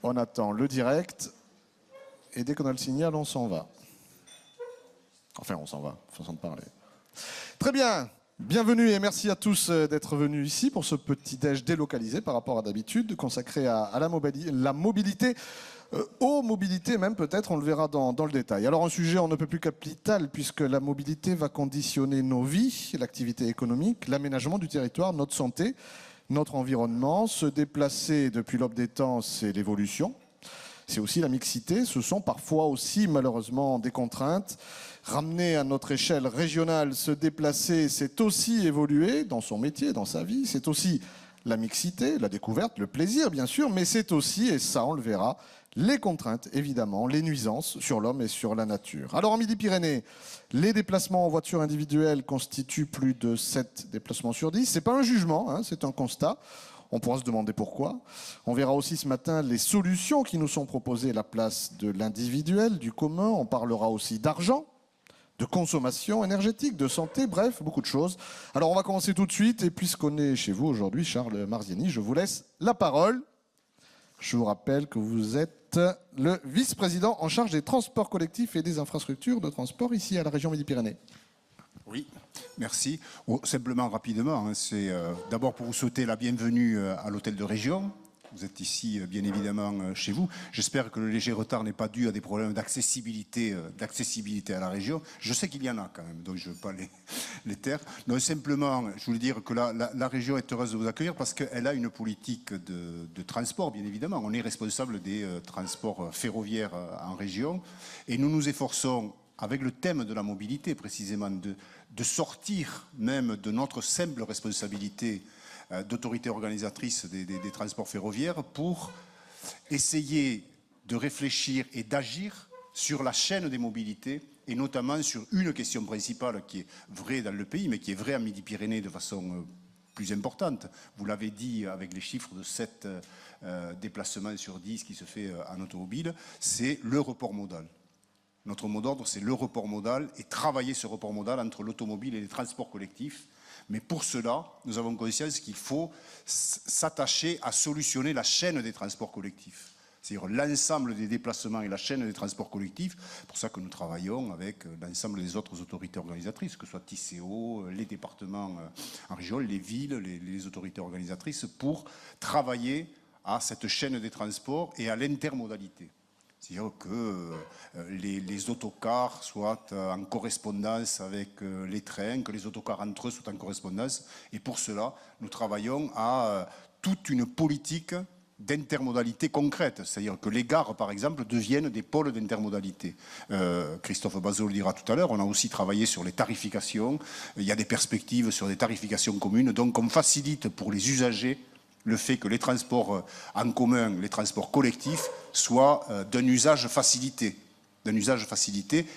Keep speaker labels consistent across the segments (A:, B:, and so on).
A: On attend le direct. Et dès qu'on a le signal, on s'en va. Enfin, on s'en va, façon de parler. Très bien. Bienvenue et merci à tous d'être venus ici pour ce petit déj délocalisé par rapport à d'habitude, consacré à la mobilité, aux mobilités même peut-être, on le verra dans le détail. Alors un sujet on ne peut plus capital puisque la mobilité va conditionner nos vies, l'activité économique, l'aménagement du territoire, notre santé, notre environnement. Se déplacer depuis l'aube des temps, c'est l'évolution. C'est aussi la mixité, ce sont parfois aussi malheureusement des contraintes. Ramener à notre échelle régionale, se déplacer, c'est aussi évoluer dans son métier, dans sa vie. C'est aussi la mixité, la découverte, le plaisir bien sûr, mais c'est aussi, et ça on le verra, les contraintes évidemment, les nuisances sur l'homme et sur la nature. Alors en Midi-Pyrénées, les déplacements en voiture individuelle constituent plus de 7 déplacements sur 10. Ce n'est pas un jugement, hein, c'est un constat. On pourra se demander pourquoi. On verra aussi ce matin les solutions qui nous sont proposées à la place de l'individuel, du commun. On parlera aussi d'argent, de consommation énergétique, de santé, bref, beaucoup de choses. Alors on va commencer tout de suite. Et puisqu'on est chez vous aujourd'hui, Charles Marziani, je vous laisse la parole. Je vous rappelle que vous êtes le vice-président en charge des transports collectifs et des infrastructures de transport ici à la région Midi-Pyrénées.
B: Oui, merci. Simplement, rapidement, c'est d'abord pour vous souhaiter la bienvenue à l'hôtel de région. Vous êtes ici, bien évidemment, chez vous. J'espère que le léger retard n'est pas dû à des problèmes d'accessibilité à la région. Je sais qu'il y en a quand même, donc je ne veux pas les taire. Non, simplement, je voulais dire que la région est heureuse de vous accueillir parce qu'elle a une politique de transport, bien évidemment. On est responsable des transports ferroviaires en région et nous nous efforçons, avec le thème de la mobilité précisément, de sortir même de notre simple responsabilité d'autorité organisatrice des transports ferroviaires pour essayer de réfléchir et d'agir sur la chaîne des mobilités et notamment sur une question principale qui est vraie dans le pays mais qui est vraie en Midi-Pyrénées de façon plus importante. Vous l'avez dit avec les chiffres de 7 déplacements sur 10 qui se fait en automobile, c'est le report modal. Notre mot d'ordre, c'est le report modal et travailler ce report modal entre l'automobile et les transports collectifs. Mais pour cela, nous avons conscience qu'il faut s'attacher à solutionner la chaîne des transports collectifs. C'est-à-dire l'ensemble des déplacements et la chaîne des transports collectifs. C'est pour ça que nous travaillons avec l'ensemble des autres autorités organisatrices, que ce soit TCO, les départements en région, les villes, les autorités organisatrices, pour travailler à cette chaîne des transports et à l'intermodalité. C'est-à-dire que les autocars soient en correspondance avec les trains, que les autocars entre eux soient en correspondance. Et pour cela, nous travaillons à toute une politique d'intermodalité concrète. C'est-à-dire que les gares, par exemple, deviennent des pôles d'intermodalité. Christophe Bazot le dira tout à l'heure, on a aussi travaillé sur les tarifications. Il y a des perspectives sur des tarifications communes. Donc on facilite pour les usagers le fait que les transports en commun, les transports collectifs, soient d'un usage facilité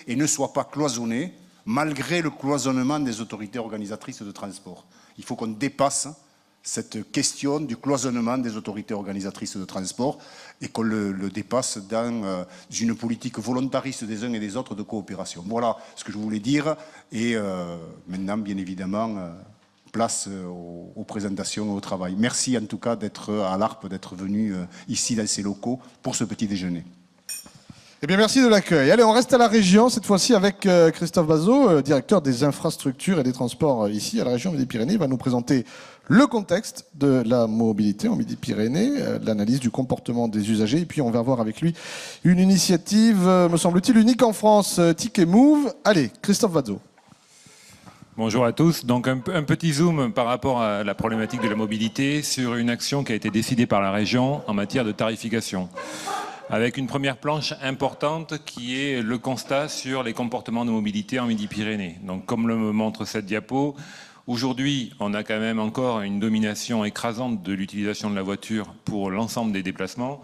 B: et ne soient pas cloisonnés, malgré le cloisonnement des autorités organisatrices de transport. Il faut qu'on dépasse cette question du cloisonnement des autorités organisatrices de transport et qu'on le dépasse dans une politique volontariste des uns et des autres de coopération. Voilà ce que je voulais dire. Et maintenant, bien évidemment, place aux présentations et au travail. Merci en tout cas d'être à l'ARP, d'être venu ici dans ces locaux pour ce petit déjeuner.
A: Eh bien, merci de l'accueil. Allez, on reste à la région, cette fois-ci avec Christophe Bazot, directeur des infrastructures et des transports ici à la région Midi-Pyrénées. Il va nous présenter le contexte de la mobilité en Midi-Pyrénées, l'analyse du comportement des usagers. Et puis, on va voir avec lui une initiative, me semble-t-il, unique en France, Ticket Move. Allez, Christophe Bazot.
C: Bonjour à tous. Donc un petit zoom par rapport à la problématique de la mobilité sur une action qui a été décidée par la région en matière de tarification. Avec une première planche importante qui est le constat sur les comportements de mobilité en Midi-Pyrénées. Donc comme le montre cette diapo, aujourd'hui on a quand même encore une domination écrasante de l'utilisation de la voiture pour l'ensemble des déplacements.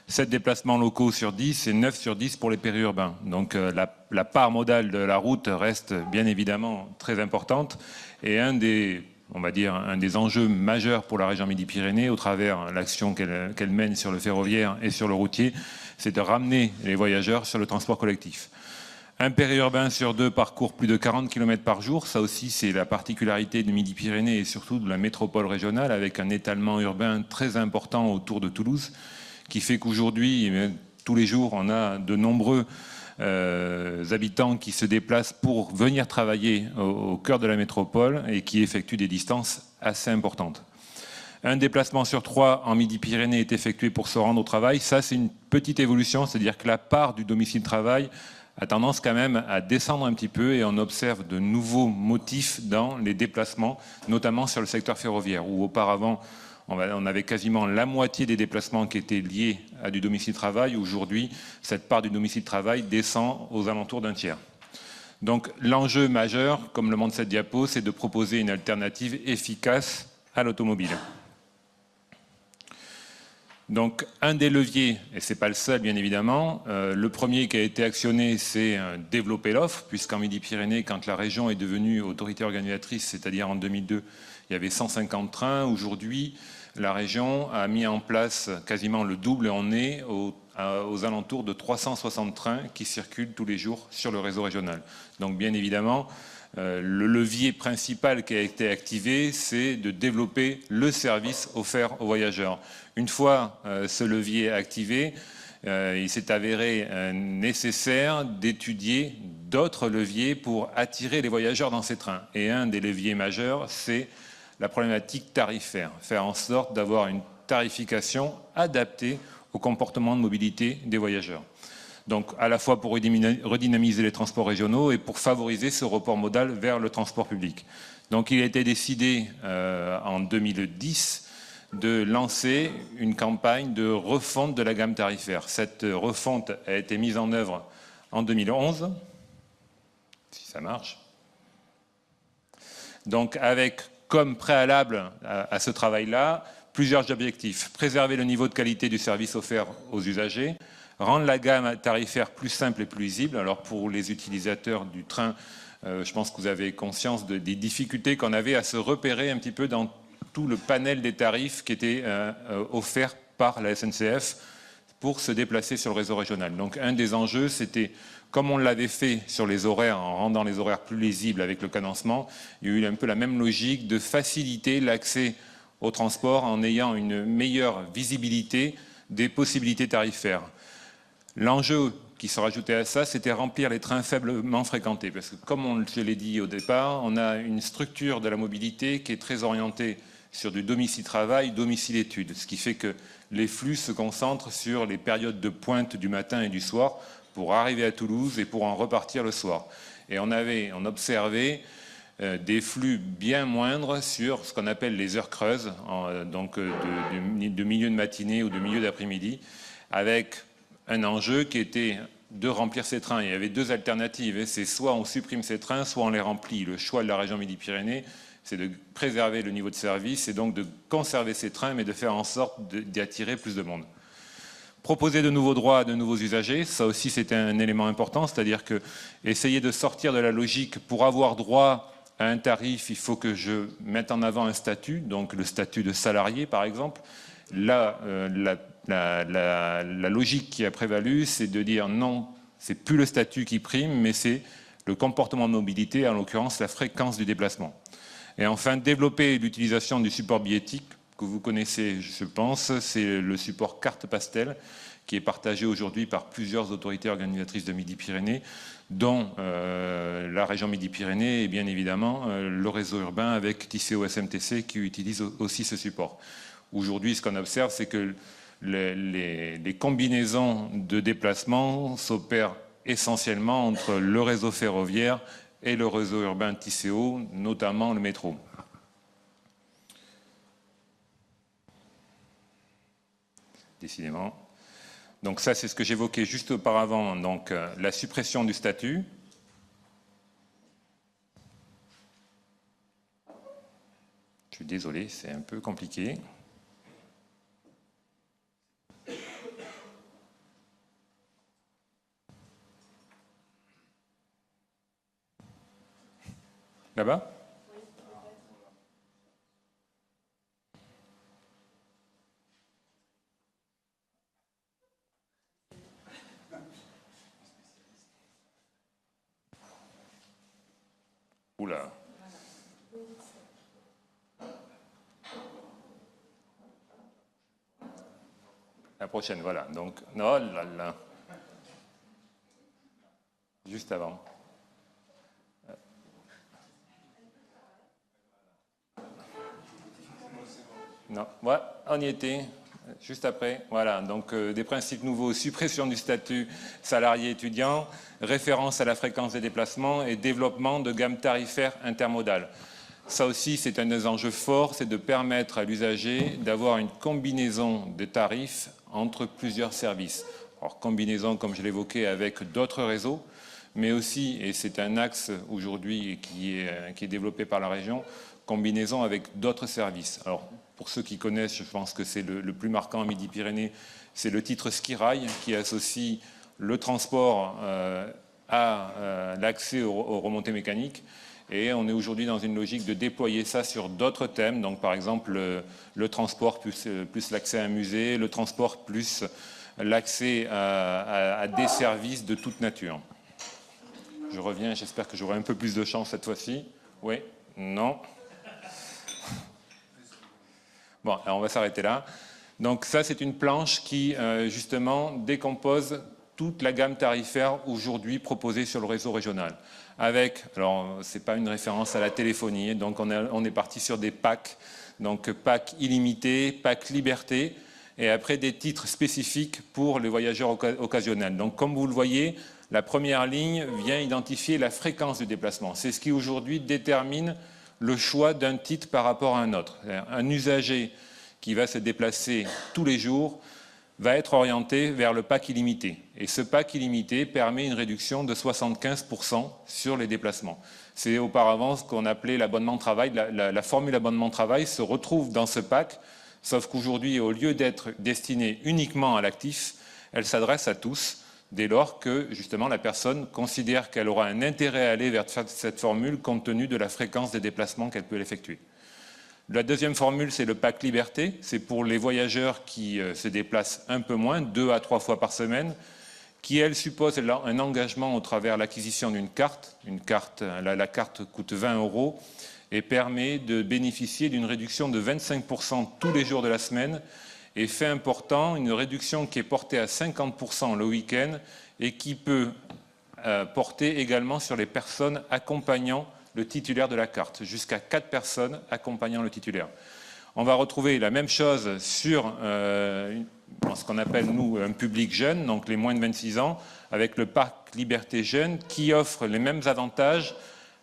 C: 7 déplacements locaux sur 10 et 9 sur 10 pour les périurbains. Donc la part modale de la route reste bien évidemment très importante et un des enjeux majeurs pour la région Midi-Pyrénées au travers l'action qu'elle mène sur le ferroviaire et sur le routier, c'est de ramener les voyageurs sur le transport collectif. Un périurbain sur 2 parcourt plus de 40 km par jour. Ça aussi, c'est la particularité de Midi-Pyrénées et surtout de la métropole régionale avec un étalement urbain très important autour de Toulouse qui fait qu'aujourd'hui, tous les jours, on a de nombreux habitants qui se déplacent pour venir travailler au cœur de la métropole et qui effectuent des distances assez importantes. Un déplacement sur 3 en Midi-Pyrénées est effectué pour se rendre au travail. Ça, c'est une petite évolution, c'est-à-dire que la part du domicile-travail a tendance quand même à descendre un petit peu et on observe de nouveaux motifs dans les déplacements, notamment sur le secteur ferroviaire, où auparavant, on avait quasiment la moitié des déplacements qui étaient liés à du domicile-travail. Aujourd'hui, cette part du domicile-travail descend aux alentours d'un tiers. Donc l'enjeu majeur, comme le montre cette diapo, c'est de proposer une alternative efficace à l'automobile. Donc un des leviers, et ce n'est pas le seul bien évidemment, le premier qui a été actionné, c'est développer l'offre, puisqu'en Midi-Pyrénées, quand la région est devenue autorité organisatrice, c'est-à-dire en 2002, il y avait 150 trains. Aujourd'hui, la région a mis en place quasiment le double et on est aux alentours de 360 trains qui circulent tous les jours sur le réseau régional. Donc bien évidemment, le levier principal qui a été activé, c'est de développer le service offert aux voyageurs. Une fois ce levier activé, il s'est avéré nécessaire d'étudier d'autres leviers pour attirer les voyageurs dans ces trains. Et un des leviers majeurs, c'est la problématique tarifaire. Faire en sorte d'avoir une tarification adaptée au comportement de mobilité des voyageurs. Donc à la fois pour redynamiser les transports régionaux et pour favoriser ce report modal vers le transport public. Donc il a été décidé en 2010 de lancer une campagne de refonte de la gamme tarifaire. Cette refonte a été mise en œuvre en 2011, si ça marche. Donc avec comme préalable à ce travail-là, plusieurs objectifs. Préserver le niveau de qualité du service offert aux usagers, rendre la gamme tarifaire plus simple et plus lisible. Alors pour les utilisateurs du train, je pense que vous avez conscience des difficultés qu'on avait à se repérer un petit peu dans tout le panel des tarifs qui étaient offerts par la SNCF pour se déplacer sur le réseau régional. Donc un des enjeux, c'était, comme on l'avait fait sur les horaires, en rendant les horaires plus lisibles avec le cadencement, il y a eu un peu la même logique de faciliter l'accès au transport en ayant une meilleure visibilité des possibilités tarifaires. L'enjeu qui se rajoutait à ça, c'était remplir les trains faiblement fréquentés. Parce que comme je l'ai dit au départ, on a une structure de la mobilité qui est très orientée sur du domicile-travail, domicile-études. Ce qui fait que les flux se concentrent sur les périodes de pointe du matin et du soir pour arriver à Toulouse et pour en repartir le soir. Et on observait des flux bien moindres sur ce qu'on appelle les heures creuses, donc de milieu de matinée ou de milieu d'après-midi, avec un enjeu qui était de remplir ces trains. Il y avait deux alternatives, c'est soit on supprime ces trains, soit on les remplit. Le choix de la région Midi-Pyrénées, c'est de préserver le niveau de service et donc de conserver ces trains, mais de faire en sorte d'y attirer plus de monde. Proposer de nouveaux droits à de nouveaux usagers, ça aussi c'était un élément important, c'est-à-dire que essayer de sortir de la logique pour avoir droit à un tarif, il faut que je mette en avant un statut, donc le statut de salarié par exemple. Là, la logique qui a prévalu, c'est de dire non, c'est plus le statut qui prime, mais c'est le comportement de mobilité, en l'occurrence la fréquence du déplacement. Et enfin, développer l'utilisation du support billettique, que vous connaissez, je pense, c'est le support carte pastel, qui est partagé aujourd'hui par plusieurs autorités organisatrices de Midi-Pyrénées, dont la région Midi-Pyrénées et bien évidemment le réseau urbain avec Tisséo SMTC qui utilise aussi ce support. Aujourd'hui, ce qu'on observe, c'est que les combinaisons de déplacements s'opèrent essentiellement entre le réseau ferroviaire et le réseau urbain Tisséo, notamment le métro. Décidément. Donc ça, c'est ce que j'évoquais juste auparavant, donc la suppression du statut. Je suis désolé, c'est un peu compliqué. Là-bas ? Oula. Ah La prochaine, voilà. Donc, non, là, là. Juste avant. Non, voilà, on y était. Juste après, voilà, donc des principes nouveaux, suppression du statut salarié étudiant, référence à la fréquence des déplacements et développement de gamme tarifaire intermodale. Ça aussi, c'est un des enjeux forts, c'est de permettre à l'usager d'avoir une combinaison de tarifs entre plusieurs services. Alors, combinaison, comme je l'évoquais, avec d'autres réseaux, mais aussi, et c'est un axe aujourd'hui qui est développé par la région, combinaison avec d'autres services. Alors, pour ceux qui connaissent, je pense que c'est le plus marquant à Midi-Pyrénées, c'est le titre Skirail qui associe le transport à l'accès aux remontées mécaniques. Et on est aujourd'hui dans une logique de déployer ça sur d'autres thèmes. Donc, par exemple, le transport plus l'accès à un musée, le transport plus l'accès à des services de toute nature. Je reviens, j'espère que j'aurai un peu plus de chance cette fois-ci. Oui? Non? Bon, alors on va s'arrêter là. Donc ça, c'est une planche qui, justement, décompose toute la gamme tarifaire aujourd'hui proposée sur le réseau régional. Avec, alors, c'est pas une référence à la téléphonie, donc on est parti sur des packs, donc pack illimité, pack liberté, et après des titres spécifiques pour les voyageurs occasionnels. Donc comme vous le voyez, la première ligne vient identifier la fréquence du déplacement. C'est ce qui aujourd'hui détermine le choix d'un titre par rapport à un autre. Un usager qui va se déplacer tous les jours va être orienté vers le pack illimité. Et ce pack illimité permet une réduction de 75% sur les déplacements. C'est auparavant ce qu'on appelait l'abonnement travail. La formule abonnement travail se retrouve dans ce pack, sauf qu'aujourd'hui, au lieu d'être destinée uniquement à l'actif, elle s'adresse à tous, dès lors que, justement, la personne considère qu'elle aura un intérêt à aller vers cette formule compte tenu de la fréquence des déplacements qu'elle peut effectuer. La deuxième formule, c'est le pack liberté. C'est pour les voyageurs qui se déplacent un peu moins, 2 à 3 fois par semaine, qui, elle, suppose un engagement au travers l'acquisition d'une carte. La carte coûte 20 € et permet de bénéficier d'une réduction de 25% tous les jours de la semaine. Et fait important, une réduction qui est portée à 50% le week-end et qui peut porter également sur les personnes accompagnant le titulaire de la carte, jusqu'à 4 personnes accompagnant le titulaire. On va retrouver la même chose sur ce qu'on appelle, nous, un public jeune, donc les moins de 26 ans, avec le pack Liberté Jeune, qui offre les mêmes avantages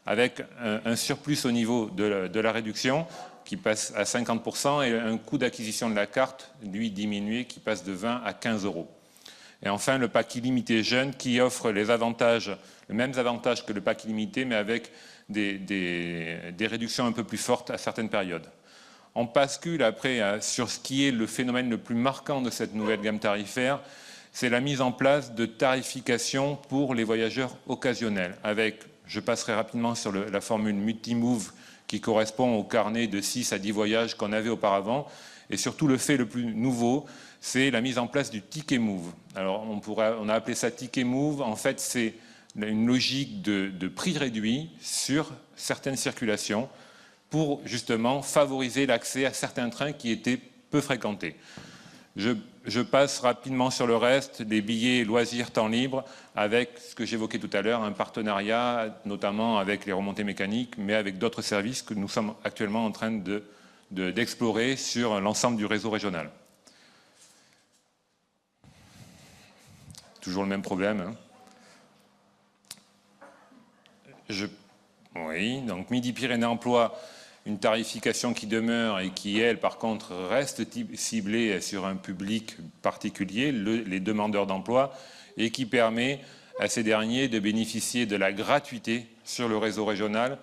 C: avec un surplus au niveau de la réduction, qui passe à 50%, et un coût d'acquisition de la carte, lui, diminué, qui passe de 20 à 15 €. Et enfin, le pack illimité jeune, qui offre les mêmes avantages que le pack illimité, mais avec des réductions un peu plus fortes à certaines périodes. On bascule après sur ce qui est le phénomène le plus marquant de cette nouvelle gamme tarifaire, c'est la mise en place de tarification pour les voyageurs occasionnels. Je passerai rapidement sur la formule Multimove, qui correspond au carnet de 6 à 10 voyages qu'on avait auparavant. Et surtout, le fait le plus nouveau, c'est la mise en place du Ticket Move. Alors, on a appelé ça Ticket Move. En fait, c'est une logique de prix réduit sur certaines circulations pour justement favoriser l'accès à certains trains qui étaient peu fréquentés. Je passe rapidement sur le reste, les billets loisirs temps libre, avec ce que j'évoquais tout à l'heure, un partenariat notamment avec les remontées mécaniques, mais avec d'autres services que nous sommes actuellement en train d'explorer sur l'ensemble du réseau régional. Toujours le même problème. Hein. Oui, donc Midi-Pyrénées Emploi, une tarification qui demeure et qui, elle, par contre, reste ciblée sur un public particulier, les demandeurs d'emploi, et qui permet à ces derniers de bénéficier de la gratuité sur le réseau régional,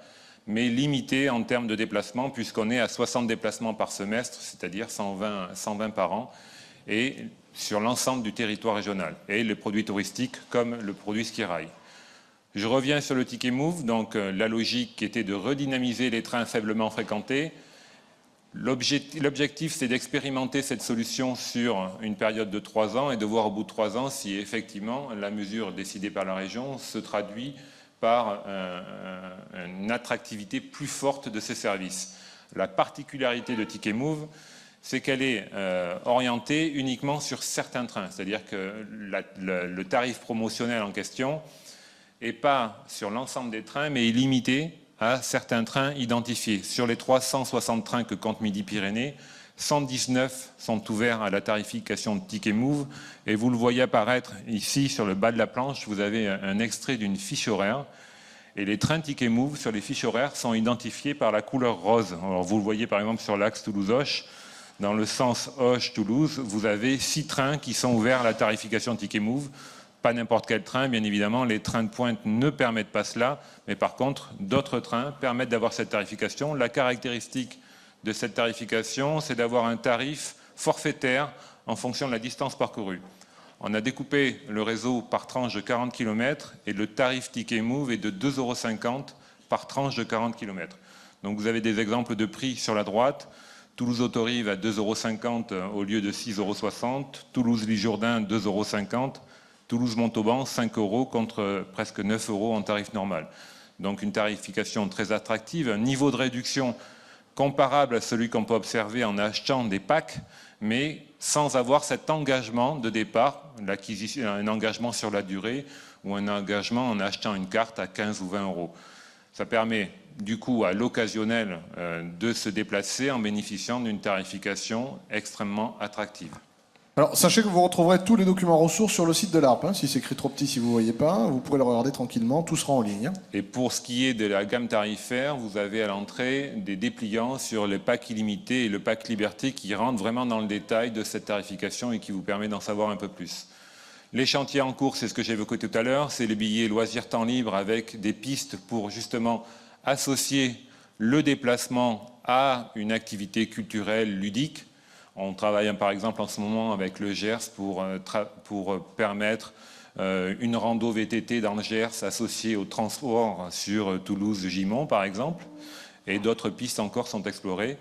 C: mais limitée en termes de déplacement, puisqu'on est à 60 déplacements par semestre, c'est-à-dire 120 par an, et sur l'ensemble du territoire régional, et les produits touristiques comme le produit Skirail. Je reviens sur le Ticket Move, donc la logique qui était de redynamiser les trains faiblement fréquentés. L'objectif, c'est d'expérimenter cette solution sur une période de 3 ans et de voir au bout de 3 ans si effectivement la mesure décidée par la région se traduit par une attractivité plus forte de ces services. La particularité de Ticket Move, c'est qu'elle est orientée uniquement sur certains trains. C'est-à-dire que le tarif promotionnel en question n'est pas sur l'ensemble des trains, mais est limité à certains trains identifiés. Sur les 360 trains que compte Midi-Pyrénées, 119 sont ouverts à la tarification de Ticket Move. Et vous le voyez apparaître ici sur le bas de la planche, vous avez un extrait d'une fiche horaire. Et les trains Ticket Move sur les fiches horaires sont identifiés par la couleur rose. Alors vous le voyez par exemple sur l'axe Toulouse-Auch. Dans le sens Auch-Toulouse, vous avez 6 trains qui sont ouverts à la tarification Ticket Move. Pas n'importe quel train, bien évidemment, les trains de pointe ne permettent pas cela, mais par contre, d'autres trains permettent d'avoir cette tarification. La caractéristique de cette tarification, c'est d'avoir un tarif forfaitaire en fonction de la distance parcourue. On a découpé le réseau par tranche de 40 km et le tarif Ticket Move est de 2,50 € par tranche de 40 km. Donc vous avez des exemples de prix sur la droite. Toulouse-Autorive à 2,50 € au lieu de 6,60 €. Toulouse-L'Isle-Jourdain, 2,50 €. Toulouse-Montauban, 5 € contre presque 9 € en tarif normal. Donc une tarification très attractive, un niveau de réduction comparable à celui qu'on peut observer en achetant des packs, mais sans avoir cet engagement de départ, un engagement sur la durée ou un engagement en achetant une carte à 15 ou 20 €. Ça permet du coup à l'occasionnel de se déplacer en bénéficiant d'une tarification extrêmement attractive.
A: Alors, sachez que vous retrouverez tous les documents ressources sur le site de l'ARP. Hein. Si c'est écrit trop petit, si vous ne voyez pas, vous pourrez le regarder tranquillement, tout sera en ligne. Hein.
C: Et pour ce qui est de la gamme tarifaire, vous avez à l'entrée des dépliants sur le pack illimité et le pack liberté qui rentrent vraiment dans le détail de cette tarification et qui vous permet d'en savoir un peu plus. Les chantiers en cours, c'est ce que j'ai évoqué tout à l'heure, c'est les billets loisirs temps libre avec des pistes pour justement associer le déplacement à une activité culturelle ludique. On travaille par exemple en ce moment avec le Gers pour permettre une rando VTT dans le Gers associée au transport sur Toulouse-Gimont par exemple. Et d'autres pistes encore sont explorées.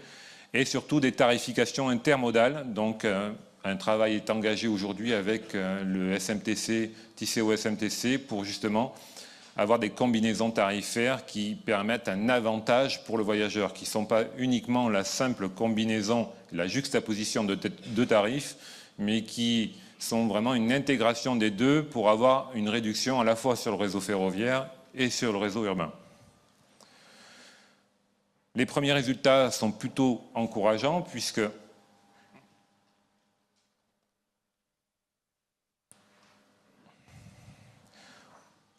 C: Et surtout des tarifications intermodales. Donc un travail est engagé aujourd'hui avec le SMTC, Tisséo SMTC pour justement avoir des combinaisons tarifaires qui permettent un avantage pour le voyageur, qui ne sont pas uniquement la simple combinaison, la juxtaposition de deux tarifs, mais qui sont vraiment une intégration des deux pour avoir une réduction à la fois sur le réseau ferroviaire et sur le réseau urbain. Les premiers résultats sont plutôt encourageants puisque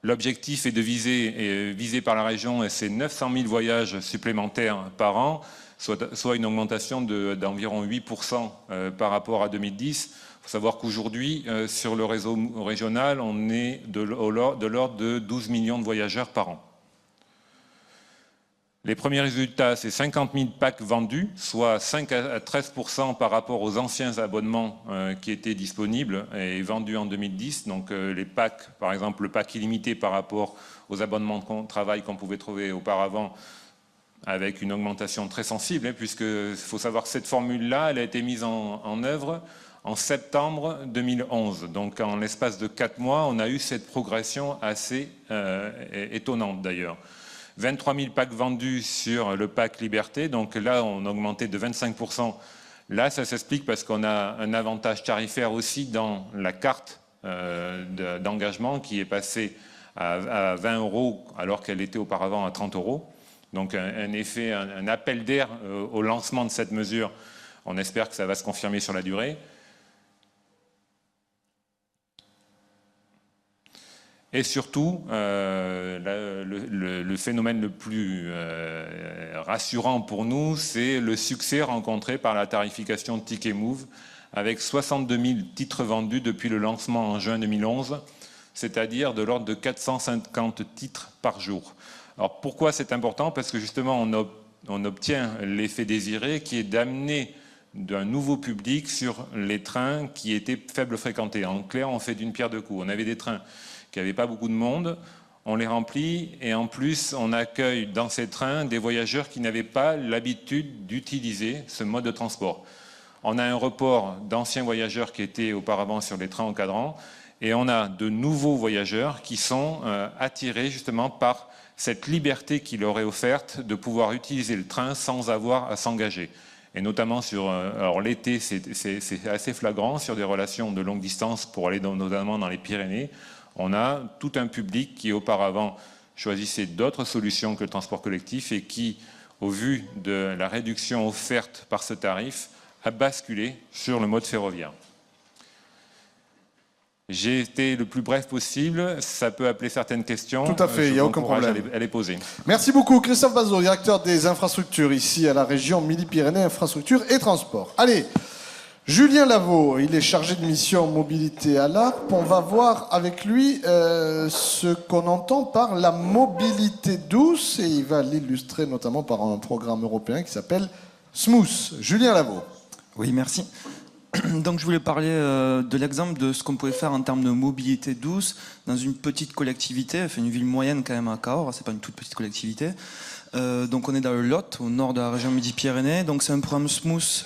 C: l'objectif est de visé par la région, c'est 900 000 voyages supplémentaires par an, soit une augmentation d'environ 8% par rapport à 2010. Il faut savoir qu'aujourd'hui, sur le réseau régional, on est de l'ordre de 12 millions de voyageurs par an. Les premiers résultats, c'est 50 000 packs vendus, soit 5 à 13% par rapport aux anciens abonnements qui étaient disponibles et vendus en 2010. Donc les packs, par exemple le pack illimité par rapport aux abonnements de travail qu'on pouvait trouver auparavant, avec une augmentation très sensible, puisqu'il faut savoir que cette formule-là, elle a été mise en œuvre en septembre 2011. Donc en l'espace de 4 mois, on a eu cette progression assez étonnante d'ailleurs. 23 000 packs vendus sur le pack Liberté, donc là on a augmenté de 25%. Là ça s'explique parce qu'on a un avantage tarifaire aussi dans la carte d'engagement qui est passée à 20 € alors qu'elle était auparavant à 30 €. Donc un effet, un appel d'air au lancement de cette mesure. On espère que ça va se confirmer sur la durée. Et surtout, le phénomène le plus rassurant pour nous, c'est le succès rencontré par la tarification de Ticket Move, avec 62 000 titres vendus depuis le lancement en juin 2011, c'est-à-dire de l'ordre de 450 titres par jour. Alors pourquoi c'est important? Parce que justement, on obtient l'effet désiré qui est d'amener d'un nouveau public sur les trains qui étaient faible fréquentés. En clair, on fait d'une pierre deux coups. On avait des trains qui n'avaient pas beaucoup de monde, on les remplit et en plus on accueille dans ces trains des voyageurs qui n'avaient pas l'habitude d'utiliser ce mode de transport. On a un report d'anciens voyageurs qui étaient auparavant sur les trains encadrants et on a de nouveaux voyageurs qui sont attirés justement par cette liberté qui leur est offerte de pouvoir utiliser le train sans avoir à s'engager. et notamment alors l'été, c'est assez flagrant, sur des relations de longue distance pour aller notamment dans les Pyrénées. On a tout un public qui auparavant choisissait d'autres solutions que le transport collectif et qui, au vu de la réduction offerte par ce tarif, a basculé sur le mode ferroviaire. J'ai été le plus bref possible, ça peut appeler certaines questions.
A: Tout à fait, il n'y a aucun problème.
C: À les poser.
A: Merci beaucoup Christophe Bazot, directeur des infrastructures ici à la région Midi-Pyrénées, infrastructures et transport. Allez, Julien Lavaux, il est chargé de mission mobilité à l'ARP. On va voir avec lui ce qu'on entend par la mobilité douce et il va l'illustrer notamment par un programme européen qui s'appelle Smooth. Julien Lavaux.
D: Oui, merci. Donc je voulais parler de l'exemple de ce qu'on pouvait faire en termes de mobilité douce dans une petite collectivité, enfin une ville moyenne quand même à Cahors, c'est pas une toute petite collectivité. Donc on est dans le Lot, au nord de la région Midi-Pyrénées. Donc c'est un programme Smooth.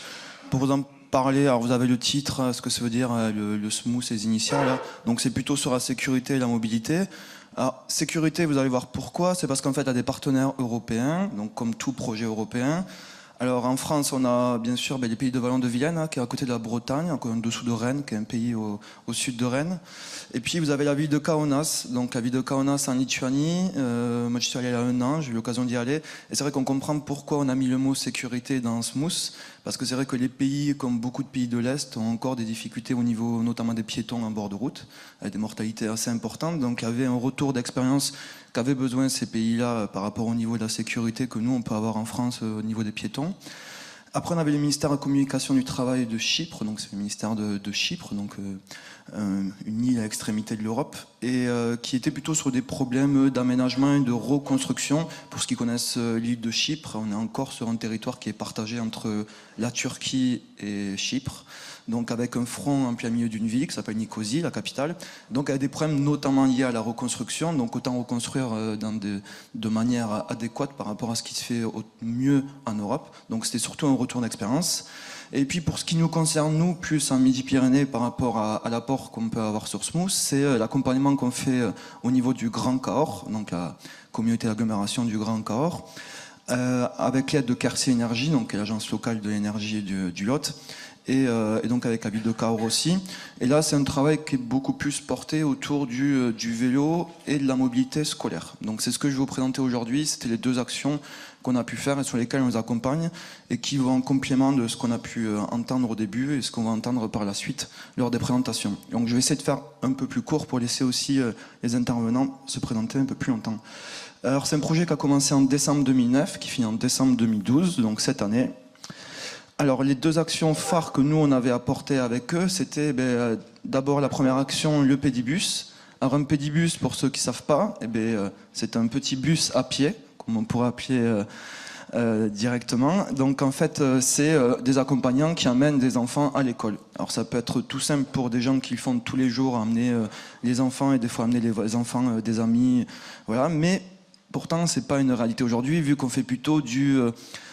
D: Pour vous en parler, alors vous avez le titre, ce que ça veut dire, le Smooth, les initiales. Là. Donc c'est plutôt sur la sécurité et la mobilité. Alors sécurité, vous allez voir pourquoi. C'est parce qu'en fait il y a des partenaires européens, donc comme tout projet européen. Alors en France, on a bien sûr les pays de Wallon de Vilaine, hein, qui est à côté de la Bretagne, en dessous de Rennes, qui est un pays au sud de Rennes. Et puis vous avez la ville de Kaunas, donc la ville de Kaunas en Lituanie. Moi je suis allé là 1 an, j'ai eu l'occasion d'y aller. Et c'est vrai qu'on comprend pourquoi on a mis le mot sécurité dans Smooth, parce que c'est vrai que les pays, comme beaucoup de pays de l'Est, ont encore des difficultés au niveau notamment des piétons en bord de route, avec des mortalités assez importantes. Donc il y avait un retour d'expérience qu'avaient besoin ces pays-là par rapport au niveau de la sécurité que nous, on peut avoir en France au niveau des piétons. Après, on avait le ministère de la Communication du Travail de Chypre, donc c'est le ministère de Chypre, donc une île à l'extrémité de l'Europe, et qui était plutôt sur des problèmes d'aménagement et de reconstruction. Pour ceux qui connaissent l'île de Chypre, on est encore sur un territoire qui est partagé entre la Turquie et Chypre, donc avec un front en plein milieu d'une ville qui s'appelle Nicosie, la capitale, donc avec des problèmes notamment liés à la reconstruction, donc autant reconstruire de manière adéquate par rapport à ce qui se fait au mieux en Europe. Donc c'était surtout un retour d'expérience. Et puis pour ce qui nous concerne, nous, plus en Midi-Pyrénées par rapport à l'apport qu'on peut avoir sur Smooth, c'est l'accompagnement qu'on fait au niveau du Grand Cahors, donc la communauté d'agglomération du Grand Cahors, avec l'aide de Quercy Énergie, donc l'agence locale de l'énergie du Lot, et donc avec la ville de Cahors aussi. Et là, c'est un travail qui est beaucoup plus porté autour du vélo et de la mobilité scolaire. Donc c'est ce que je vais vous présenter aujourd'hui. C'était les 2 actions qu'on a pu faire et sur lesquelles on nous accompagne et qui vont en complément de ce qu'on a pu entendre au début et ce qu'on va entendre par la suite lors des présentations. Donc je vais essayer de faire un peu plus court pour laisser aussi les intervenants se présenter un peu plus longtemps. Alors c'est un projet qui a commencé en décembre 2009, qui finit en décembre 2012, donc cette année. Alors les 2 actions phares que nous on avait apportées avec eux, c'était d'abord la première action, le pédibus. Alors un pédibus, pour ceux qui ne savent pas, c'est un petit bus à pied, comme on pourrait appeler directement. Donc en fait c'est des accompagnants qui amènent des enfants à l'école. Alors ça peut être tout simple pour des gens qui le font tous les jours, amener les enfants et des fois amener les enfants des amis, voilà. Mais pourtant c'est pas une réalité aujourd'hui, vu qu'on fait plutôt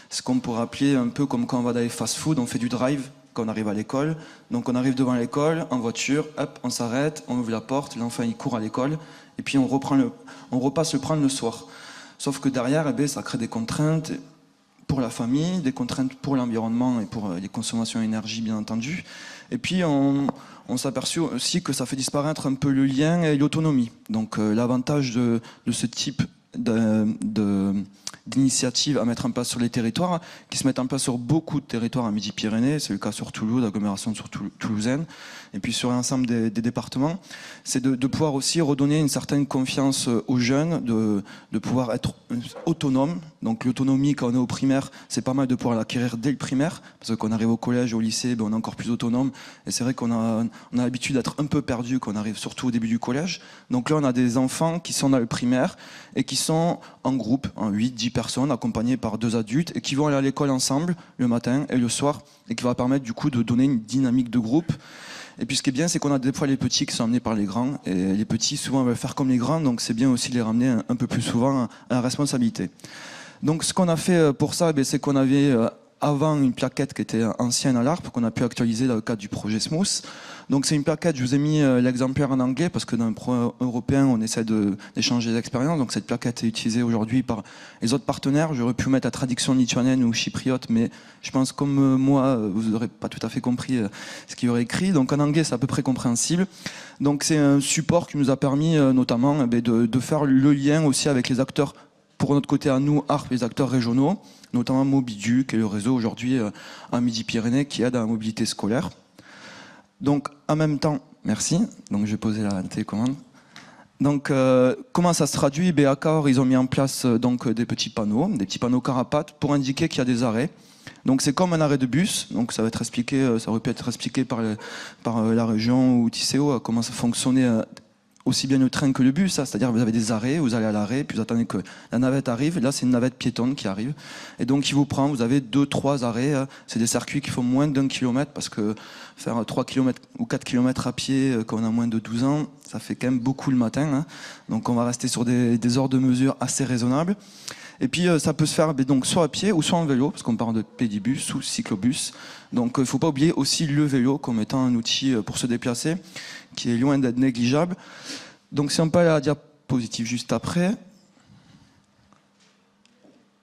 D: ce qu'on pourrait appeler un peu comme quand on va dans les fast-food, on fait du drive quand on arrive à l'école. Donc on arrive devant l'école, en voiture, hop, on s'arrête, on ouvre la porte, l'enfant il court à l'école, et puis on repasse le prendre le soir. Sauf que derrière, ça crée des contraintes pour la famille, des contraintes pour l'environnement et pour les consommations d'énergie bien entendu. Et puis on s'aperçoit aussi que ça fait disparaître un peu le lien et l'autonomie. Donc l'avantage de ce type d'initiatives à mettre en place sur les territoires, qui se mettent en place sur beaucoup de territoires à Midi-Pyrénées, c'est le cas sur Toulouse, l'agglomération sur toulousaine, et puis sur l'ensemble des départements, c'est de pouvoir aussi redonner une certaine confiance aux jeunes, de pouvoir être autonome. Donc l'autonomie, quand on est au primaire, c'est pas mal de pouvoir l'acquérir dès le primaire, parce que quand on arrive au collège, au lycée, on est encore plus autonome, et c'est vrai qu'on a l'habitude d'être un peu perdu quand on arrive surtout au début du collège. Donc là, on a des enfants qui sont dans le primaire, et qui sont en groupe, en 8-10 personnes, accompagnés par 2 adultes, et qui vont aller à l'école ensemble, le matin et le soir, et qui va permettre du coup de donner une dynamique de groupe. Et puis ce qui est bien, c'est qu'on a des fois les petits qui sont amenés par les grands, et les petits souvent veulent faire comme les grands, donc c'est bien aussi de les ramener un peu plus souvent à la responsabilité. Donc ce qu'on a fait pour ça, c'est qu'on avait avant une plaquette qui était ancienne à l'ARP, qu'on a pu actualiser dans le cadre du projet Smooth. Donc c'est une plaquette, je vous ai mis l'exemplaire en anglais, parce que dans le pro européen, on essaie d'échanger des expériences. Donc cette plaquette est utilisée aujourd'hui par les autres partenaires. J'aurais pu mettre la traduction lituanienne ou chypriote, mais je pense comme moi, vous n'aurez pas tout à fait compris ce qu'il y aurait écrit. Donc en anglais, c'est à peu près compréhensible. Donc c'est un support qui nous a permis notamment de faire le lien aussi avec les acteurs, pour notre côté à nous, ARP, les acteurs régionaux, notamment Mobidu, qui est le réseau aujourd'hui en Midi-Pyrénées qui aide à la mobilité scolaire. Donc en même temps, merci, donc je vais poser la télécommande. Donc comment ça se traduit? À Cahors, ils ont mis en place donc des petits panneaux carapates pour indiquer qu'il y a des arrêts. Donc c'est comme un arrêt de bus, donc ça va être expliqué, ça aurait pu être expliqué par la région ou Tisséo comment ça fonctionnait aussi bien le train que le bus, c'est-à-dire vous avez des arrêts, vous allez à l'arrêt, puis vous attendez que la navette arrive. Là, c'est une navette piétonne qui arrive, et donc il vous prend. Vous avez 2-3 arrêts. C'est des circuits qui font moins d'1 kilomètre, parce que faire 3 km ou 4 km à pied quand on a moins de 12 ans, ça fait quand même beaucoup le matin. Donc on va rester sur des ordres de mesure assez raisonnables. Et puis ça peut se faire donc soit à pied ou soit en vélo, parce qu'on parle de pédibus ou cyclobus. Donc il ne faut pas oublier aussi le vélo comme étant un outil pour se déplacer, qui est loin d'être négligeable. Donc si on peut aller à la diapositive juste après.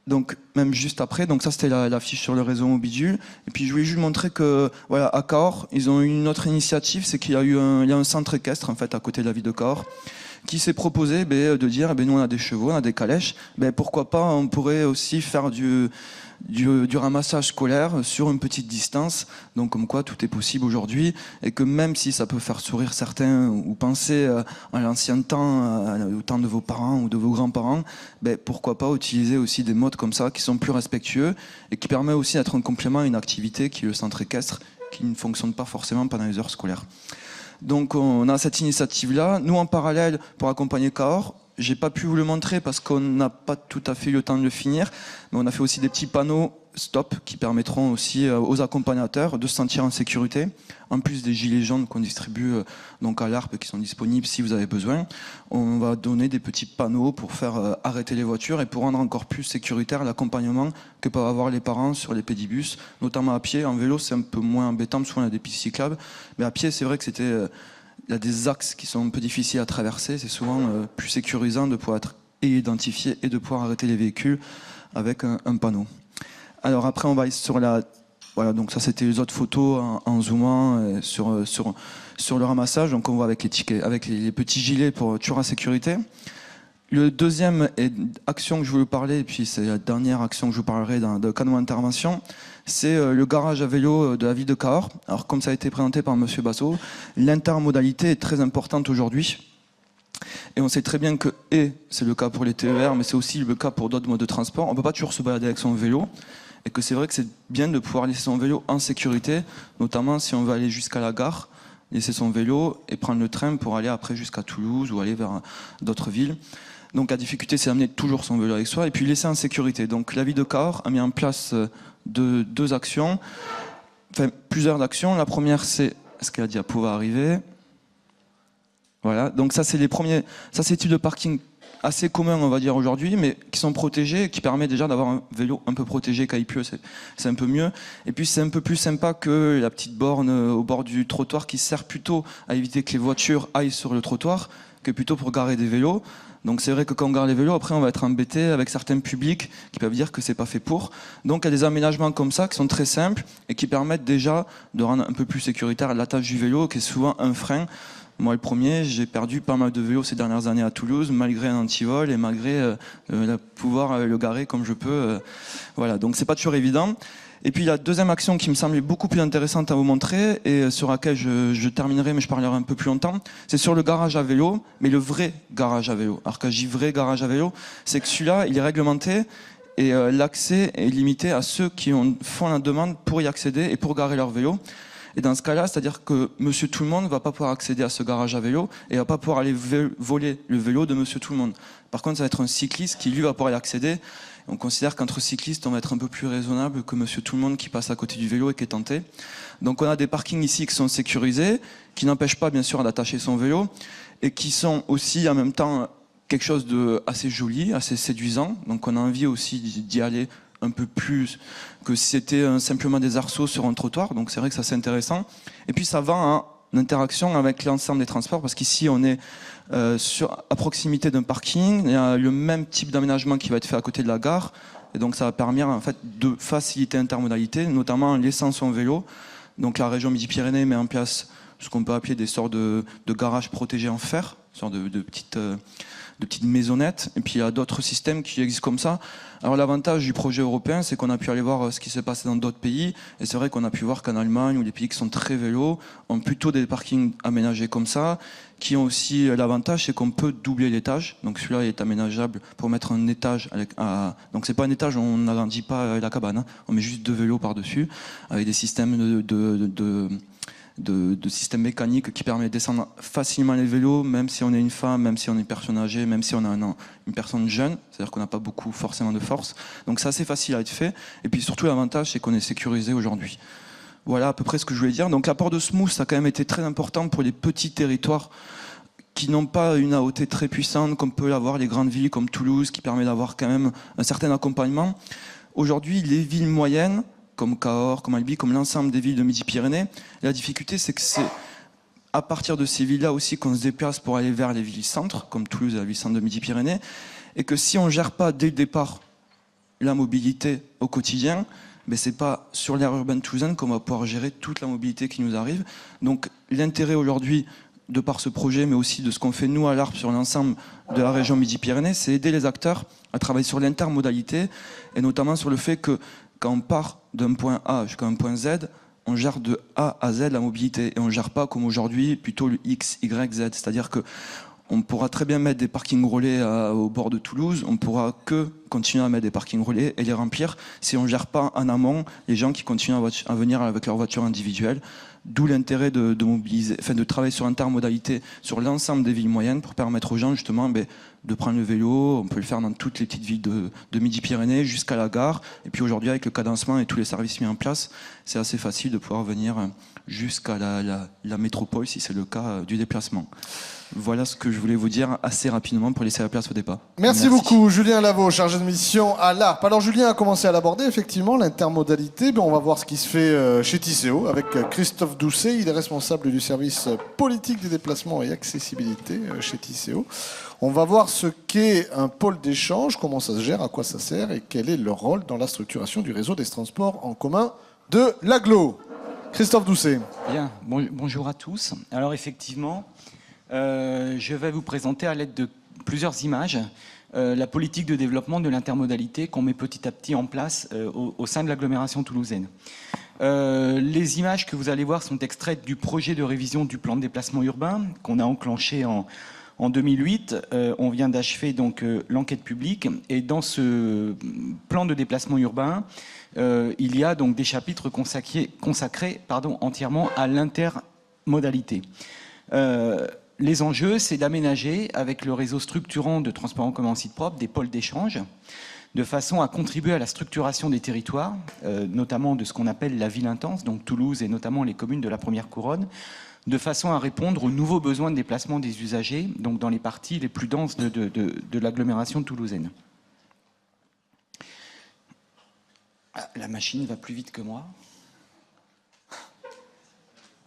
D: Donc même juste après, donc ça c'était la fiche sur le réseau Mobidu. Et puis je voulais juste montrer que voilà, à Cahors, ils ont eu une autre initiative, c'est qu'il y a eu un centre équestre en fait à côté de la ville de Cahors, qui s'est proposé de dire nous on a des chevaux, on a des calèches, pourquoi pas on pourrait aussi faire du ramassage scolaire sur une petite distance. Donc comme quoi tout est possible aujourd'hui, et que même si ça peut faire sourire certains ou penser à l'ancien temps, au temps de vos parents ou de vos grands-parents, pourquoi pas utiliser aussi des modes comme ça qui sont plus respectueux et qui permet aussi d'être un complément à une activité qui est le centre équestre, qui ne fonctionne pas forcément pendant les heures scolaires. Donc on a cette initiative-là. Nous, en parallèle, pour accompagner Cahors, j'ai pas pu vous le montrer parce qu'on n'a pas tout à fait eu le temps de le finir, mais on a fait aussi des petits panneaux stop qui permettront aussi aux accompagnateurs de se sentir en sécurité, en plus des gilets jaunes qu'on distribue donc à l'ARP qui sont disponibles si vous avez besoin. On va donner des petits panneaux pour faire arrêter les voitures et pour rendre encore plus sécuritaire l'accompagnement que peuvent avoir les parents sur les pédibus, notamment à pied. En vélo, c'est un peu moins embêtant, parce qu'on a des pistes cyclables, mais à pied, c'est vrai que il y a des axes qui sont un peu difficiles à traverser. C'est souvent plus sécurisant de pouvoir être identifié et de pouvoir arrêter les véhicules avec un panneau. Alors après, on va aller sur la... Voilà, donc ça c'était les autres photos en zoomant sur le ramassage. Donc on voit avec les tickets, avec les petits gilets pour toujours la sécurité. Le deuxième action que je voulais vous parler, et puis c'est la dernière action que je vous parlerai dans le cadre de mon intervention, c'est le garage à vélo de la ville de Cahors. Alors comme ça a été présenté par Monsieur Basso, l'intermodalité est très importante aujourd'hui. Et on sait très bien que, c'est le cas pour les TER, mais c'est aussi le cas pour d'autres modes de transport, on ne peut pas toujours se balader avec son vélo, et que c'est vrai que c'est bien de pouvoir laisser son vélo en sécurité, notamment si on veut aller jusqu'à la gare, laisser son vélo et prendre le train pour aller après jusqu'à Toulouse ou aller vers d'autres villes. Donc la difficulté, c'est d'amener toujours son vélo avec soi et puis laisser en sécurité. Donc la ville de Cahors a mis en place deux actions, enfin plusieurs actions. La première, c'est, est-ce que la diapo va arriver? Voilà, donc ça c'est les premiers, ça c'est type de parking assez commun on va dire aujourd'hui, mais qui sont protégés et qui permet déjà d'avoir un vélo un peu protégé quand il pleut, c'est un peu mieux. Et puis c'est un peu plus sympa que la petite borne au bord du trottoir qui sert plutôt à éviter que les voitures aillent sur le trottoir que plutôt pour garer des vélos. Donc c'est vrai que quand on gare les vélos, après on va être embêté avec certains publics qui peuvent dire que c'est pas fait pour. Donc il y a des aménagements comme ça qui sont très simples et qui permettent déjà de rendre un peu plus sécuritaire l'attache du vélo, qui est souvent un frein. Moi, le premier, j'ai perdu pas mal de vélos ces dernières années à Toulouse, malgré un antivol et malgré pouvoir le garer comme je peux. Voilà, donc c'est pas toujours évident. Et puis la deuxième action qui me semblait beaucoup plus intéressante à vous montrer et sur laquelle je terminerai, mais je parlerai un peu plus longtemps, c'est sur le garage à vélo, mais le vrai garage à vélo. Alors quand je dis vrai garage à vélo, c'est que celui-là, il est réglementé et l'accès est limité à ceux qui font la demande pour y accéder et pour garer leur vélo. Et dans ce cas-là, c'est-à-dire que Monsieur Tout-le-Monde ne va pas pouvoir accéder à ce garage à vélo et ne va pas pouvoir aller voler le vélo de Monsieur Tout-le-Monde. Par contre, ça va être un cycliste qui, lui, va pouvoir y accéder. On considère qu'entre cyclistes, on va être un peu plus raisonnable que Monsieur Tout-le-Monde qui passe à côté du vélo et qui est tenté. Donc on a des parkings ici qui sont sécurisés, qui n'empêchent pas, bien sûr, d'attacher son vélo et qui sont aussi, en même temps, quelque chose de assez joli, assez séduisant. Donc on a envie aussi d'y aller un peu plus que si c'était simplement des arceaux sur un trottoir. Donc c'est vrai que ça c'est intéressant. Et puis ça va en interaction avec l'ensemble des transports, parce qu'ici on est à proximité d'un parking. Il y a le même type d'aménagement qui va être fait à côté de la gare. Et donc ça va permettre en fait de faciliter l'intermodalité, notamment en laissant son vélo. Donc la région Midi-Pyrénées met en place ce qu'on peut appeler des sortes de garages protégés en fer, sortes de petites maisonnettes. Et puis il y a d'autres systèmes qui existent comme ça. Alors l'avantage du projet européen, c'est qu'on a pu aller voir ce qui s'est passé dans d'autres pays. Et c'est vrai qu'on a pu voir qu'en Allemagne, où les pays qui sont très vélos, ont plutôt des parkings aménagés comme ça, qui ont aussi l'avantage, c'est qu'on peut doubler l'étage. Donc celui-là il est aménageable pour mettre un étage. Donc c'est pas un étage, on n'agrandit pas la cabane, hein. On met juste 2 vélos par-dessus, avec des systèmes de systèmes mécaniques qui permettent de descendre facilement les vélos, même si on est une femme, même si on est une personne âgée, même si on a une personne jeune, c'est-à-dire qu'on n'a pas beaucoup forcément de force. Donc c'est assez facile à être fait. Et puis surtout l'avantage, c'est qu'on est sécurisé aujourd'hui. Voilà à peu près ce que je voulais dire. Donc l'apport de Smooth, ça a quand même été très important pour les petits territoires qui n'ont pas une AOT très puissante, comme peut l'avoir les grandes villes comme Toulouse, qui permet d'avoir quand même un certain accompagnement. Aujourd'hui, les villes moyennes, comme Cahors, comme Albi, comme l'ensemble des villes de Midi-Pyrénées, la difficulté, c'est que c'est à partir de ces villes-là aussi qu'on se déplace pour aller vers les villes-centres, comme Toulouse et la ville-centre de Midi-Pyrénées, et que si on ne gère pas dès le départ la mobilité au quotidien, mais c'est pas sur l'aire urbaine toulousaine qu'on va pouvoir gérer toute la mobilité qui nous arrive. Donc l'intérêt aujourd'hui, de par ce projet, mais aussi de ce qu'on fait nous à l'ARP sur l'ensemble de la région Midi-Pyrénées, c'est aider les acteurs à travailler sur l'intermodalité, et notamment sur le fait que quand on part d'un point A jusqu'à un point Z, on gère de A à Z la mobilité, et on ne gère pas comme aujourd'hui plutôt le X, Y, Z. C'est-à-dire que on pourra très bien mettre des parkings relais au bord de Toulouse, on pourra que continuer à mettre des parkings relais et les remplir si on ne gère pas en amont les gens qui continuent à venir avec leur voiture individuelle. D'où l'intérêt de mobiliser, enfin de travailler sur intermodalité sur l'ensemble des villes moyennes pour permettre aux gens justement de prendre le vélo. On peut le faire dans toutes les petites villes de Midi-Pyrénées jusqu'à la gare. Et puis aujourd'hui, avec le cadencement et tous les services mis en place, c'est assez facile de pouvoir venir jusqu'à la métropole si c'est le cas du déplacement. Voilà ce que je voulais vous dire assez rapidement pour laisser la place au débat.
A: Merci beaucoup, Julien Lavaux, chargé de mission à l'ARP. Alors Julien a commencé à l'aborder, effectivement, l'intermodalité. On va voir ce qui se fait chez Tisséo avec Christophe Doucet. Il est responsable du service politique des déplacements et accessibilité chez Tisséo. On va voir ce qu'est un pôle d'échange, comment ça se gère, à quoi ça sert et quel est leur rôle dans la structuration du réseau des transports en commun de l'agglo. Christophe Doucet.
E: Bien, bonjour à tous. Alors effectivement, je vais vous présenter à l'aide de plusieurs images la politique de développement de l'intermodalité qu'on met petit à petit en place au sein de l'agglomération toulousaine. Les images que vous allez voir sont extraites du projet de révision du plan de déplacement urbain qu'on a enclenché en 2008. On vient d'achever donc l'enquête publique, et dans ce plan de déplacement urbain, il y a donc des chapitres consacrés entièrement à l'intermodalité. Les enjeux, c'est d'aménager avec le réseau structurant de transport en commun en site propre des pôles d'échange, de façon à contribuer à la structuration des territoires, notamment de ce qu'on appelle la ville intense, donc Toulouse et notamment les communes de la première couronne, de façon à répondre aux nouveaux besoins de déplacement des usagers, donc dans les parties les plus denses de l'agglomération toulousaine. La machine va plus vite que moi.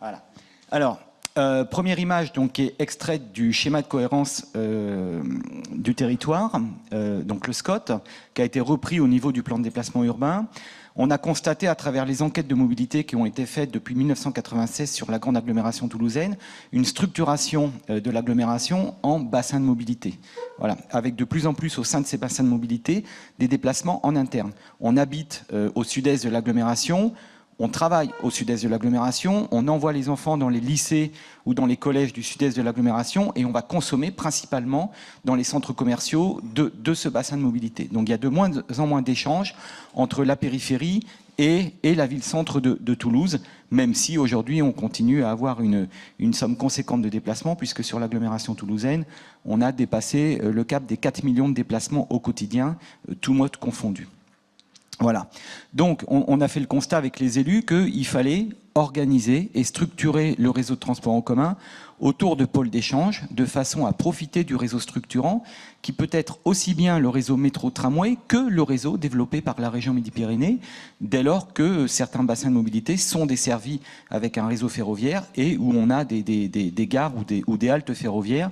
E: Voilà. Alors, première image donc, qui est extraite du schéma de cohérence du territoire, donc le SCOT, qui a été repris au niveau du plan de déplacement urbain. On a constaté à travers les enquêtes de mobilité qui ont été faites depuis 1996 sur la grande agglomération toulousaine, une structuration de l'agglomération en bassin de mobilité. Voilà, avec de plus en plus au sein de ces bassins de mobilité des déplacements en interne. On habite au sud-est de l'agglomération, on travaille au sud-est de l'agglomération, on envoie les enfants dans les lycées ou dans les collèges du sud-est de l'agglomération, et on va consommer principalement dans les centres commerciaux de ce bassin de mobilité. Donc il y a de moins en moins d'échanges entre la périphérie et la ville-centre de Toulouse, même si aujourd'hui on continue à avoir une somme conséquente de déplacements, puisque sur l'agglomération toulousaine, on a dépassé le cap des 4 millions de déplacements au quotidien, tous modes confondus. Voilà. Donc, on a fait le constat avec les élus qu'il fallait organiser et structurer le réseau de transport en commun autour de pôles d'échange, de façon à profiter du réseau structurant, qui peut être aussi bien le réseau métro-tramway que le réseau développé par la région Midi-Pyrénées, dès lors que certains bassins de mobilité sont desservis avec un réseau ferroviaire et où on a des gares ou des haltes ferroviaires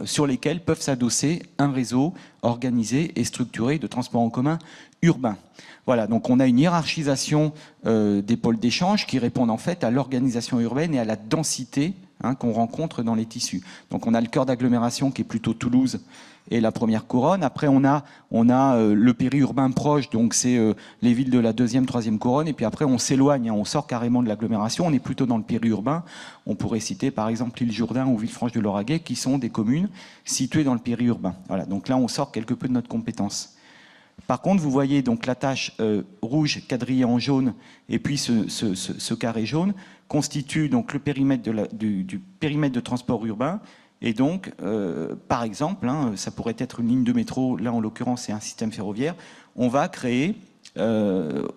E: sur lesquelles peuvent s'adosser un réseau organisé et structuré de transport en commun urbain. Voilà, donc on a une hiérarchisation des pôles d'échange qui répondent en fait à l'organisation urbaine et à la densité qu'on rencontre dans les tissus. Donc on a le cœur d'agglomération qui est plutôt Toulouse et la première couronne. Après on a le périurbain proche, donc c'est les villes de la deuxième, troisième couronne. Et puis après on s'éloigne, on sort carrément de l'agglomération, on est plutôt dans le périurbain. On pourrait citer par exemple l'île Jourdain ou Villefranche-de-Lauragais qui sont des communes situées dans le périurbain. Voilà, donc là on sort quelque peu de notre compétence. Par contre, vous voyez donc la tache rouge quadrillée en jaune et puis ce carré jaune constitue donc le périmètre du périmètre de transport urbain. Et donc, par exemple, ça pourrait être une ligne de métro, là en l'occurrence c'est un système ferroviaire, on va créer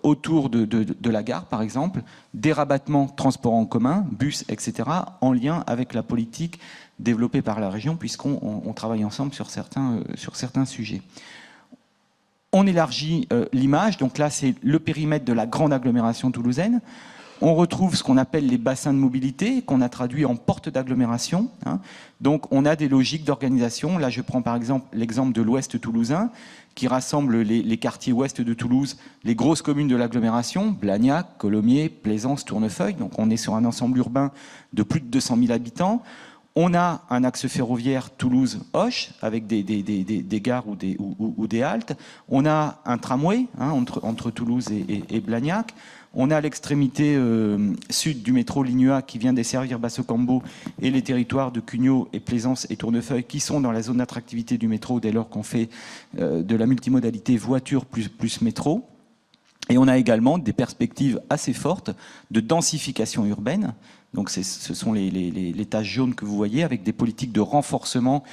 E: autour de la gare, par exemple, des rabattements transports en commun, bus, etc., en lien avec la politique développée par la région, puisqu'on travaille ensemble sur certains sujets. On élargit l'image, donc là c'est le périmètre de la grande agglomération toulousaine. On retrouve ce qu'on appelle les bassins de mobilité, qu'on a traduit en portes d'agglomération. Donc on a des logiques d'organisation. Là je prends par exemple l'exemple de l'ouest toulousain, qui rassemble les quartiers ouest de Toulouse, les grosses communes de l'agglomération, Blagnac, Colomiers, Plaisance, Tournefeuille. Donc on est sur un ensemble urbain de plus de 200 000 habitants. On a un axe ferroviaire Toulouse-Auch avec des gares ou des haltes. On a un tramway entre Toulouse et Blagnac. On a l'extrémité sud du métro Ligne A qui vient desservir Basso-Cambo et les territoires de Cugnaux et Plaisance et Tournefeuille qui sont dans la zone d'attractivité du métro dès lors qu'on fait de la multimodalité voiture plus métro. Et on a également des perspectives assez fortes de densification urbaine. Donc ce sont les taches jaunes que vous voyez avec des politiques de renforcement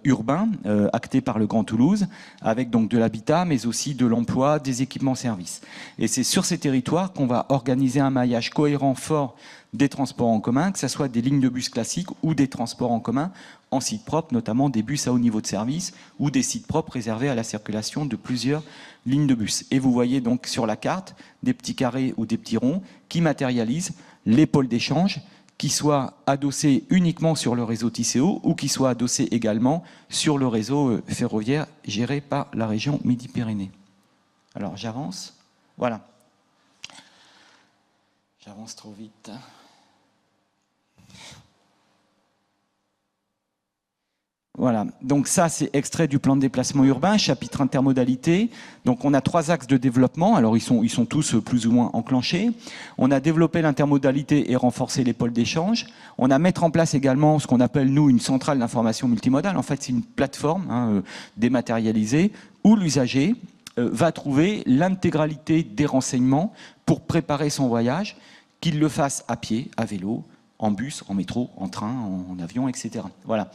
E: urbain actées par le Grand Toulouse, avec donc de l'habitat, mais aussi de l'emploi, des équipements-services. Et c'est sur ces territoires qu'on va organiser un maillage cohérent, fort des transports en commun, que ce soit des lignes de bus classiques ou des transports en commun en site propre, notamment des bus à haut niveau de service ou des sites propres réservés à la circulation de plusieurs lignes de bus. Et vous voyez donc sur la carte des petits carrés ou des petits ronds qui matérialisent les pôles d'échange, qui soient adossés uniquement sur le réseau Tisséo ou qui soient adossés également sur le réseau ferroviaire géré par la région Midi-Pyrénées. Alors j'avance. Voilà. J'avance trop vite. Voilà, donc ça c'est extrait du plan de déplacement urbain, chapitre intermodalité. Donc on a 3 axes de développement, alors ils sont tous plus ou moins enclenchés. On a développé l'intermodalité et renforcé les pôles d'échange. On a mis en place également ce qu'on appelle nous une centrale d'information multimodale. En fait c'est une plateforme dématérialisée où l'usager va trouver l'intégralité des renseignements pour préparer son voyage, qu'il le fasse à pied, à vélo, en bus, en métro, en train, en avion, etc. Voilà.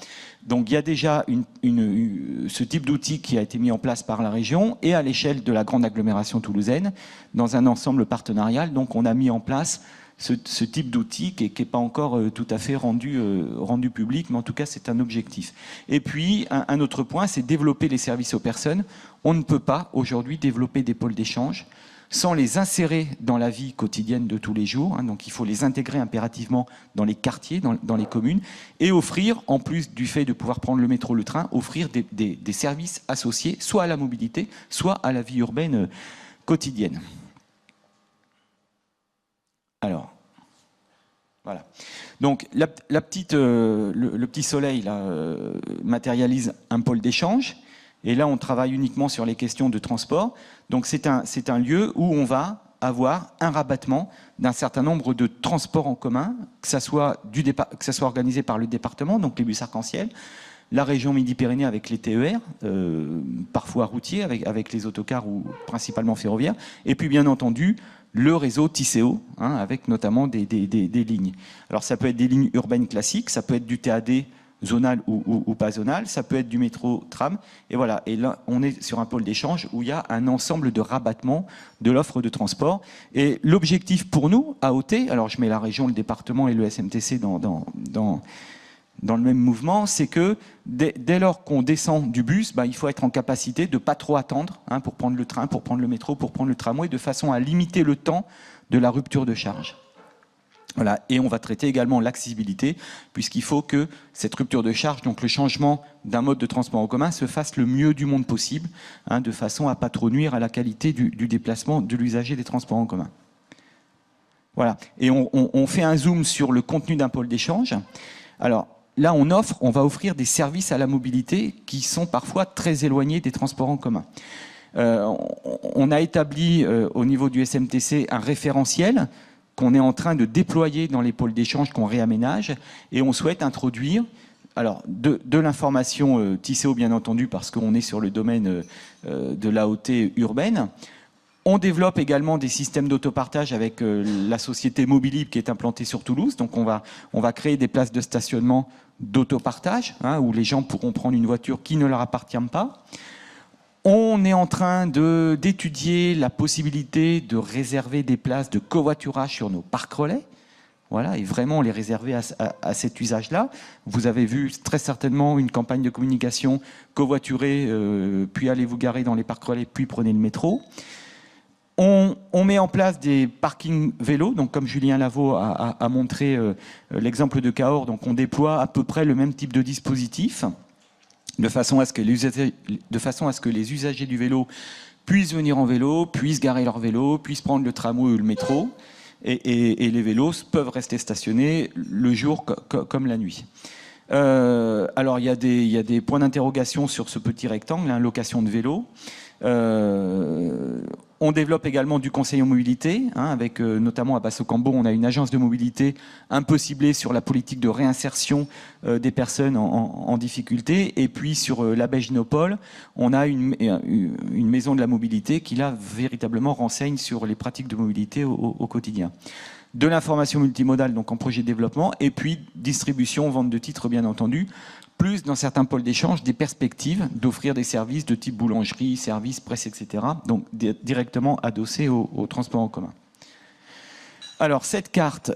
E: Donc il y a déjà ce type d'outil qui a été mis en place par la région et à l'échelle de la grande agglomération toulousaine, dans un ensemble partenarial. Donc on a mis en place ce type d'outil qui n'est pas encore tout à fait rendu public, mais en tout cas c'est un objectif. Et puis un autre point, c'est développer les services aux personnes. On ne peut pas aujourd'hui développer des pôles d'échange sans les insérer dans la vie quotidienne de tous les jours. Donc il faut les intégrer impérativement dans les quartiers, dans les communes, et offrir, en plus du fait de pouvoir prendre le métro, le train, offrir des services associés, soit à la mobilité, soit à la vie urbaine quotidienne. Alors, voilà. Donc le petit soleil là, matérialise un pôle d'échange. Et là, on travaille uniquement sur les questions de transport. Donc c'est un lieu où on va avoir un rabattement d'un certain nombre de transports en commun, que ça soit organisé par le département, donc les bus arc-en-ciel, la région Midi-Pyrénées avec les TER, parfois routiers, avec les autocars ou principalement ferroviaires, et puis bien entendu le réseau Tisséo, avec notamment des lignes. Alors ça peut être des lignes urbaines classiques, ça peut être du TAD zonal ou pas zonal, ça peut être du métro tram, et voilà. Et là, on est sur un pôle d'échange où il y a un ensemble de rabattements de l'offre de transport. Et l'objectif pour nous, AOT, alors je mets la région, le département et le SMTC dans le même mouvement, c'est que dès lors qu'on descend du bus, il faut être en capacité de ne pas trop attendre pour prendre le train, pour prendre le métro, pour prendre le tramway, de façon à limiter le temps de la rupture de charge. Voilà. Et on va traiter également l'accessibilité, puisqu'il faut que cette rupture de charge, donc le changement d'un mode de transport en commun, se fasse le mieux du monde possible, de façon à ne pas trop nuire à la qualité du déplacement de l'usager des transports en commun. Voilà. Et on fait un zoom sur le contenu d'un pôle d'échange. Alors là, on va offrir des services à la mobilité qui sont parfois très éloignés des transports en commun. On a établi au niveau du SMTC un référentiel qu'on est en train de déployer dans les pôles d'échange qu'on réaménage, et on souhaite introduire de l'information TICO, bien entendu, parce qu'on est sur le domaine de l'AOT urbaine. On développe également des systèmes d'autopartage avec la société Mobilib qui est implantée sur Toulouse. Donc on va créer des places de stationnement d'autopartage, où les gens pourront prendre une voiture qui ne leur appartient pas. On est en train d'étudier la possibilité de réserver des places de covoiturage sur nos parcs relais. Voilà, et vraiment les réserver à cet usage-là. Vous avez vu très certainement une campagne de communication covoiturer, puis allez vous garer dans les parcs relais, puis prenez le métro. On met en place des parkings vélos, donc comme Julien Lavaux a montré l'exemple de Cahors, donc on déploie à peu près le même type de dispositif, de façon à ce que les usagers du vélo puissent venir en vélo, puissent garer leur vélo, puissent prendre le tramway ou le métro, et les vélos peuvent rester stationnés le jour comme la nuit. Alors il y a des points d'interrogation sur ce petit rectangle, location de vélo. On développe également du conseil en mobilité, avec notamment à Basso-Cambo, on a une agence de mobilité un peu ciblée sur la politique de réinsertion des personnes en difficulté. Et puis sur l'Abbé Ginopole, on a une maison de la mobilité qui là véritablement renseigne sur les pratiques de mobilité au quotidien. De l'information multimodale, donc en projet de développement, et puis distribution, vente de titres bien entendu, plus dans certains pôles d'échange, des perspectives d'offrir des services de type boulangerie, services, presse, etc. Donc directement adossés au transport en commun. Alors cette carte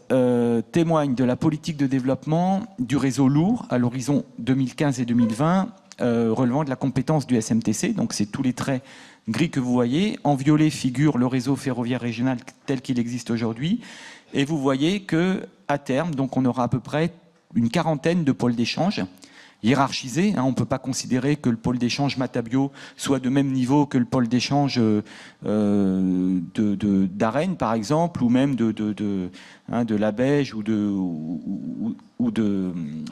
E: témoigne de la politique de développement du réseau lourd à l'horizon 2015 et 2020, relevant de la compétence du SMTC. Donc c'est tous les traits gris que vous voyez. En violet figure le réseau ferroviaire régional tel qu'il existe aujourd'hui. Et vous voyez qu'à terme, donc on aura à peu près une quarantaine de pôles d'échange hiérarchisés. On ne peut pas considérer que le pôle d'échange Matabio soit de même niveau que le pôle d'échange d'Arennes, par exemple, ou même de la Beige ou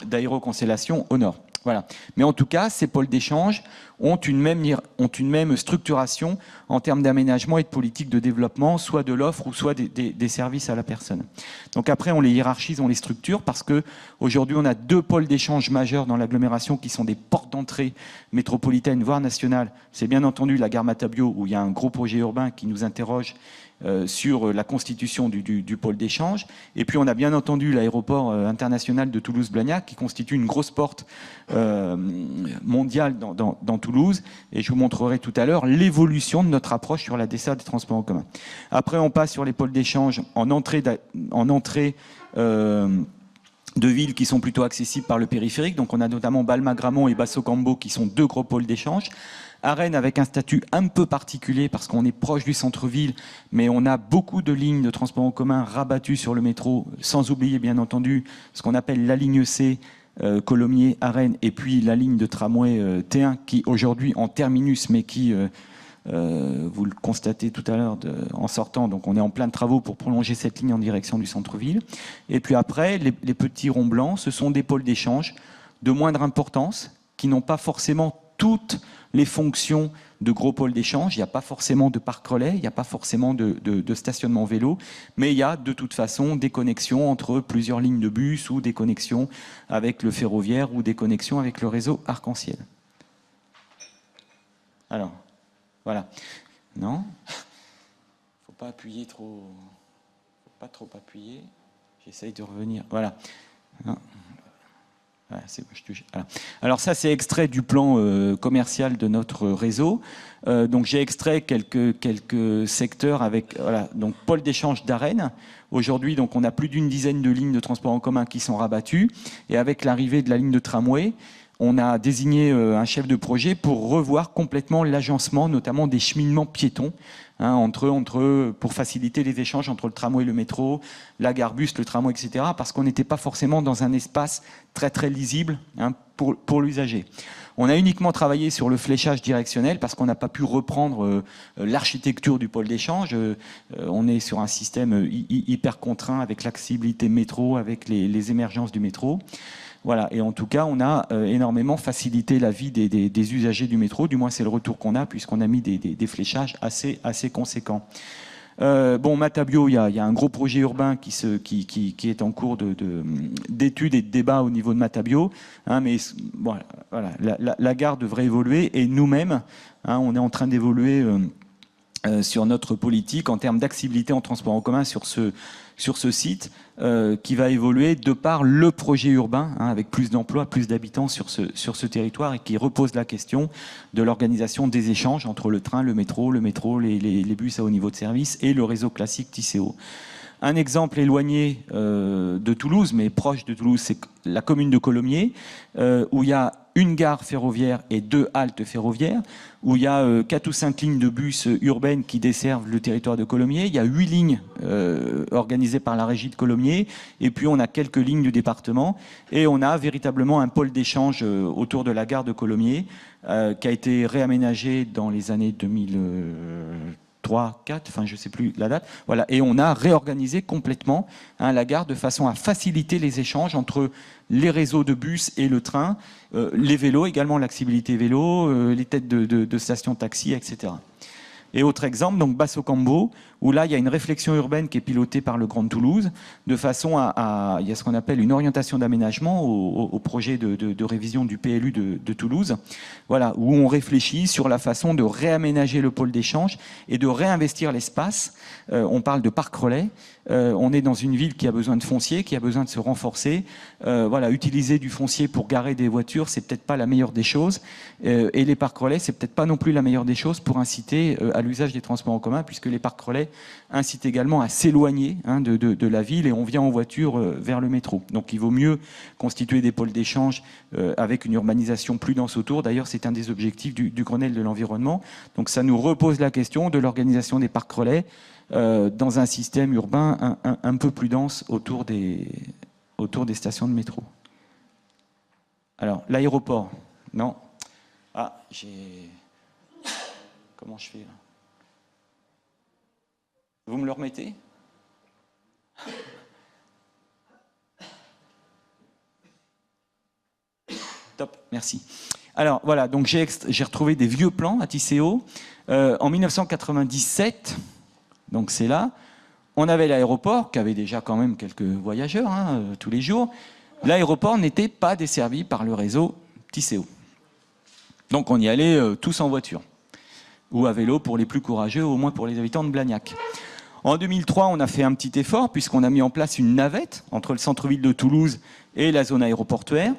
E: d'Aéroconstellation au nord. Voilà. Mais en tout cas, ces pôles d'échange ont une même structuration en termes d'aménagement et de politique de développement, soit de l'offre ou soit des services à la personne. Donc après, on les hiérarchise, on les structure, parce qu'aujourd'hui, on a 2 pôles d'échange majeurs dans l'agglomération qui sont des portes d'entrée métropolitaines, voire nationales. C'est bien entendu la gare Matabio, où il y a un gros projet urbain qui nous interroge sur la constitution du pôle d'échange. Et puis on a bien entendu l'aéroport international de Toulouse-Blagnac qui constitue une grosse porte mondiale dans Toulouse. Et je vous montrerai tout à l'heure l'évolution de notre approche sur la desserte des transports en commun. Après, on passe sur les pôles d'échange en entrée de villes qui sont plutôt accessibles par le périphérique. Donc on a notamment Balma-Gramont et Basso-Cambo qui sont 2 gros pôles d'échange. À Rennes, avec un statut un peu particulier parce qu'on est proche du centre-ville, mais on a beaucoup de lignes de transport en commun rabattues sur le métro, sans oublier bien entendu ce qu'on appelle la ligne C, Colomiers à Rennes, et puis la ligne de tramway T1 qui aujourd'hui en terminus, mais qui, vous le constatez tout à l'heure en sortant, donc on est en plein de travaux pour prolonger cette ligne en direction du centre-ville. Et puis après, les petits ronds blancs, ce sont des pôles d'échange de moindre importance qui n'ont pas forcément toutes les fonctions de gros pôles d'échange. Il n'y a pas forcément de parc relais, il n'y a pas forcément de stationnement vélo, mais il y a de toute façon des connexions entre plusieurs lignes de bus ou des connexions avec le ferroviaire ou des connexions avec le réseau Arc-en-Ciel. Alors, voilà. Non, faut pas appuyer trop. Faut pas trop appuyer. J'essaye de revenir. Voilà. Non. Voilà, voilà. Alors ça, c'est extrait du plan commercial de notre réseau. Donc j'ai extrait quelques secteurs avec voilà, donc pôle d'échange d'Arène. Aujourd'hui, donc on a plus d'une dizaine de lignes de transport en commun qui sont rabattues. Et avec l'arrivée de la ligne de tramway, on a désigné un chef de projet pour revoir complètement l'agencement, notamment des cheminements piétons, hein, pour faciliter les échanges entre le tramway et le métro, la gare bus, le tramway, etc. Parce qu'on n'était pas forcément dans un espace très très lisible, hein, pour l'usager. On a uniquement travaillé sur le fléchage directionnel parce qu'on n'a pas pu reprendre l'architecture du pôle d'échange. On est sur un système hyper contraint avec l'accessibilité métro, avec les émergences du métro. Voilà, et en tout cas, on a énormément facilité la vie des usagers du métro, du moins c'est le retour qu'on a, puisqu'on a mis des fléchages assez conséquents. Matabio, il y a un gros projet urbain qui est en cours d'études et de débats au niveau de Matabio, hein, mais voilà, la gare devrait évoluer, et nous-mêmes, hein, on est en train d'évoluer sur notre politique en termes d'accessibilité en transport en commun sur ce site, qui va évoluer de par le projet urbain, hein, avec plus d'emplois, plus d'habitants sur ce territoire, et qui repose la question de l'organisation des échanges entre le train, le métro, les bus à haut niveau de service et le réseau classique Tisséo. Un exemple éloigné de Toulouse, mais proche de Toulouse, c'est la commune de Colomiers, où il y a une gare ferroviaire et 2 haltes ferroviaires, où il y a 4 ou 5 lignes de bus urbaines qui desservent le territoire de Colomiers. Il y a 8 lignes organisées par la régie de Colomiers, et puis on a quelques lignes du département, et on a véritablement un pôle d'échange autour de la gare de Colomiers, qui a été réaménagé dans les années 2003, 4, enfin je ne sais plus la date, voilà, et on a réorganisé complètement, hein, la gare de façon à faciliter les échanges entre les réseaux de bus et le train, les vélos également, l'accessibilité vélo, les têtes de stations taxi, etc. Et autre exemple, donc Basso-Cambo, où là il y a une réflexion urbaine qui est pilotée par le Grand Toulouse, de façon il y a ce qu'on appelle une orientation d'aménagement au projet de révision du PLU de Toulouse, voilà, où on réfléchit sur la façon de réaménager le pôle d'échange et de réinvestir l'espace. On parle de parc relais. On est dans une ville qui a besoin de foncier, qui a besoin de se renforcer. Voilà, utiliser du foncier pour garer des voitures, c'est peut-être pas la meilleure des choses. Et les parcs relais, c'est peut-être pas non plus la meilleure des choses pour inciter à l'usage des transports en commun, puisque les parcs relais incitent également à s'éloigner, hein, de la ville, et on vient en voiture vers le métro. Donc il vaut mieux constituer des pôles d'échange avec une urbanisation plus dense autour. D'ailleurs, c'est un des objectifs du Grenelle de l'environnement. Donc ça nous repose la question de l'organisation des parcs relais dans un système urbain un peu plus dense autour des stations de métro. Alors, l'aéroport, non. Ah, comment je fais là? Vous me le remettez? Top, merci. Alors, voilà, donc j'ai retrouvé des vieux plans à Tisséo. En 1997... Donc c'est là, on avait l'aéroport, qui avait déjà quand même quelques voyageurs, hein, tous les jours. L'aéroport n'était pas desservi par le réseau Tisséo. Donc on y allait tous en voiture, ou à vélo pour les plus courageux, au moins pour les habitants de Blagnac. En 2003, on a fait un petit effort, puisqu'on a mis en place une navette entre le centre-ville de Toulouse et la zone aéroportuaire.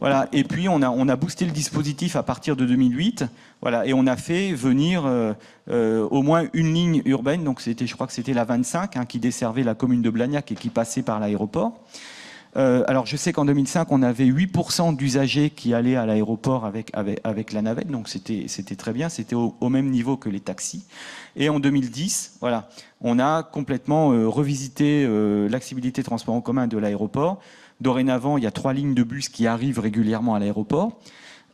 E: Voilà. Et puis on a boosté le dispositif à partir de 2008, voilà, et on a fait venir au moins une ligne urbaine, donc je crois que c'était la 25, hein, qui desservait la commune de Blagnac et qui passait par l'aéroport. Alors je sais qu'en 2005, on avait 8% d'usagers qui allaient à l'aéroport avec la navette, donc c'était très bien, c'était au même niveau que les taxis. Et en 2010, voilà, on a complètement revisité l'accessibilité transport en commun de l'aéroport. Dorénavant, il y a 3 lignes de bus qui arrivent régulièrement à l'aéroport.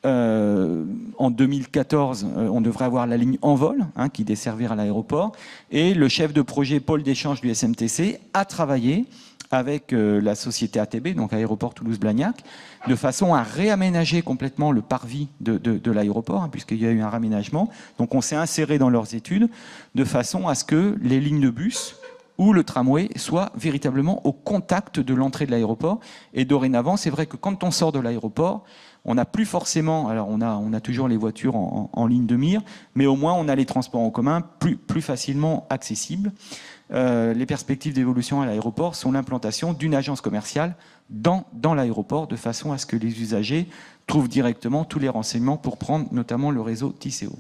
E: En 2014, on devrait avoir la ligne Envol, hein, qui desservira l'aéroport. Et le chef de projet pôle d'échange du SMTC a travaillé avec la société ATB, donc Aéroport Toulouse-Blagnac, de façon à réaménager complètement le parvis de l'aéroport, hein, puisqu'il y a eu un réaménagement. Donc on s'est inséré dans leurs études de façon à ce que les lignes de bus ou le tramway soit véritablement au contact de l'entrée de l'aéroport. Et dorénavant, c'est vrai que quand on sort de l'aéroport, on n'a plus forcément, alors on a toujours les voitures en ligne de mire, mais au moins on a les transports en commun plus facilement accessibles. les perspectives d'évolution à l'aéroport sont l'implantation d'une agence commerciale dans l'aéroport, de façon à ce que les usagers trouvent directement tous les renseignements pour prendre notamment le réseau Tisséo.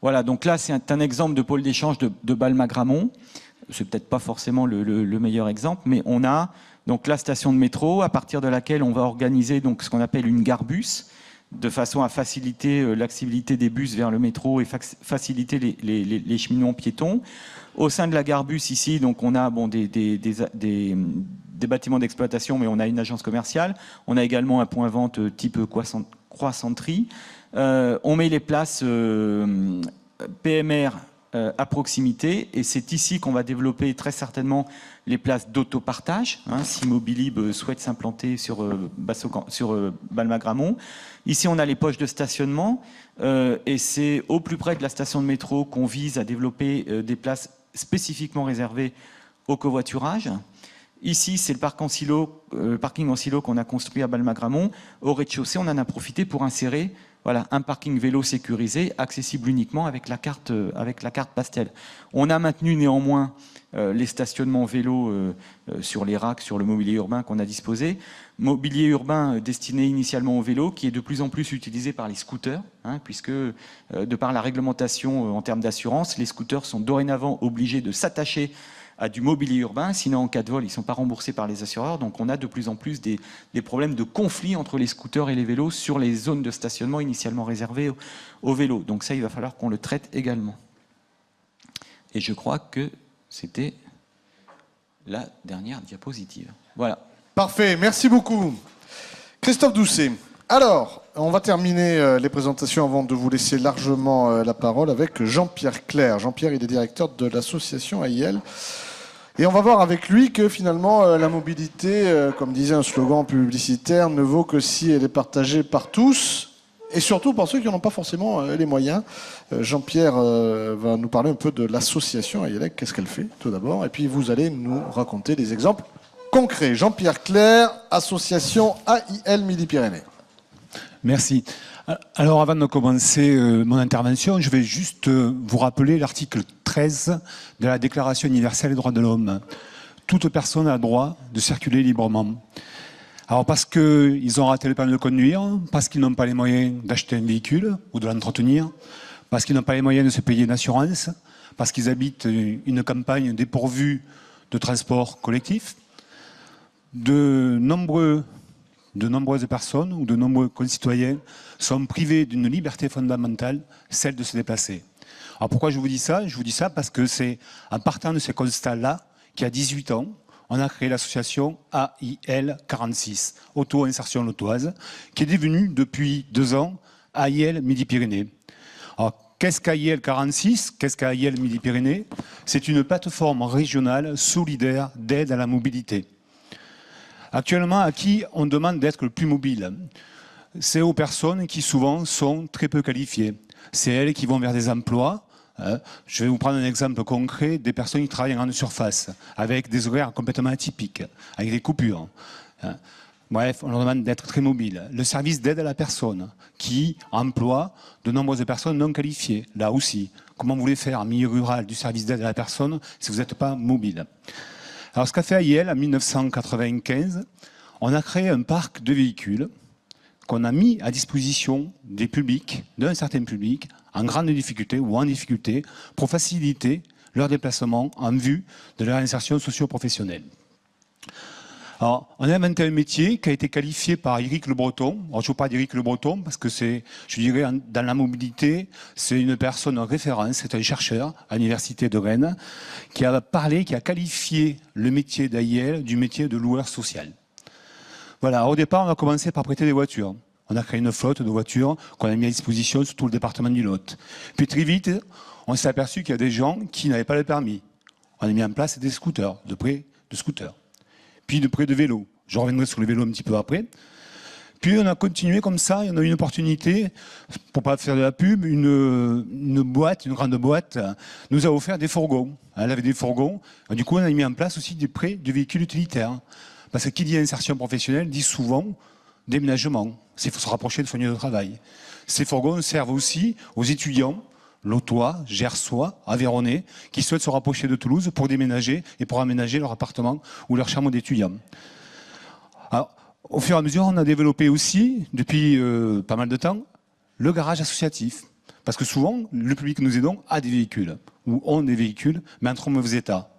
E: Voilà, donc là c'est un exemple de pôle d'échange de Balma-Gramont. C'est peut-être pas forcément le meilleur exemple, mais on a donc la station de métro à partir de laquelle on va organiser donc ce qu'on appelle une gare bus, de façon à faciliter l'accessibilité des bus vers le métro et faciliter les cheminements piétons. Au sein de la gare bus ici, donc on a des bâtiments d'exploitation, mais on a une agence commerciale. On a également un point vente type croissanterie. On met les places PMR à proximité, et c'est ici qu'on va développer très certainement les places d'autopartage, si Mobilib souhaite s'implanter sur Balma-Gramont. Ici, on a les poches de stationnement, et c'est au plus près de la station de métro qu'on vise à développer des places spécifiquement réservées au covoiturage. Ici, c'est le parking en silo qu'on a construit à Balma-Gramont. Au rez-de-chaussée, on en a profité pour insérer un parking vélo sécurisé, accessible uniquement avec la carte pastel. On a maintenu néanmoins les stationnements vélos sur les racks, sur le mobilier urbain qu'on a disposé. Mobilier urbain destiné initialement au vélo, qui est de plus en plus utilisé par les scooters, puisque de par la réglementation en termes d'assurance, les scooters sont dorénavant obligés de s'attacher à du mobilier urbain, sinon en cas de vol, ils ne sont pas remboursés par les assureurs. Donc on a de plus en plus des problèmes de conflit entre les scooters et les vélos sur les zones de stationnement initialement réservées aux vélos. Donc ça, il va falloir qu'on le traite également. Et je crois que c'était la dernière diapositive. Voilà.
A: Parfait, merci beaucoup. Christophe Doucet. Alors, on va terminer les présentations avant de vous laisser largement la parole avec Jean-Pierre Clerc. Jean-Pierre, il est directeur de l'association AIL. Et on va voir avec lui que finalement, la mobilité, comme disait un slogan publicitaire, ne vaut que si elle est partagée par tous, et surtout par ceux qui n'en ont pas forcément les moyens. Jean-Pierre va nous parler un peu de l'association AIL, qu'est-ce qu'elle fait tout d'abord, et puis vous allez nous raconter des exemples concrets. Jean-Pierre Clerc, association AIL Midi-Pyrénées.
F: Merci. Alors avant de commencer mon intervention, je vais juste vous rappeler l'article 13 de la Déclaration universelle des droits de l'homme. Toute personne a le droit de circuler librement. Alors parce qu'ils ont raté le permis de conduire, parce qu'ils n'ont pas les moyens d'acheter un véhicule ou de l'entretenir, parce qu'ils n'ont pas les moyens de se payer une assurance, parce qu'ils habitent une campagne dépourvue de transport collectif, de nombreuses personnes ou de nombreux concitoyens sont privés d'une liberté fondamentale, celle de se déplacer. Alors pourquoi je vous dis ça? Je vous dis ça parce que c'est en partant de ces constats-là qu'à 18 ans, on a créé l'association AIL 46, Auto-Insertion Lautoise, qui est devenue depuis 2 ans AIL Midi-Pyrénées. Alors qu'est-ce qu'AIL 46? Qu'est-ce qu'AIL Midi-Pyrénées? C'est une plateforme régionale solidaire d'aide à la mobilité. Actuellement, à qui on demande d'être le plus mobile? C'est aux personnes qui souvent sont très peu qualifiées. C'est elles qui vont vers des emplois. Je vais vous prendre un exemple concret des personnes qui travaillent en grande surface, avec des horaires complètement atypiques, avec des coupures. Bref, on leur demande d'être très mobiles. Le service d'aide à la personne, qui emploie de nombreuses personnes non qualifiées. Là aussi, comment vous voulez faire en milieu rural du service d'aide à la personne si vous n'êtes pas mobile? Alors, ce qu'a fait AIL en 1995, on a créé un parc de véhicules qu'on a mis à disposition des publics, d'un certain public, en grande difficulté ou en difficulté, pour faciliter leur déplacement en vue de leur insertion socio-professionnelle. Alors, on a inventé un métier qui a été qualifié par Éric Le Breton. Alors, je vous parle d'Éric Le Breton parce que c'est, je dirais, dans la mobilité, c'est une personne référence, c'est un chercheur à l'Université de Rennes, qui a parlé, qui a qualifié le métier d'AIL du métier de loueur social. Voilà, au départ, on a commencé par prêter des voitures. On a créé une flotte de voitures qu'on a mis à disposition sur tout le département du Lot. Puis très vite, on s'est aperçu qu'il y a des gens qui n'avaient pas le permis. On a mis en place des scooters, de près de scooters. Puis de près de vélos. Je reviendrai sur le vélo un petit peu après. Puis on a continué comme ça, et on a eu une opportunité, pour pas faire de la pub, une boîte, une grande boîte, nous a offert des fourgons. Elle avait des fourgons. Du coup, on a mis en place aussi des prêts de véhicules utilitaires. Parce que qui dit insertion professionnelle dit souvent déménagement. Il faut se rapprocher de son lieu de travail. Ces fourgons servent aussi aux étudiants Lotois, Gersois, Aveyronnais, qui souhaitent se rapprocher de Toulouse pour déménager et pour aménager leur appartement ou leur chambre d'étudiant. Alors, au fur et à mesure, on a développé aussi, depuis pas mal de temps, le garage associatif. Parce que souvent, le public que nous aidons a des véhicules, ou ont des véhicules, mais en trop mauvais état.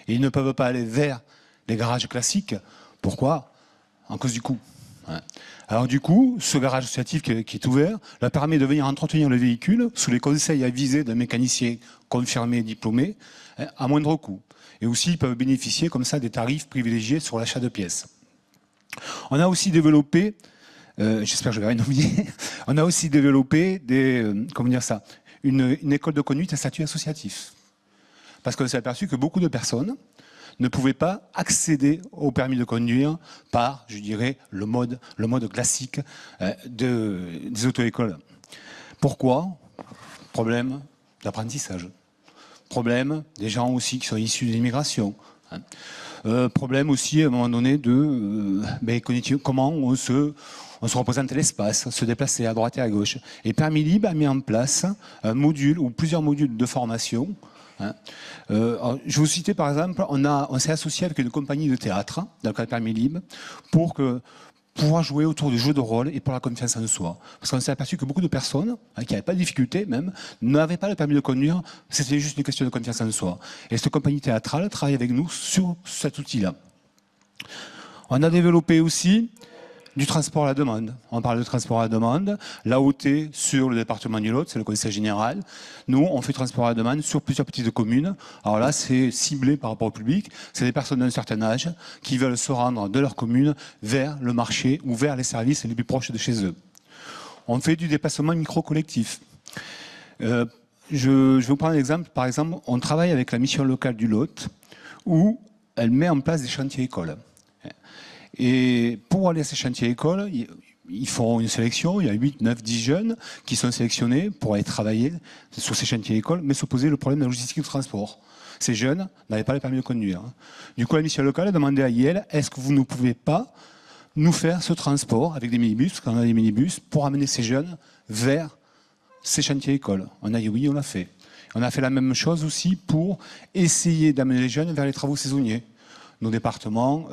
F: Et ils ne peuvent pas aller vers les garages classiques. Pourquoi? En cause du coût. Alors du coup, ce garage associatif qui est ouvert leur permet de venir entretenir le véhicule sous les conseils avisés d'un mécanicien confirmé et diplômé à moindre coût. Et aussi, ils peuvent bénéficier comme ça des tarifs privilégiés sur l'achat de pièces. On a aussi développé, j'espère que je vais rien oublier, on a aussi développé une école de conduite à statut associatif. Parce qu'on s'est aperçu que beaucoup de personnes ne pouvaient pas accéder au permis de conduire par, je dirais, le mode classique des auto-écoles. Pourquoi? Problème d'apprentissage. Problème des gens aussi qui sont issus de l'immigration. Problème aussi, à un moment donné, de comment on se représente l'espace, se déplacer à droite et à gauche. Et Permis Libre a mis en place un module ou plusieurs modules de formation. Je vais vous citer par exemple, on s'est associé avec une compagnie de théâtre dans le cadre de Permis Libre pour pouvoir jouer autour du jeu de rôle et pour la confiance en soi. Parce qu'on s'est aperçu que beaucoup de personnes, qui n'avaient pas de difficulté même, n'avaient pas le permis de conduire, c'était juste une question de confiance en soi. Et cette compagnie théâtrale travaille avec nous sur cet outil-là. On a développé aussi du transport à la demande. On parle de transport à la demande. L'AOT sur le département du Lot, c'est le conseil général. Nous, on fait transport à la demande sur plusieurs petites communes. Alors là, c'est ciblé par rapport au public. C'est des personnes d'un certain âge qui veulent se rendre de leur commune vers le marché ou vers les services les plus proches de chez eux. On fait du déplacement micro-collectif. Je vais vous prendre un exemple. Par exemple, on travaille avec la mission locale du Lot où elle met en place des chantiers écoles. Et pour aller à ces chantiers écoles, ils font une sélection, il y a 8, 9, 10 jeunes qui sont sélectionnés pour aller travailler sur ces chantiers écoles, mais se poser le problème de la logistique du transport. Ces jeunes n'avaient pas le permis de conduire. Du coup, la mission locale a demandé à IEL, est-ce que vous ne pouvez pas nous faire ce transport avec des minibus, parce qu'on a des minibus, pour amener ces jeunes vers ces chantiers écoles? On a dit oui, on l'a fait. On a fait la même chose aussi pour essayer d'amener les jeunes vers les travaux saisonniers. Nos départements,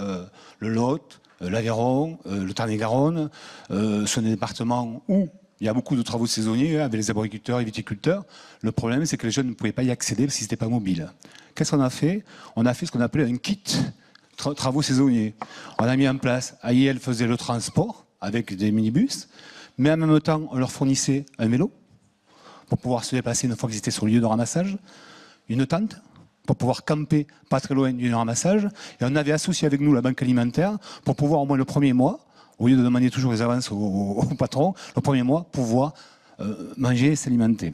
F: le Lot, l'Aveyron, le Tarn-et-Garonne, sont des départements où il y a beaucoup de travaux saisonniers avec les arboriculteurs et viticulteurs. Le problème, c'est que les jeunes ne pouvaient pas y accéder parce qu'ils n'étaient pas mobiles. Qu'est-ce qu'on a fait? On a fait ce qu'on appelait un kit travaux saisonniers. On a mis en place, AIL faisait le transport avec des minibus, mais en même temps, on leur fournissait un vélo pour pouvoir se déplacer une fois qu'ils étaient sur le lieu de ramassage, une tente pour pouvoir camper pas très loin du ramassage. Et on avait associé avec nous la banque alimentaire pour pouvoir au moins le premier mois, au lieu de demander toujours les avances au patron, le premier mois pouvoir manger et s'alimenter.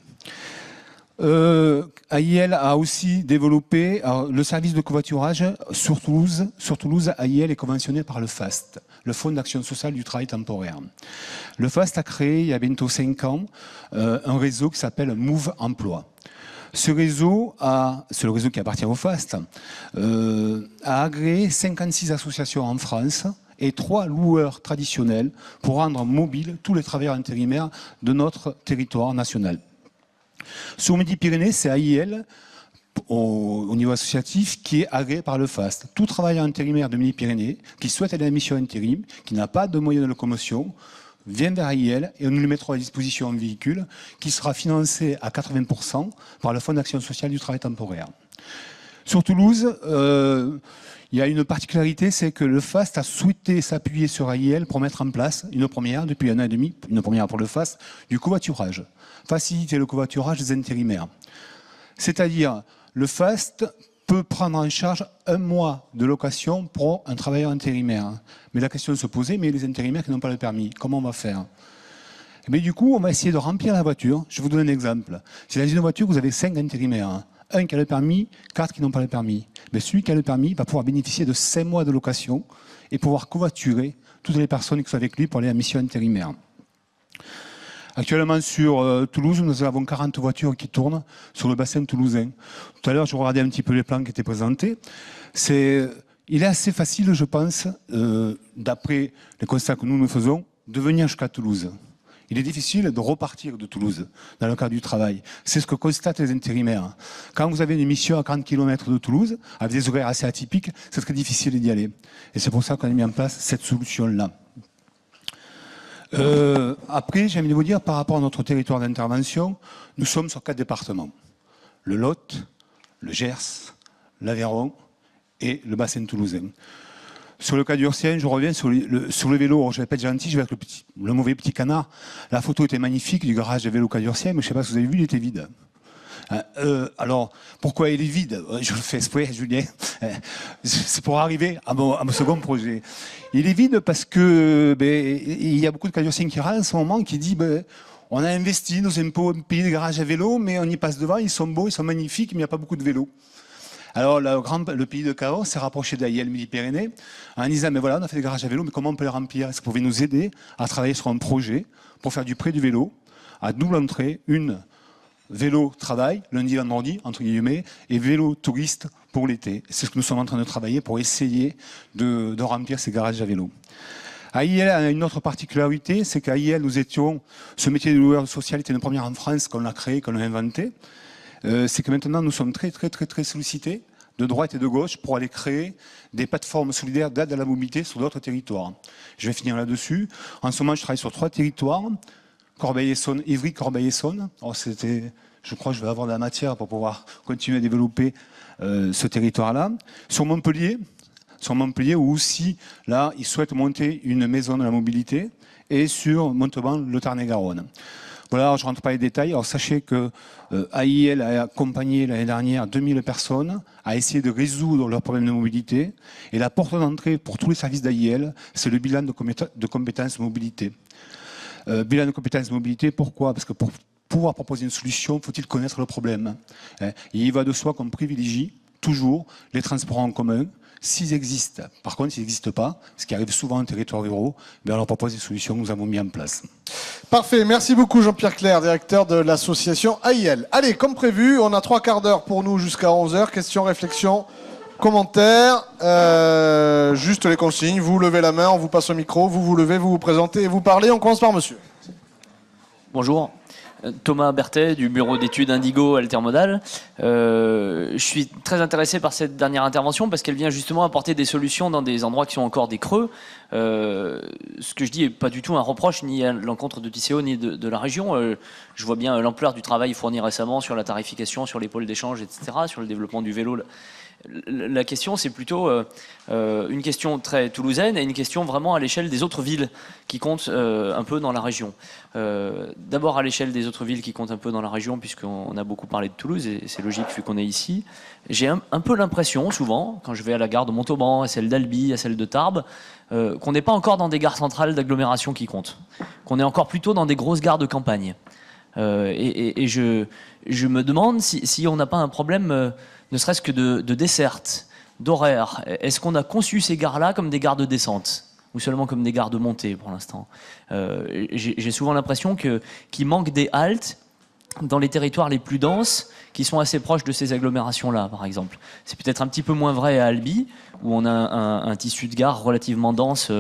F: AIL a aussi développé le service de covoiturage sur Toulouse. Sur Toulouse, AIL est conventionné par le FAST, le Fonds d'action sociale du travail temporaire. Le FAST a créé il y a bientôt 5 ans un réseau qui s'appelle Move Emploi. Ce réseau, c'est le réseau qui appartient au FAST, a agréé 56 associations en France et 3 loueurs traditionnels pour rendre mobiles tous les travailleurs intérimaires de notre territoire national. Sur Midi-Pyrénées, c'est AIL, au niveau associatif, qui est agréé par le FAST. Tout travailleur intérimaire de Midi-Pyrénées qui souhaite aller à la mission intérim, qui n'a pas de moyens de locomotion, vient vers AIL et nous lui mettrons à disposition un véhicule qui sera financé à 80% par le Fonds d'action sociale du travail temporaire. Sur Toulouse, il y a une particularité, c'est que le FAST a souhaité s'appuyer sur AIL pour mettre en place une première, depuis 1 an et demi, une première pour le FAST, du covoiturage. Faciliter le covoiturage des intérimaires. C'est-à-dire, le FAST peut prendre en charge 1 mois de location pour un travailleur intérimaire. Mais la question se posait, mais les intérimaires qui n'ont pas le permis, comment on va faire? Mais du coup, on va essayer de remplir la voiture. Je vous donne un exemple. Si dans une voiture, vous avez 5 intérimaires, 1 qui a le permis, 4 qui n'ont pas le permis. Mais celui qui a le permis va pouvoir bénéficier de 5 mois de location et pouvoir covoiturer toutes les personnes qui sont avec lui pour aller à la mission intérimaire. Actuellement, sur Toulouse, nous avons 40 voitures qui tournent sur le bassin toulousain. Tout à l'heure, je regardais un petit peu les plans qui étaient présentés. Il est assez facile, je pense, d'après les constats que nous faisons, de venir jusqu'à Toulouse. il est difficile de repartir de Toulouse dans le cadre du travail. C'est ce que constatent les intérimaires. Quand vous avez une mission à 40 km de Toulouse, avec des horaires assez atypiques, c'est très difficile d'y aller. Et c'est pour ça qu'on a mis en place cette solution-là. Après, j'ai envie de vous dire, par rapport à notre territoire d'intervention, nous sommes sur 4 départements. Le Lot, le Gers, l'Aveyron et le bassin toulousain. Sur le cas d'Ursien, je reviens sur le vélo. Je vais pas être gentil, je vais avec le mauvais petit canard. La photo était magnifique du garage de vélo d'Ursien, mais je ne sais pas si vous avez vu, il était vide. Alors, pourquoi il est vide? Je le fais exprès, Julien. C'est pour arriver à mon second projet. Il est vide parce que il y a beaucoup de Cadurciens qui râlent en ce moment, qui disent on a investi nos impôts, payé des garages à vélo, mais on y passe devant, ils sont beaux, ils sont magnifiques, mais il n'y a pas beaucoup de vélos. Alors le pays de Cahors s'est rapproché d'AIL Midi-Pyrénées en disant mais voilà, on a fait des garages à vélo, mais comment on peut les remplir? Est-ce que vous pouvez nous aider à travailler sur un projet pour faire du prêt du vélo à double entrée, une vélo travail, lundi, vendredi, entre guillemets, et vélo touriste pour l'été. C'est ce que nous sommes en train de travailler pour essayer de remplir ces garages à vélo. AIL a une autre particularité, c'est qu'à AIL, ce métier de loueur social était une première en France qu'on l'a créé, qu'on l'a inventé. C'est que maintenant, nous sommes très sollicités, de droite et de gauche, pour aller créer des plateformes solidaires d'aide à la mobilité sur d'autres territoires. Je vais finir là-dessus. En ce moment, je travaille sur 3 territoires. Corbeil-Essonne, Ivry, Corbeil-Essonne. Je crois que je vais avoir de la matière pour pouvoir continuer à développer ce territoire-là. Sur Montpellier où aussi, là, ils souhaitent monter une maison de la mobilité, et sur Montauban, le Tarn-et-Garonne. Voilà, alors je ne rentre pas les détails. Alors sachez que AIL a accompagné l'année dernière 2000 personnes à essayer de résoudre leurs problèmes de mobilité. Et la porte d'entrée pour tous les services d'AIL, c'est le bilan de compétences mobilité. Bilan de compétences mobilité, pourquoi? Parce que pour pouvoir proposer une solution, faut-il connaître le problème. Et il va de soi qu'on privilégie toujours les transports en commun, s'ils existent. Par contre, s'ils n'existent pas, ce qui arrive souvent en territoire ruraux, on leur propose des solutions que nous avons mises en place.
A: Parfait, merci beaucoup Jean-Pierre Clerc, directeur de l'association AIL. Allez, comme prévu, on a 3 quarts d'heure pour nous jusqu'à 11h. Questions, réflexions, commentaires. Juste les consignes, vous levez la main, on vous passe au micro, vous vous levez, vous vous présentez et vous parlez. On commence par monsieur.
G: Bonjour. Thomas Berthet du bureau d'études Indigo Altermodal. Je suis très intéressé par cette dernière intervention parce qu'elle vient justement apporter des solutions dans des endroits qui sont encore des creux. Ce que je dis n'est pas du tout un reproche ni à l'encontre de Tisséo ni de la région. Je vois bien l'ampleur du travail fourni récemment sur la tarification, sur les pôles d'échange, etc., sur le développement du vélo. La question, c'est plutôt une question très toulousaine et une question vraiment à l'échelle des autres villes qui comptent un peu dans la région. D'abord à l'échelle des autres villes qui comptent un peu dans la région, puisqu'on a beaucoup parlé de Toulouse, et c'est logique vu qu'on est ici. J'ai un peu l'impression, souvent, quand je vais à la gare de Montauban, à celle d'Albi, à celle de Tarbes, qu'on n'est pas encore dans des gares centrales d'agglomération qui comptent, qu'on est encore plutôt dans des grosses gares de campagne. Et je me demande si on n'a pas un problème... ne serait-ce que de desserte, d'horaire. Est-ce qu'on a conçu ces gares-là comme des gares de descente ou seulement comme des gares de montée pour l'instant? J'ai souvent l'impression qu'il manque des haltes dans les territoires les plus denses qui sont assez proches de ces agglomérations-là, par exemple. C'est peut-être un petit peu moins vrai à Albi, où on a un tissu de gares relativement dense,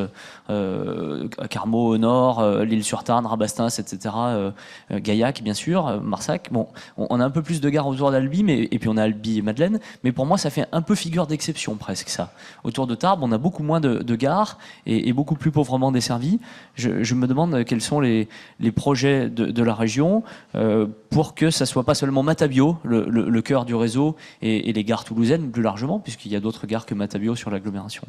G: Carmaux au nord, L'Isle-sur-Tarn, Rabastens, etc., Gaillac, bien sûr, Marsac. Bon, on a un peu plus de gares autour d'Albi, et puis on a Albi et Madeleine, mais pour moi, ça fait un peu figure d'exception, presque, ça. Autour de Tarbes, on a beaucoup moins de gares et beaucoup plus pauvrement desservies. Je me demande quels sont les projets de la région pour que ça soit pas seulement Matabio, le cœur du réseau, et les gares toulousaines plus largement, puisqu'il y a d'autres gares que Matabio sur l'agglomération.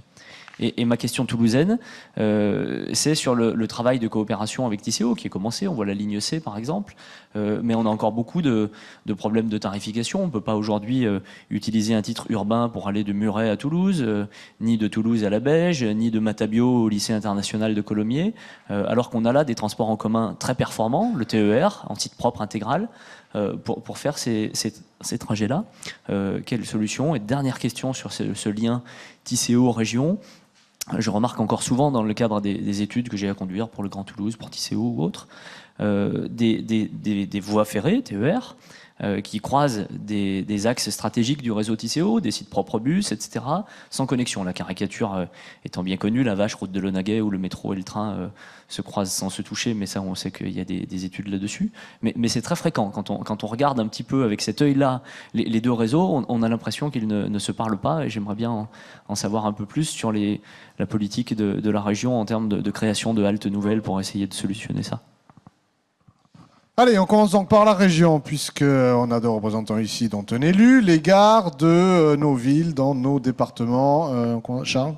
G: Et ma question toulousaine, c'est sur le travail de coopération avec Tisséo qui est commencé. On voit la ligne C par exemple, mais on a encore beaucoup de problèmes de tarification. On ne peut pas aujourd'hui utiliser un titre urbain pour aller de Muret à Toulouse, ni de Toulouse à la Beige, ni de Matabio au lycée international de Colomiers, alors qu'on a là des transports en commun très performants, le TER en titre propre intégral, pour faire ces trajets-là. Quelle solution? Et dernière question sur ce lien Tisséo-région. Je remarque encore souvent dans le cadre des études que j'ai à conduire pour le Grand Toulouse, pour Tisséo ou autre, des voies ferrées, TER, qui croisent des axes stratégiques du réseau Tisséo, des sites propres bus, etc., sans connexion. La caricature étant bien connue, la Vache, route de Longueuil, où le métro et le train se croisent sans se toucher, mais ça on sait qu'il y a des études là-dessus. Mais c'est très fréquent. Quand on regarde un petit peu avec cet œil-là les deux réseaux, on a l'impression qu'ils ne se parlent pas, et j'aimerais bien en savoir un peu plus sur la politique de la région en termes de création de haltes nouvelles pour essayer de solutionner ça.
A: Allez, on commence donc par la région, puisqu'on a 2 représentants ici, dont un élu. Les gares de nos villes, dans nos départements. Charles ?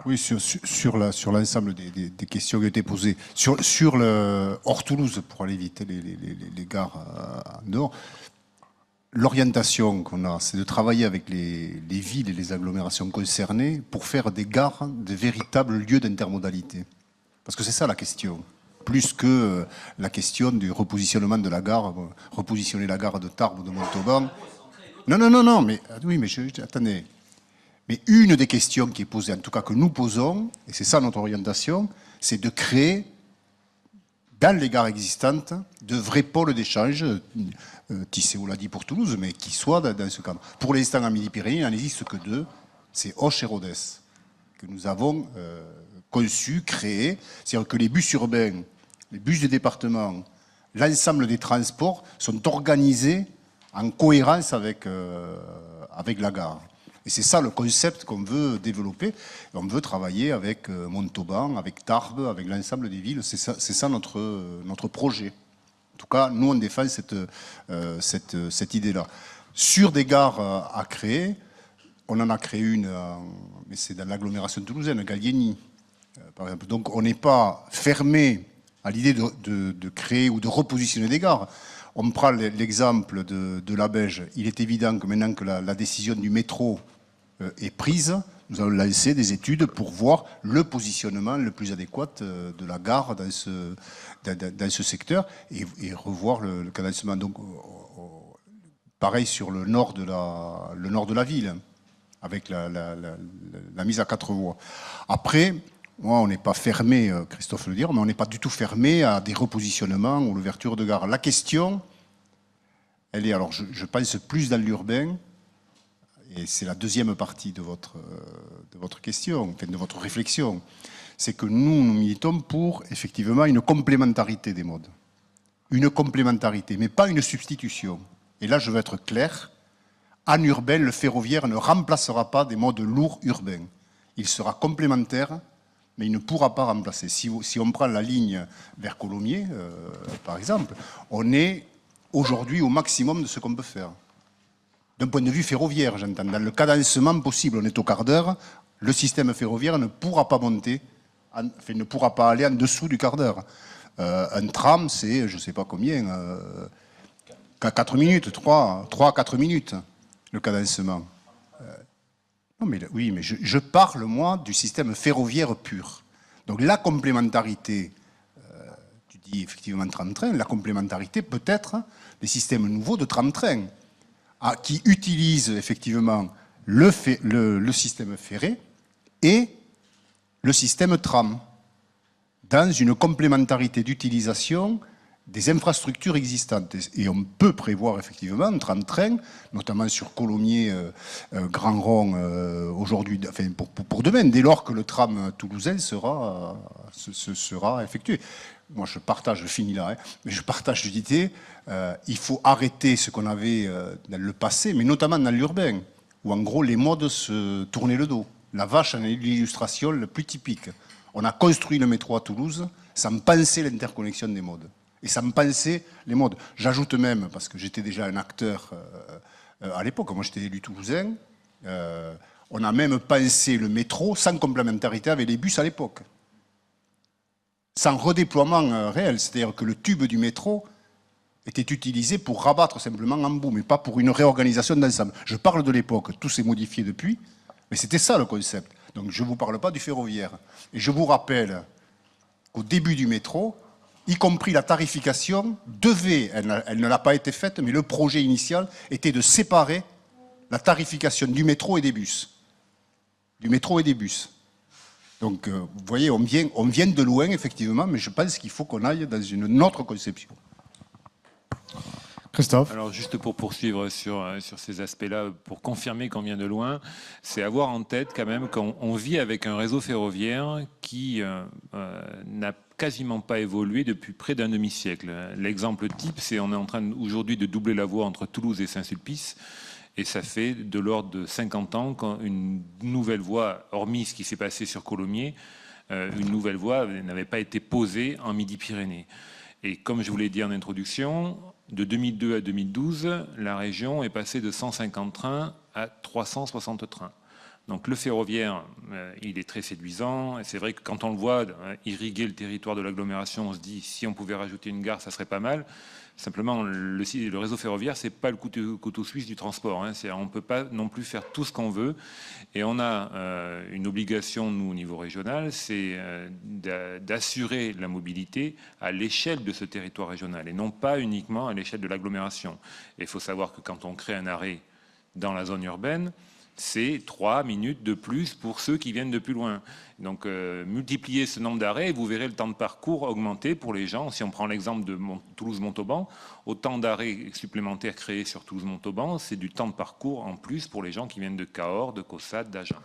B: Oui, sur l'ensemble des questions qui ont été posées. Sur le hors Toulouse, pour aller vite, les gares en dehors, l'orientation qu'on a, c'est de travailler avec les villes et les agglomérations concernées pour faire des gares des véritables lieux d'intermodalité. Parce que c'est ça la question. Plus que la question du repositionnement de la gare, repositionner la gare de Tarbes ou de Montauban. Non, mais oui, mais attendez. Mais une des questions qui est posée, en tout cas que nous posons, et c'est ça notre orientation, c'est de créer, dans les gares existantes, de vrais pôles d'échange. Tisséo l'a dit pour Toulouse, mais qui soient dans ce cadre. Pour l'instant, en Midi-Pyrénées, il n'en existe que 2, c'est Auch et Rodez, que nous avons conçu, créé. C'est-à-dire que les bus urbains, les bus de département, l'ensemble des transports sont organisés en cohérence avec la gare. Et c'est ça le concept qu'on veut développer. On veut travailler avec Montauban, avec Tarbes, avec l'ensemble des villes. C'est ça notre projet. En tout cas, nous, on défend cette idée-là. Sur des gares à créer, on en a créé une, mais c'est dans l'agglomération toulousaine, Gallieni, par exemple. Donc, on n'est pas fermé à l'idée de créer ou de repositionner des gares. On prend l'exemple de la Beige. Il est évident que maintenant que la décision du métro est prise, nous allons lancer des études pour voir le positionnement le plus adéquat de la gare dans ce secteur et revoir le cadencement. Donc, pareil sur le nord de la ville, avec la mise à 4 voies. Après, moi, on n'est pas fermé, Christophe le dit, mais on n'est pas du tout fermé à des repositionnements ou l'ouverture de gares. La question, elle est, alors je pense plus dans l'urbain, et c'est la deuxième partie de votre question, enfin de votre réflexion, c'est que nous militons pour effectivement une complémentarité des modes. Une complémentarité, mais pas une substitution. Et là, je veux être clair, en urbain, le ferroviaire ne remplacera pas des modes lourds urbains. Il sera complémentaire, mais il ne pourra pas remplacer. Si on prend la ligne vers Colomiers, par exemple, on est aujourd'hui au maximum de ce qu'on peut faire. D'un point de vue ferroviaire, j'entends. Dans le cadencement possible, on est au quart d'heure, le système ferroviaire ne pourra pas monter, ne pourra pas aller en dessous du quart d'heure. Un tram, c'est, je ne sais pas combien, 4 minutes, 3 à 4 minutes, le cadencement. Non, mais, oui, mais je parle, moi, du système ferroviaire pur. Donc la complémentarité, tu dis effectivement tram-train, la complémentarité peut être des systèmes nouveaux de tram-train qui utilisent effectivement le système ferré et le système tram dans une complémentarité d'utilisation des infrastructures existantes. Et on peut prévoir effectivement un tram-train, notamment sur Colomiers, Grand Rond, aujourd'hui, enfin, pour demain, dès lors que le tram toulousain sera effectué. Moi, je finis là, mais je partage l'idée, il faut arrêter ce qu'on avait dans le passé, mais notamment dans l'urbain, où en gros les modes se tournaient le dos. La Vache en est l'illustration le plus typique. On a construit le métro à Toulouse sans penser l'interconnexion des modes. Et sans penser les modes. J'ajoute même, parce que j'étais déjà un acteur à l'époque, moi j'étais élu toulousain, on a même pensé le métro sans complémentarité avec les bus à l'époque. Sans redéploiement réel, c'est-à-dire que le tube du métro était utilisé pour rabattre simplement en bout, mais pas pour une réorganisation d'ensemble. Je parle de l'époque, tout s'est modifié depuis, mais c'était ça le concept. Donc je ne vous parle pas du ferroviaire. Et je vous rappelle qu'au début du métro, y compris la tarification, elle ne l'a pas été faite, mais le projet initial était de séparer la tarification du métro et des bus. Du métro et des bus. Donc, vous voyez, on vient de loin, effectivement, mais je pense qu'il faut qu'on aille dans une autre conception.
A: Christophe.
C: Alors juste pour poursuivre sur ces aspects-là, pour confirmer qu'on vient de loin, c'est avoir en tête quand même qu'on vit avec un réseau ferroviaire qui n'a quasiment pas évolué depuis près d'un demi-siècle. L'exemple type, c'est on est en train aujourd'hui de doubler la voie entre Toulouse et Saint-Sulpice. Et ça fait de l'ordre de 50 ans qu'une nouvelle voie, hormis ce qui s'est passé sur Colomiers, une nouvelle voie n'avait pas été posée en Midi-Pyrénées. Et comme je vous l'ai dit en introduction, de 2002 à 2012, la région est passée de 150 trains à 360 trains. Donc le ferroviaire, il est très séduisant. Et c'est vrai que quand on le voit irriguer le territoire de l'agglomération, on se dit si on pouvait rajouter une gare, ça serait pas mal. Simplement, le réseau ferroviaire, c'est pas le couteau suisse du transport. On ne peut pas non plus faire tout ce qu'on veut. Et on a une obligation, nous, au niveau régional, c'est d'assurer la mobilité à l'échelle de ce territoire régional et non pas uniquement à l'échelle de l'agglomération. Et il faut savoir que quand on crée un arrêt dans la zone urbaine, c'est 3 minutes de plus pour ceux qui viennent de plus loin. Donc multipliez ce nombre d'arrêts et vous verrez le temps de parcours augmenter pour les gens. Si on prend l'exemple de Toulouse-Montauban, autant d'arrêts supplémentaires créés sur Toulouse-Montauban, c'est du temps de parcours en plus pour les gens qui viennent de Cahors, de Caussade, d'Agen.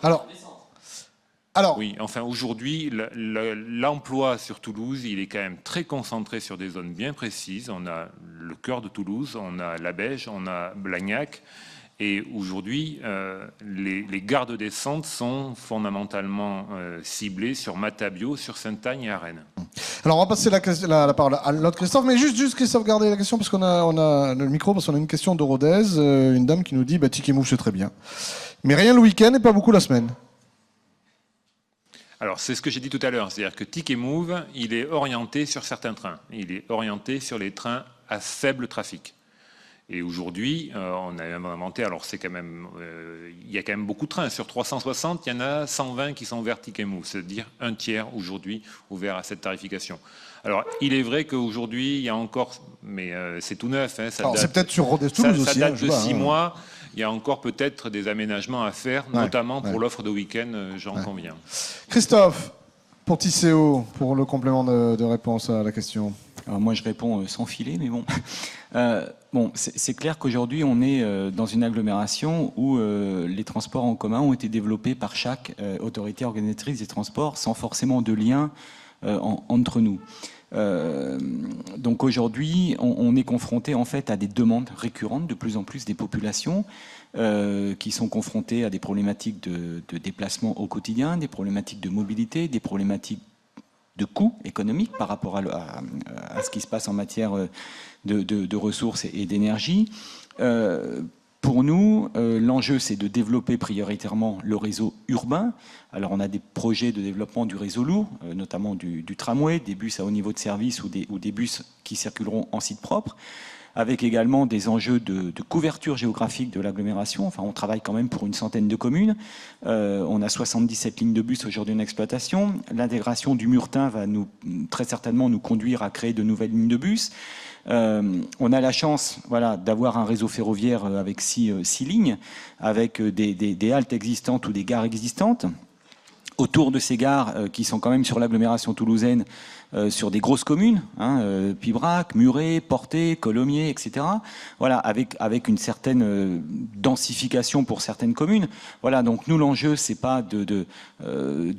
A: Alors,
C: oui, enfin aujourd'hui, l'emploi sur Toulouse, il est quand même très concentré sur des zones bien précises. On a le cœur de Toulouse, on a la Beige, on a Blagnac. Et aujourd'hui, les gares de descente sont fondamentalement ciblées sur Matabio, sur Sainte-Agne et à Rennes.
A: Alors on va passer la parole à l'autre Christophe, mais juste Christophe, gardez la question parce qu'on a le micro, parce qu'on a une question de Rodez, une dame qui nous dit Ticket Move c'est très bien, mais rien le week-end et pas beaucoup la semaine.
C: Alors c'est ce que j'ai dit tout à l'heure, c'est-à-dire que Ticket Move, il est orienté sur certains trains, il est orienté sur les trains à faible trafic. Et aujourd'hui, on a inventé, alors c'est quand même, il y a quand même beaucoup de trains. Sur 360, il y en a 120 qui sont ouverts Ticket Move, c'est-à-dire un tiers aujourd'hui ouvert à cette tarification. Alors, il est vrai qu'aujourd'hui, il y a encore, mais c'est tout neuf.
A: C'est peut-être sur Rodez-Toulouse aussi.
C: Ça date de 6 mois. Il y a encore peut-être des aménagements à faire, notamment pour l'offre de week-end, j'en conviens.
A: Christophe, pour Tisséo, pour le complément de réponse à la question.
E: Alors moi, je réponds sans filet, mais bon. C'est clair qu'aujourd'hui, on est dans une agglomération où les transports en commun ont été développés par chaque autorité organisatrice des transports sans forcément de lien entre nous. Donc aujourd'hui, on est confronté en fait à des demandes récurrentes de plus en plus des populations qui sont confrontées à des problématiques de déplacement au quotidien, des problématiques de mobilité, des problématiques de coûts économiques par rapport à ce qui se passe en matière de ressources et d'énergie. Pour nous, l'enjeu, c'est de développer prioritairement le réseau urbain. Alors, on a des projets de développement du réseau lourd, notamment du tramway, des bus à haut niveau de service ou des bus qui circuleront en site propre, avec également des enjeux de couverture géographique de l'agglomération. Enfin, on travaille quand même pour une centaine de communes. On a 77 lignes de bus aujourd'hui en exploitation. L'intégration du Murtin va très certainement nous conduire à créer de nouvelles lignes de bus. On a la chance d'avoir un réseau ferroviaire avec 6 lignes, avec des haltes existantes ou des gares existantes. Autour de ces gares qui sont quand même sur l'agglomération toulousaine, sur des grosses communes, Pibrac, Muret, Portet, Colomiers, etc. Voilà, avec une certaine densification pour certaines communes. Voilà, donc nous l'enjeu c'est pas de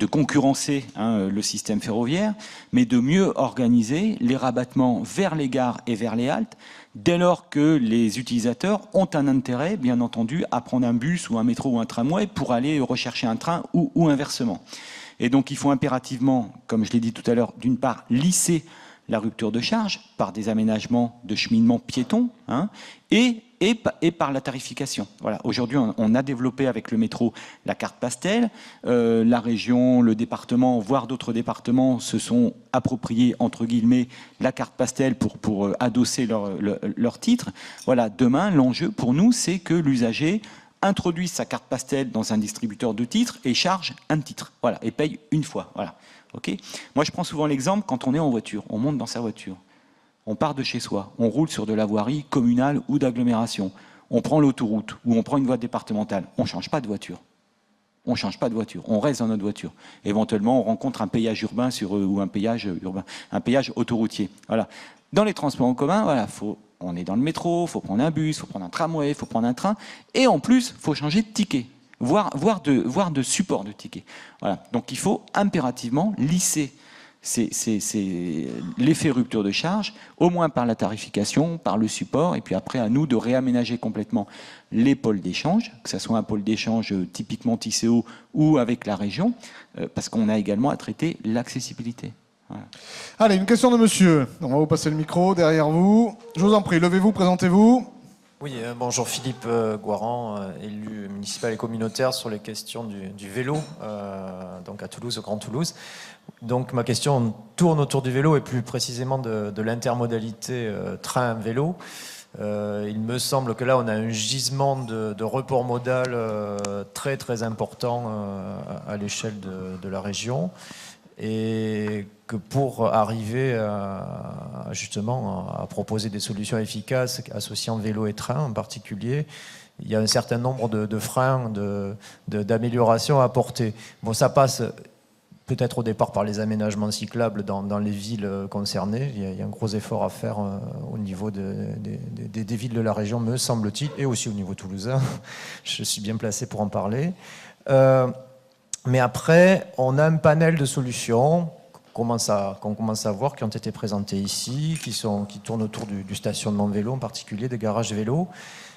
E: concurrencer le système ferroviaire, mais de mieux organiser les rabattements vers les gares et vers les haltes, dès lors que les utilisateurs ont un intérêt, bien entendu, à prendre un bus ou un métro ou un tramway pour aller rechercher un train ou inversement. Et donc il faut impérativement, comme je l'ai dit tout à l'heure, d'une part lisser la rupture de charge par des aménagements de cheminement piéton et par la tarification. Voilà. Aujourd'hui, on a développé avec le métro la carte pastel. La région, le département, voire d'autres départements se sont appropriés, entre guillemets, la carte pastel pour adosser leur titre. Voilà. Demain, l'enjeu pour nous, c'est que l'usager introduise sa carte pastel dans un distributeur de titres et charge un titre. Voilà. Et paye une fois. Voilà. Okay. Moi, je prends souvent l'exemple quand on est en voiture, on monte dans sa voiture, on part de chez soi, on roule sur de la voirie communale ou d'agglomération, on prend l'autoroute ou on prend une voie départementale, on ne change pas de voiture. On ne change pas de voiture, on reste dans notre voiture. Éventuellement, on rencontre un péage urbain ou un péage autoroutier. Voilà. Dans les transports en commun, faut on est dans le métro, il faut prendre un bus, il faut prendre un tramway, il faut prendre un train, et en plus, il faut changer de ticket, voire de support de ticket. Voilà. Donc il faut impérativement lisser l'effet rupture de charge, au moins par la tarification, par le support, et puis après à nous de réaménager complètement les pôles d'échange, que ce soit un pôle d'échange typiquement TCO ou avec la région, parce qu'on a également à traiter l'accessibilité. Voilà.
A: Allez, une question de monsieur. On va vous passer le micro derrière vous. Je vous en prie, levez-vous, présentez-vous.
H: Oui, bonjour, Philippe Guaran, élu municipal et communautaire sur les questions du vélo, donc à Toulouse, au Grand Toulouse. Donc ma question tourne autour du vélo et plus précisément de l'intermodalité train-vélo. Il me semble que là on a un gisement de report modal très très important à l'échelle de la région, et que pour arriver justement à proposer des solutions efficaces associant vélo et train en particulier, il y a un certain nombre de freins, d'améliorations à apporter. Bon, ça passe peut-être au départ par les aménagements cyclables dans les villes concernées. Il y a un gros effort à faire au niveau des villes de la région, me semble-t-il, et aussi au niveau toulousain. Je suis bien placé pour en parler. Mais après, on a un panel de solutions qu'on commence à voir, qui ont été présentées ici, qui tournent autour du stationnement vélo en particulier, des garages vélo.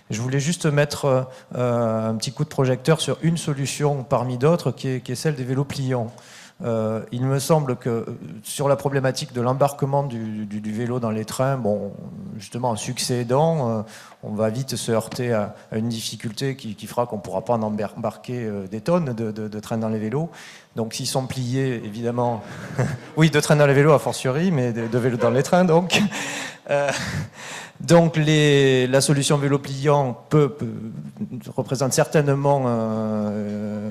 H: Je voulais juste mettre un petit coup de projecteur sur une solution parmi d'autres, qui est celle des vélos pliants. Il me semble que sur la problématique de l'embarquement du vélo dans les trains, bon, justement en succès aidant, on va vite se heurter à une difficulté qui fera qu'on ne pourra pas en embarquer des tonnes de trains dans les vélos. Donc s'ils sont pliés, évidemment, oui, de trains dans les vélos a fortiori, mais de vélos dans les trains, donc. Donc la solution vélo pliant représente certainement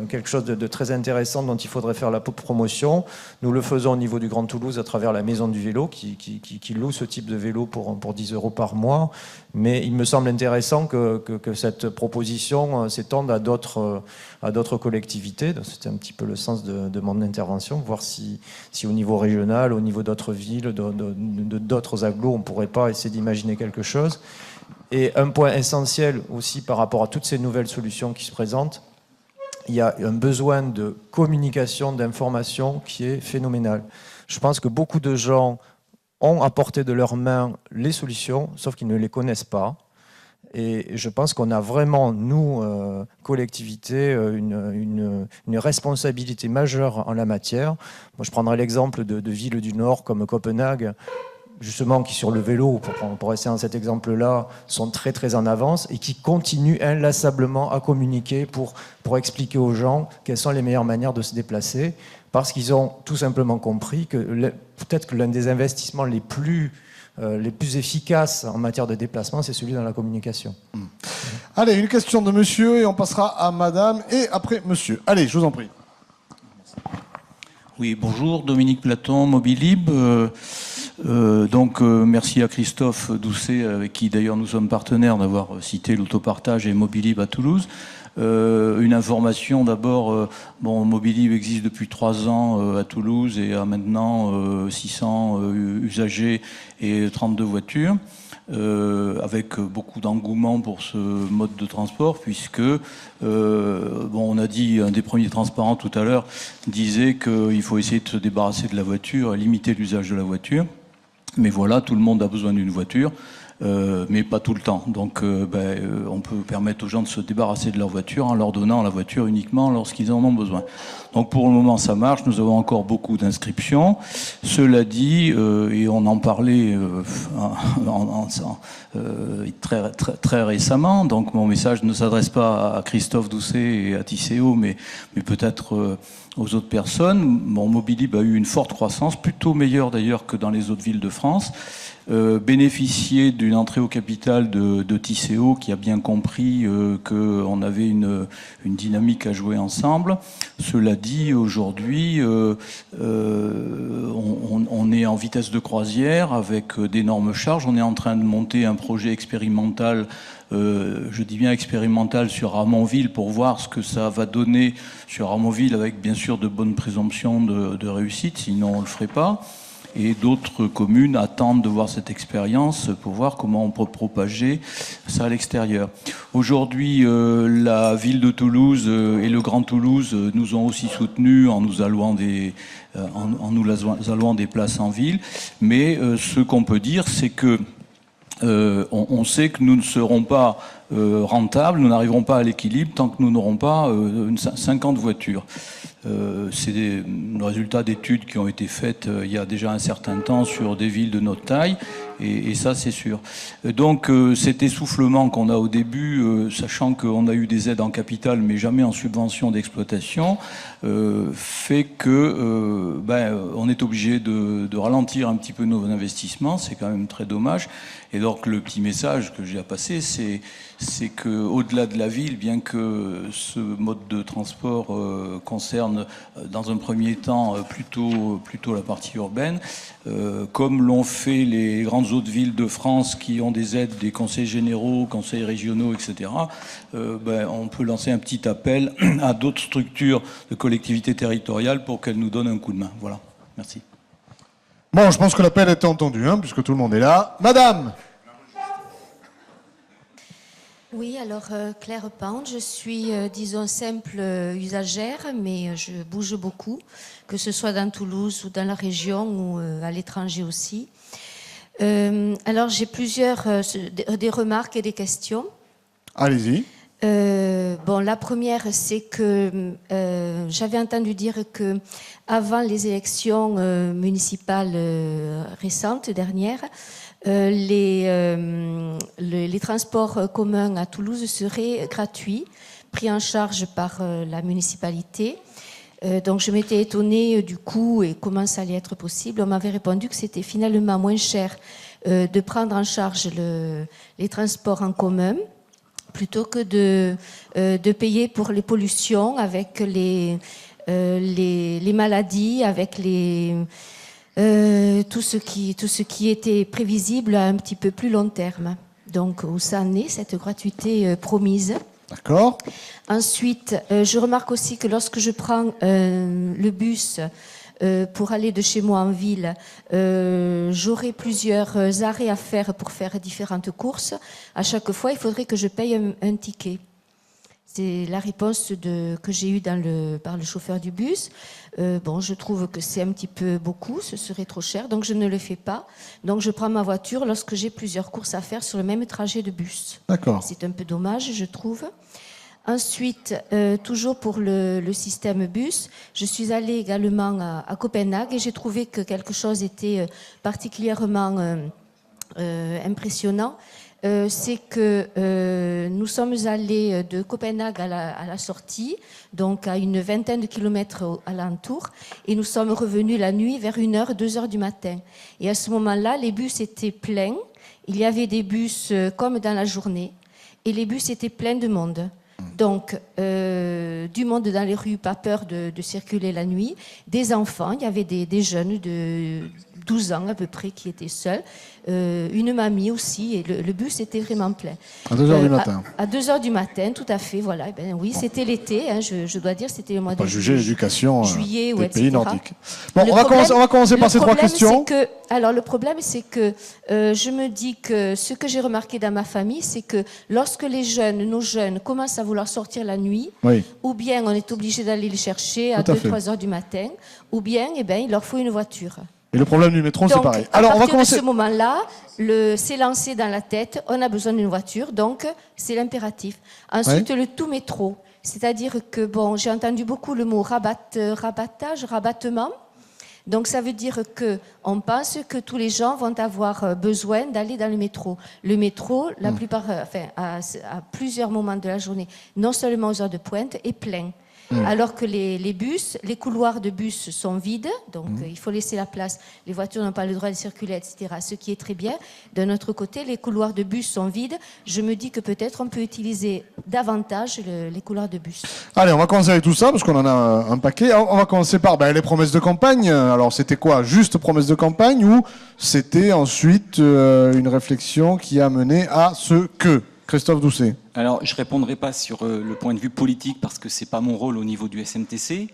H: quelque chose de très intéressant dont il faudrait faire la promotion. Nous le faisons au niveau du Grand Toulouse à travers la Maison du Vélo qui loue ce type de vélo pour 10 € par mois. Mais il me semble intéressant que cette proposition s'étende à d'autres collectivités. C'était un petit peu le sens de mon intervention, voir si au niveau régional, au niveau d'autres villes, d'autres agglos, on ne pourrait pas essayer d'imaginer quelque chose. Et un point essentiel aussi par rapport à toutes ces nouvelles solutions qui se présentent, il y a un besoin de communication, d'information qui est phénoménal. Je pense que beaucoup de gens ont à portée de leurs mains les solutions, sauf qu'ils ne les connaissent pas. Et je pense qu'on a vraiment, nous, collectivité, une responsabilité majeure en la matière. Moi, je prendrai l'exemple de villes du Nord comme Copenhague, justement, qui sur le vélo, pour rester dans cet exemple-là, sont très très en avance et qui continuent inlassablement à communiquer pour expliquer aux gens quelles sont les meilleures manières de se déplacer, parce qu'ils ont tout simplement compris que peut-être que l'un des investissements les plus efficaces en matière de déplacement, c'est celui dans la communication.
A: Allez, une question de monsieur et on passera à madame et après monsieur. Allez, je vous en prie.
I: Oui, bonjour, Dominique Platon, Mobilib. Merci à Christophe Doucet, avec qui d'ailleurs nous sommes partenaires, d'avoir cité l'autopartage et Mobilib à Toulouse. Une information d'abord, Mobilib existe depuis 3 ans à Toulouse et a maintenant 600 usagers et 32 voitures. Avec beaucoup d'engouement pour ce mode de transport, puisque, on a dit, un des premiers transparents tout à l'heure disait qu'il faut essayer de se débarrasser de la voiture, limiter l'usage de la voiture. Mais voilà, tout le monde a besoin d'une voiture, mais pas tout le temps. Donc on peut permettre aux gens de se débarrasser de leur voiture en leur donnant la voiture uniquement lorsqu'ils en ont besoin. Donc pour le moment ça marche, nous avons encore beaucoup d'inscriptions. Cela dit, et on en parlait très récemment, donc mon message ne s'adresse pas à Christophe Doucet et à Tisséo, mais peut-être aux autres personnes. Mobilib a eu une forte croissance, plutôt meilleure d'ailleurs que dans les autres villes de France. Bénéficier d'une entrée au capital de Tisséo qui a bien compris qu'on avait une dynamique à jouer ensemble. Cela dit, aujourd'hui, on est en vitesse de croisière avec d'énormes charges. On est en train de monter un projet expérimental, je dis bien expérimental, sur Ramonville pour voir ce que ça va donner sur Ramonville avec bien sûr de bonnes présomptions de réussite, sinon on ne le ferait pas. et d'autres communes attendent de voir cette expérience pour voir comment on peut propager ça à l'extérieur. Aujourd'hui, la ville de Toulouse et le Grand Toulouse nous ont aussi soutenus en nous allouant des places en ville, mais ce qu'on peut dire, c'est que on sait que nous ne serons pas rentables, nous n'arriverons pas à l'équilibre tant que nous n'aurons pas 50 voitures. C'est le résultat d'études qui ont été faites il y a déjà un certain temps sur des villes de notre taille, et ça c'est sûr. Donc cet essoufflement qu'on a au début, sachant qu'on a eu des aides en capital mais jamais en subvention d'exploitation, fait que on est obligé de ralentir un petit peu nos investissements, c'est quand même très dommage. Et donc le petit message que j'ai à passer, c'est qu'au-delà de la ville, bien que ce mode de transport concerne dans un premier temps plutôt la partie urbaine, comme l'ont fait les grandes autres villes de France qui ont des aides des conseils généraux, conseils régionaux, etc., on peut lancer un petit appel à d'autres structures de collectivités territoriales pour qu'elles nous donnent un coup de main. Voilà, merci.
A: Bon, je pense que l'appel était entendu, puisque tout le monde est là. Madame!
J: Oui, alors Claire Pande, je suis, disons, simple usagère, mais je bouge beaucoup, que ce soit dans Toulouse ou dans la région ou à l'étranger aussi. Alors j'ai plusieurs des remarques et des questions.
A: Allez-y.
J: La première, c'est que j'avais entendu dire que avant les élections municipales récentes, dernières, les transports communs à Toulouse seraient gratuits, pris en charge par la municipalité. Donc je m'étais étonnée du coût et comment ça allait être possible. On m'avait répondu que c'était finalement moins cher de prendre en charge les transports en commun plutôt que de payer pour les pollutions avec les maladies, avec tout ce qui était prévisible à un petit peu plus long terme. Donc où ça en est, cette gratuité promise.
A: D'accord.
J: Ensuite, je remarque aussi que lorsque je prends le bus pour aller de chez moi en ville, j'aurai plusieurs arrêts à faire pour faire différentes courses. À chaque fois, il faudrait que je paye un ticket. C'est la réponse que j'ai eue par le chauffeur du bus. Je trouve que c'est un petit peu beaucoup, ce serait trop cher, donc je ne le fais pas. Donc je prends ma voiture lorsque j'ai plusieurs courses à faire sur le même trajet de bus.
A: D'accord.
J: C'est un peu dommage, je trouve. Ensuite, toujours pour le système bus, je suis allée également à Copenhague et j'ai trouvé que quelque chose était particulièrement impressionnant. C'est que nous sommes allés de Copenhague à la sortie, donc à une vingtaine de kilomètres alentour, et nous sommes revenus la nuit vers 1h, 2h du matin. Et à ce moment-là, les bus étaient pleins. Il y avait des bus comme dans la journée, et les bus étaient pleins de monde. Donc, du monde dans les rues, pas peur de circuler la nuit. Des enfants, il y avait des jeunes de 12 ans à peu près qui étaient seuls. Une mamie aussi, et le bus était vraiment plein.
A: À 2h du matin.
J: À 2h du matin, tout à fait, voilà. Et ben, oui, c'était l'été, je dois dire, c'était le mois de
A: juger l'éducation
J: juillet,
A: des pays
J: etc.
A: nordiques. Bon, on va commencer par ces trois questions.
J: Alors, le problème, c'est que je me dis que ce que j'ai remarqué dans ma famille, c'est que lorsque nos jeunes, commencent à vouloir sortir la nuit,
A: oui,
J: ou bien on est obligé d'aller les chercher à 2-3 heures du matin, ou bien il leur faut une voiture.
A: Et le problème du métro, c'est pareil.
J: Alors, à partir de ce moment-là, c'est lancé dans la tête, on a besoin d'une voiture, donc c'est l'impératif. Ensuite, le tout métro. C'est-à-dire que, j'ai entendu beaucoup le mot rabattement. Donc ça veut dire qu'on pense que tous les gens vont avoir besoin d'aller dans le métro. Le métro, la plupart, à plusieurs moments de la journée, non seulement aux heures de pointe, est plein. Alors que les bus, les couloirs de bus sont vides, donc il faut laisser la place. Les voitures n'ont pas le droit de circuler, etc. Ce qui est très bien. D'un autre côté, les couloirs de bus sont vides. Je me dis que peut-être on peut utiliser davantage les couloirs de bus.
A: Allez, on va commencer avec tout ça, parce qu'on en a un paquet. On va commencer par les promesses de campagne. Alors, c'était quoi? Juste promesses de campagne, ou c'était ensuite une réflexion qui a mené à ce que? Christophe Doucet.
E: Alors, je ne répondrai pas sur le point de vue politique parce que ce n'est pas mon rôle au niveau du SMTC.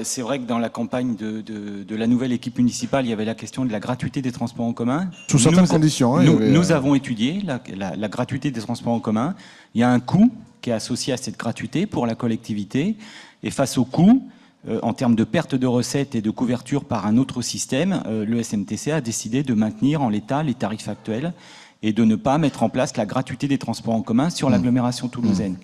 E: C'est vrai que dans la campagne de la nouvelle équipe municipale, il y avait la question de la gratuité des transports en commun.
A: Sous certaines conditions. Hein,
E: nous avons étudié la gratuité des transports en commun. Il y a un coût qui est associé à cette gratuité pour la collectivité. Et face au coût, en termes de perte de recettes et de couverture par un autre système, le SMTC a décidé de maintenir en l'état les tarifs actuels et de ne pas mettre en place la gratuité des transports en commun sur l'agglomération toulousaine.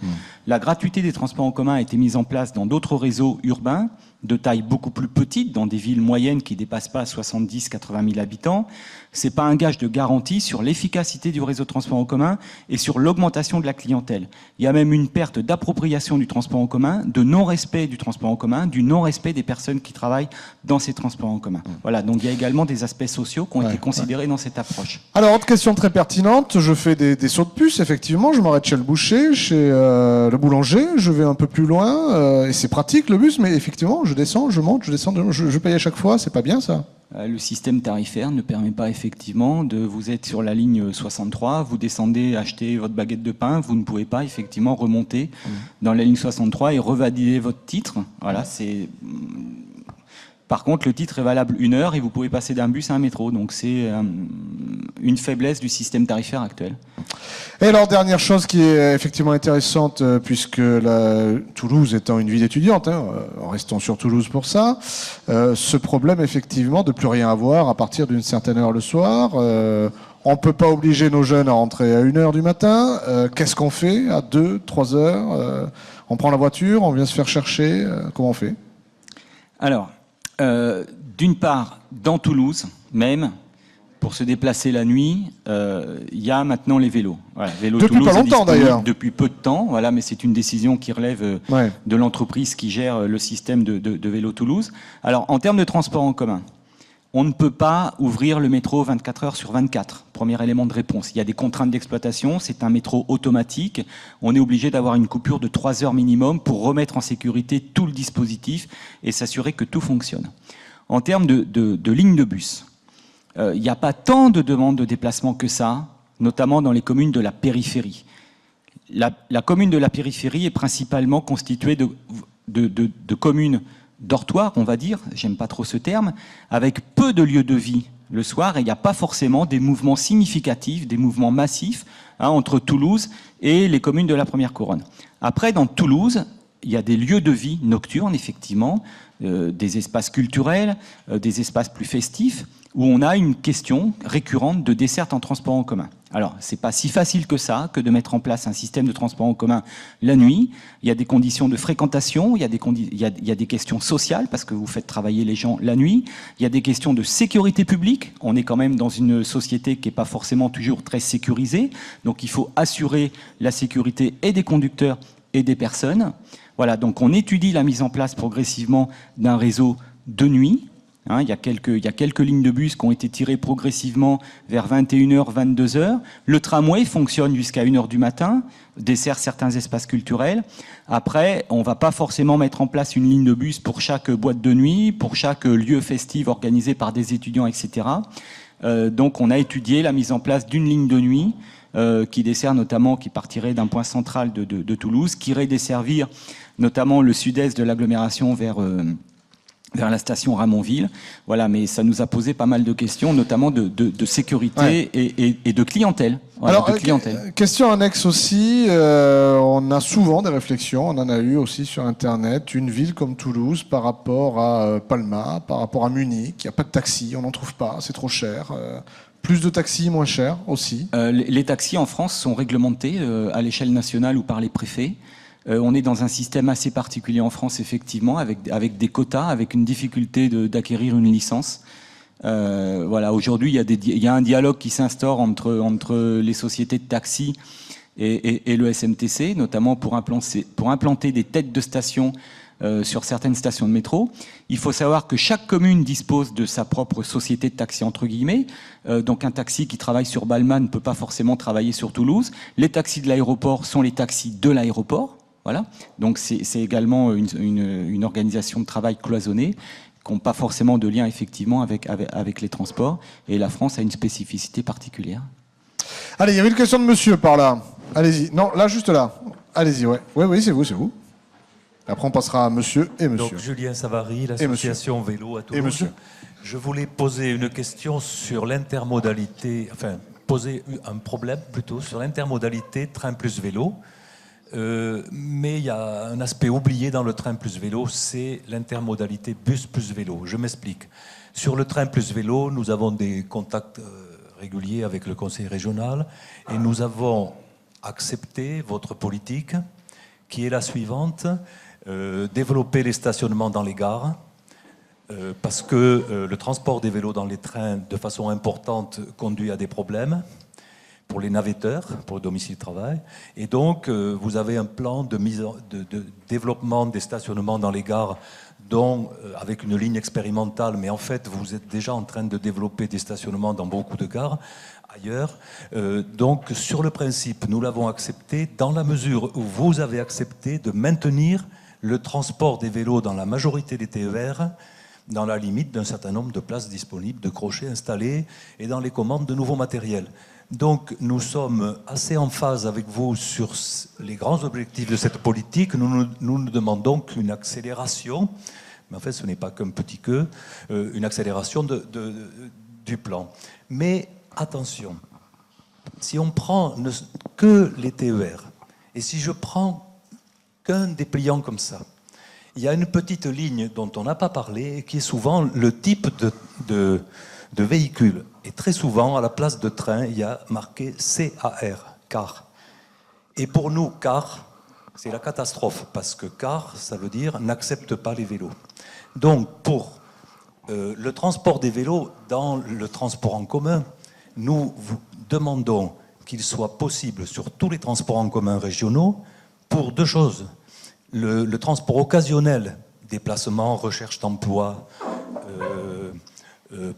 E: La gratuité des transports en commun a été mise en place dans d'autres réseaux urbains de taille beaucoup plus petite, dans des villes moyennes qui ne dépassent pas 70-80 000 habitants. Ce n'est pas un gage de garantie sur l'efficacité du réseau de transport en commun et sur l'augmentation de la clientèle. Il y a même une perte d'appropriation du transport en commun, de non-respect du transport en commun, du non-respect des personnes qui travaillent dans ces transports en commun. Voilà, donc il y a également des aspects sociaux qui ont été considérés dans cette approche.
A: Alors, autre question très pertinente, je fais des sauts de puce, effectivement, je m'arrête chez le boucher, chez le boulanger, je vais un peu plus loin, et c'est pratique le bus, mais effectivement, je descends, je monte, je descends, je paye à chaque fois, c'est pas bien ça?
E: Le système tarifaire ne permet pas effectivement de vous êtes sur la ligne 63, vous descendez acheter votre baguette de pain, vous ne pouvez pas effectivement remonter dans la ligne 63 et revalider votre titre. Voilà, c'est. Par contre, le titre est valable 1 heure et vous pouvez passer d'un bus à un métro. Donc c'est une faiblesse du système tarifaire actuel.
A: Et alors, dernière chose qui est effectivement intéressante, puisque Toulouse étant une ville étudiante, hein, restons sur Toulouse pour ça, ce problème effectivement de plus rien avoir à partir d'une certaine heure le soir. On ne peut pas obliger nos jeunes à rentrer à 1 heure du matin. Qu'est-ce qu'on fait à 2, 3 heures? On prend la voiture, on vient se faire chercher. Comment on fait?
E: Alors, d'une part, dans Toulouse même, pour se déplacer la nuit, il y a maintenant les vélos. Voilà, vélo
A: depuis
E: Toulouse
A: pas longtemps d'ailleurs.
E: Depuis peu de temps, voilà, mais c'est une décision qui relève de l'entreprise qui gère le système de vélo Toulouse. Alors, en termes de transport en commun, on ne peut pas ouvrir le métro 24 heures sur 24. Premier élément de réponse. Il y a des contraintes d'exploitation, c'est un métro automatique. On est obligé d'avoir une coupure de 3 heures minimum pour remettre en sécurité tout le dispositif et s'assurer que tout fonctionne. En termes de lignes de bus, il n'y a pas tant de demandes de déplacement que ça, notamment dans les communes de la périphérie. La commune de la périphérie est principalement constituée de communes dortoirs, on va dire, j'aime pas trop ce terme, avec peu de lieux de vie le soir, et il n'y a pas forcément des mouvements significatifs, des mouvements massifs entre Toulouse et les communes de la première couronne. Après, dans Toulouse, il y a des lieux de vie nocturnes, effectivement, des espaces culturels, des espaces plus festifs, où on a une question récurrente de desserte en transport en commun. Alors, c'est pas si facile que ça, que de mettre en place un système de transport en commun la nuit. Il y a des conditions de fréquentation, il y a des questions sociales, parce que vous faites travailler les gens la nuit. Il y a des questions de sécurité publique. On est quand même dans une société qui n'est pas forcément toujours très sécurisée. Donc, il faut assurer la sécurité et des conducteurs et des personnes. Voilà, donc on étudie la mise en place progressivement d'un réseau de nuit. Il y a quelques lignes de bus qui ont été tirées progressivement vers 21h, 22h. Le tramway fonctionne jusqu'à 1h du matin, dessert certains espaces culturels. Après, on ne va pas forcément mettre en place une ligne de bus pour chaque boîte de nuit, pour chaque lieu festif organisé par des étudiants, etc. Donc on a étudié la mise en place d'une ligne de nuit qui dessert notamment, qui partirait d'un point central de Toulouse, qui irait desservir notamment le sud-est de l'agglomération vers la station Ramonville. Voilà, mais ça nous a posé pas mal de questions, notamment de sécurité et de clientèle. Voilà,
A: alors, question annexe aussi, on a souvent des réflexions, on en a eu aussi sur Internet, une ville comme Toulouse par rapport à Palma, par rapport à Munich, il n'y a pas de taxi, on n'en trouve pas, c'est trop cher. Plus de taxis, moins cher aussi.
E: Les taxis en France sont réglementés à l'échelle nationale ou par les préfets. On est dans un système assez particulier en France, effectivement, avec des quotas, avec une difficulté d'acquérir une licence. Voilà, aujourd'hui, il y a un dialogue qui s'instaure entre les sociétés de taxi et le SMTC, notamment pour implanter des têtes de station sur certaines stations de métro. Il faut savoir que chaque commune dispose de sa propre société de taxi, entre guillemets. Donc un taxi qui travaille sur Balma ne peut pas forcément travailler sur Toulouse. Les taxis de l'aéroport sont les taxis de l'aéroport. Voilà. Donc c'est également une organisation de travail cloisonnée qui n'ont pas forcément de lien effectivement avec les transports. Et la France a une spécificité particulière.
A: Allez, il y avait une question de monsieur par là. Allez-y. Non, là, juste là. Allez-y, ouais. Oui, c'est vous. Après, on passera à monsieur et monsieur.
K: Donc, Julien Savary, l'association Vélo à Toulouse.
A: Et monsieur.
K: Je voulais poser une question sur l'intermodalité, enfin, poser un problème plutôt sur l'intermodalité train plus vélo. Mais il y a un aspect oublié dans le train plus vélo, c'est l'intermodalité bus plus vélo. Je m'explique. Sur le train plus vélo, nous avons des contacts réguliers avec le conseil régional et nous avons accepté votre politique qui est la suivante, développer les stationnements dans les gares, parce que le transport des vélos dans les trains de façon importante conduit à des problèmes pour les navetteurs, pour le domicile de travail. Et donc, vous avez un plan de développement des stationnements dans les gares, dont, avec une ligne expérimentale, mais en fait, vous êtes déjà en train de développer des stationnements dans beaucoup de gares ailleurs. Donc, sur le principe, nous l'avons accepté dans la mesure où vous avez accepté de maintenir le transport des vélos dans la majorité des TER, dans la limite d'un certain nombre de places disponibles, de crochets installés et dans les commandes de nouveaux matériels. Donc nous sommes assez en phase avec vous sur les grands objectifs de cette politique. Nous demandons qu'une accélération, mais en fait ce n'est pas qu'un petit que, une accélération du plan. Mais attention, si on prend que les TER, et si je prends qu'un dépliant comme ça, il y a une petite ligne dont on n'a pas parlé, qui est souvent le type de véhicule. Et très souvent, à la place de train, il y a marqué CAR, car. Et pour nous, car, c'est la catastrophe, parce que car, ça veut dire n'accepte pas les vélos. Donc, pour le transport des vélos dans le transport en commun, nous vous demandons qu'il soit possible sur tous les transports en commun régionaux pour deux choses. Le transport occasionnel, déplacement, recherche d'emploi,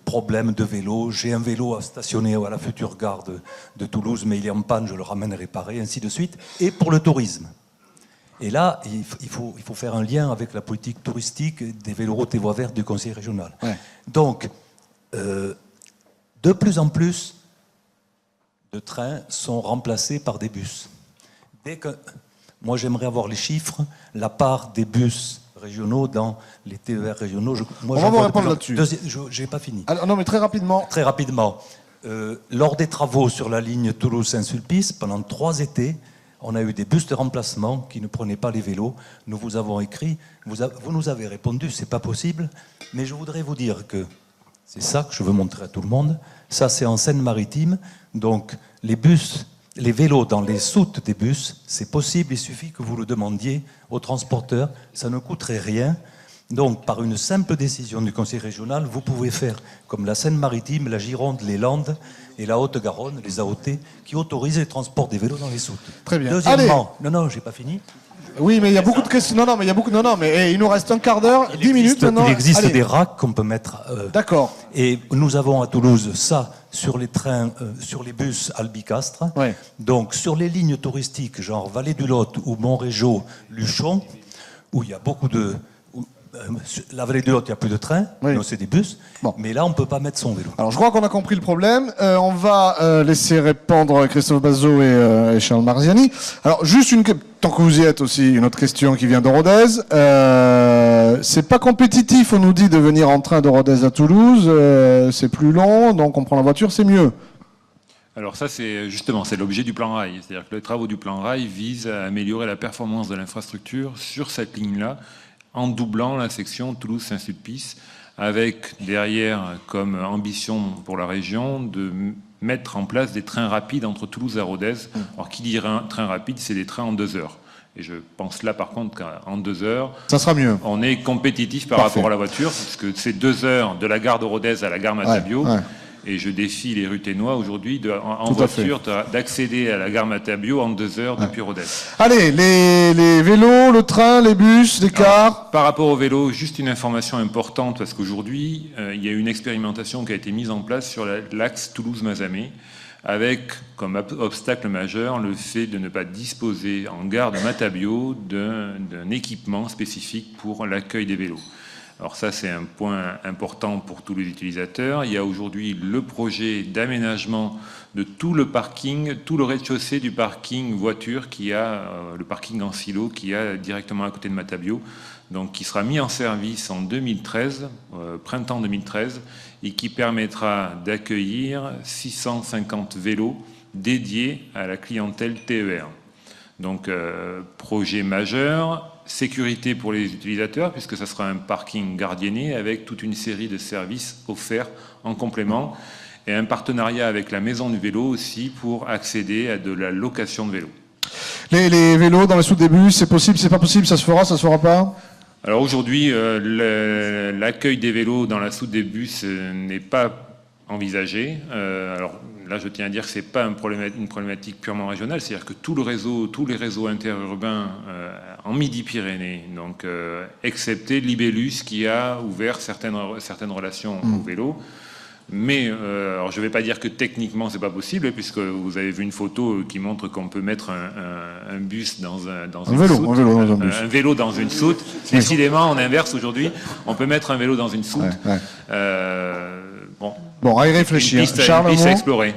K: problème de vélo, j'ai un vélo à stationner à la future gare de Toulouse, mais il est en panne, je le ramène réparé, ainsi de suite, et pour le tourisme. Et là, il faut faire un lien avec la politique touristique des véloroutes et voies vertes du Conseil régional. Ouais. Donc, de plus en plus de trains sont remplacés par des bus. Moi, j'aimerais avoir les chiffres, la part des bus régionaux dans les TER régionaux.
A: On va vous répondre là-dessus.
K: Je n'ai pas fini.
A: Alors, non, mais très rapidement.
K: Très rapidement. Lors des travaux sur la ligne Toulouse-Saint-Sulpice, pendant 3 étés, on a eu des bus de remplacement qui ne prenaient pas les vélos. Nous vous avons écrit, vous nous avez répondu, c'est pas possible. Mais je voudrais vous dire que c'est ça que je veux montrer à tout le monde. Ça, c'est en Seine-Maritime. Donc, les vélos dans les soutes des bus, c'est possible, il suffit que vous le demandiez aux transporteurs, ça ne coûterait rien. Donc, par une simple décision du Conseil régional, vous pouvez faire comme la Seine-Maritime, la Gironde, les Landes et la Haute-Garonne, les AOT, qui autorisent le transport des vélos dans les soutes.
A: Très bien.
K: Deuxièmement, non, j'ai pas fini.
A: Oui, mais il y a beaucoup de questions. Non, mais il y a beaucoup. Non, mais il nous reste un quart d'heure, 10 minutes maintenant.
K: Il existe des racks qu'on peut mettre.
A: D'accord.
K: Et nous avons à Toulouse ça sur les trains, sur les bus Albicastre.
A: Ouais.
K: Donc sur les lignes touristiques, genre Vallée du Lot ou Montrégeau, Luchon, où il y a beaucoup de. La Vallée du Lot, il n'y a plus de trains, oui. C'est des bus. Bon. Mais là, on ne peut pas mettre son vélo.
A: Alors, je crois qu'on a compris le problème. On va laisser répondre Christophe Bazot et Charles Marziani. Alors, juste tant que vous y êtes aussi, une autre question qui vient de Rodez. C'est pas compétitif, on nous dit, de venir en train de Rodez à Toulouse. C'est plus long, donc on prend la voiture, c'est mieux.
C: Alors ça, c'est l'objet du plan rail. C'est-à-dire que les travaux du plan rail visent à améliorer la performance de l'infrastructure sur cette ligne-là, en doublant la section Toulouse-Saint-Sulpice, avec derrière comme ambition pour la région de mettre en place des trains rapides entre Toulouse et Rodez. Alors qui dit train rapide, c'est des trains en 2 heures. Et je pense là par contre qu'en 2 heures,
A: ça sera mieux.
C: On est compétitif par rapport à la voiture, parce que c'est 2 heures de la gare de Rodez à la gare Matabio. Ouais. Et je défie les ruténois aujourd'hui en voiture d'accéder à la gare Matabio en 2 heures depuis Rodez.
A: Allez, les vélos, le train, les bus, les cars.
C: Par rapport aux vélos, juste une information importante, parce qu'aujourd'hui, il y a une expérimentation qui a été mise en place sur l'axe Toulouse-Mazamet, avec comme obstacle majeur le fait de ne pas disposer en gare de Matabio d'un équipement spécifique pour l'accueil des vélos. Alors ça, c'est un point important pour tous les utilisateurs. Il y a aujourd'hui le projet d'aménagement de tout le parking, tout le rez-de-chaussée du parking voiture qui a, le parking en silo qui a directement à côté de Matabio, donc qui sera mis en service en 2013, printemps 2013, et qui permettra d'accueillir 650 vélos dédiés à la clientèle TER. Donc projet majeur, sécurité pour les utilisateurs puisque ça sera un parking gardienné avec toute une série de services offerts en complément et un partenariat avec la Maison du Vélo aussi pour accéder à de la location de vélos.
A: Les vélos dans les soutes des bus, c'est possible, c'est pas possible, ça se fera pas?
C: Alors aujourd'hui, l'accueil des vélos dans la soute des bus n'est pas envisagé. Alors là, je tiens à dire que c'est pas une problématique purement régionale, c'est-à-dire que tous les réseaux interurbains en Midi-Pyrénées, donc excepté Libellus qui a ouvert certaines relations au vélo. Mais alors je ne vais pas dire que techniquement c'est pas possible, puisque vous avez vu une photo qui montre qu'on peut mettre un bus dans un vélo dans une soute. Décidément, on inverse aujourd'hui. On peut mettre un vélo dans une soute.
A: Bon, à y réfléchir.
C: Une piste à explorer.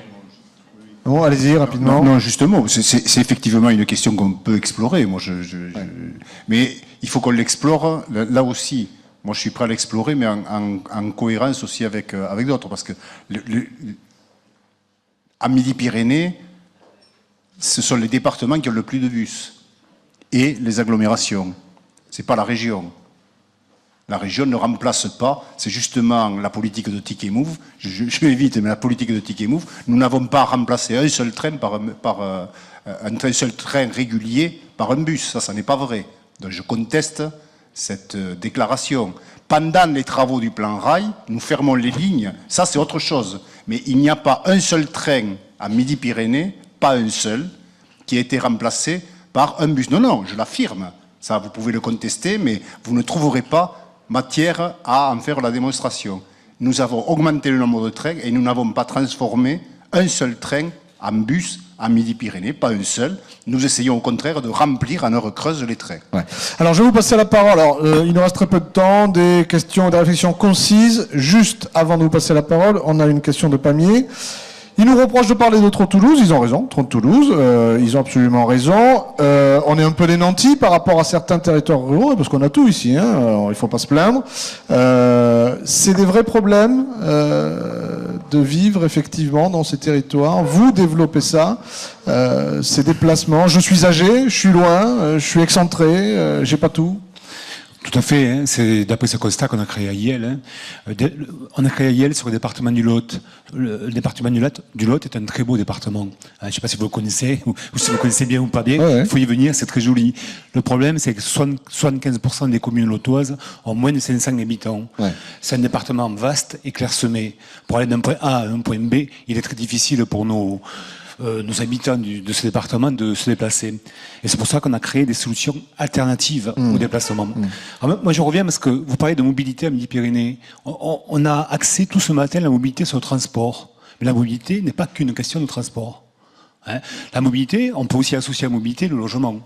A: Bon, allez-y rapidement.
B: Non, justement, c'est effectivement une question qu'on peut explorer. Moi, mais il faut qu'on l'explore là aussi. Moi, je suis prêt à l'explorer, mais en cohérence aussi avec d'autres, parce que à Midi-Pyrénées, ce sont les départements qui ont le plus de bus et les agglomérations. C'est pas la région. La région ne remplace pas, c'est justement la politique de Ticket Move. Je vais vite, mais la politique de Ticket Move, nous n'avons pas remplacé un seul train un seul train régulier par un bus. Ça n'est pas vrai. Donc je conteste cette déclaration. Pendant les travaux du plan rail, nous fermons les lignes. Ça, c'est autre chose. Mais il n'y a pas un seul train à Midi-Pyrénées, pas un seul, qui a été remplacé par un bus. Non, je l'affirme. Ça, vous pouvez le contester, mais vous ne trouverez pas matière à en faire la démonstration. Nous avons augmenté le nombre de trains et nous n'avons pas transformé un seul train en bus à Midi-Pyrénées, pas un seul. Nous essayons au contraire de remplir en heure creuse les trains.
A: Ouais. Alors je vais vous passer la parole. Alors il nous reste très peu de temps, des questions, des réflexions concises. Juste avant de vous passer la parole, on a une question de Pamiers. Ils nous reprochent de parler de Trop-Toulouse, ils ont raison, Trop-Toulouse, ils ont absolument raison. On est un peu des nantis par rapport à certains territoires ruraux, parce qu'on a tout ici, hein, alors il faut pas se plaindre. C'est des vrais problèmes de vivre effectivement dans ces territoires. Vous développez ça, ces déplacements. Je suis âgé, je suis loin, je suis excentré, j'ai pas tout.
F: Tout à fait, hein. C'est d'après ce constat qu'on a créé à Yel. Hein. On a créé à Yel sur le département du Lot. Le département du Lot est un très beau département. Je ne sais pas si vous le connaissez, ou si vous le connaissez bien ou pas bien. Il faut y venir, c'est très joli. Le problème, c'est que 75% des communes lotoises ont moins de 500 habitants. Ouais. C'est un département vaste et clairsemé. Pour aller d'un point A à un point B, il est très difficile pour nos habitants de ce département de se déplacer. Et c'est pour ça qu'on a créé des solutions alternatives au déplacement. Alors, moi, je reviens parce que vous parlez de mobilité à Midi-Pyrénées. On a axé tout ce matin la mobilité sur le transport. Mais la mobilité n'est pas qu'une question de transport. Hein. La mobilité, on peut aussi associer à la mobilité le logement.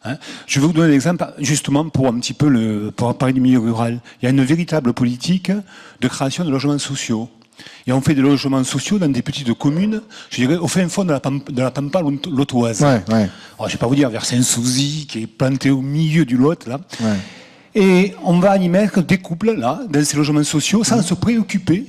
F: Hein. Je vais vous donner un exemple, justement, pour un petit peu pour parler du milieu rural. Il y a une véritable politique de création de logements sociaux. Et on fait des logements sociaux dans des petites communes, je dirais, au fin fond de la pampa lotoise. Ouais. Alors, je ne vais pas vous dire vers Saint-Souzy, qui est planté au milieu du Lot, là. Ouais. Et on va y mettre des couples, là, dans ces logements sociaux, sans se préoccuper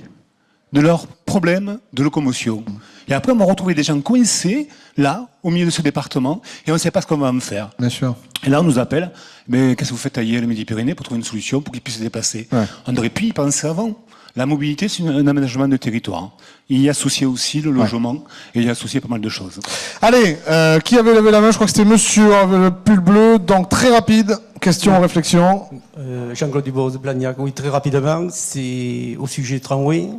F: de leurs problèmes de locomotion. Et après, on va retrouver des gens coincés, là, au milieu de ce département, et on ne sait pas ce qu'on va en faire. Bien sûr. Et là, on nous appelle, mais qu'est-ce que vous faites à Yel, Midi-Pyrénées, pour trouver une solution pour qu'ils puissent se déplacer? Ouais. On aurait pu y penser avant. La mobilité, c'est un aménagement de territoire. Il y associe aussi le logement et il y associe pas mal de choses.
A: Allez, qui avait levé la main? Je crois que c'était monsieur avec le pull bleu. Donc très rapide, question, réflexion.
L: Jean-Claude Dubois de Blagnac. Oui, très rapidement, c'est au sujet de tramway.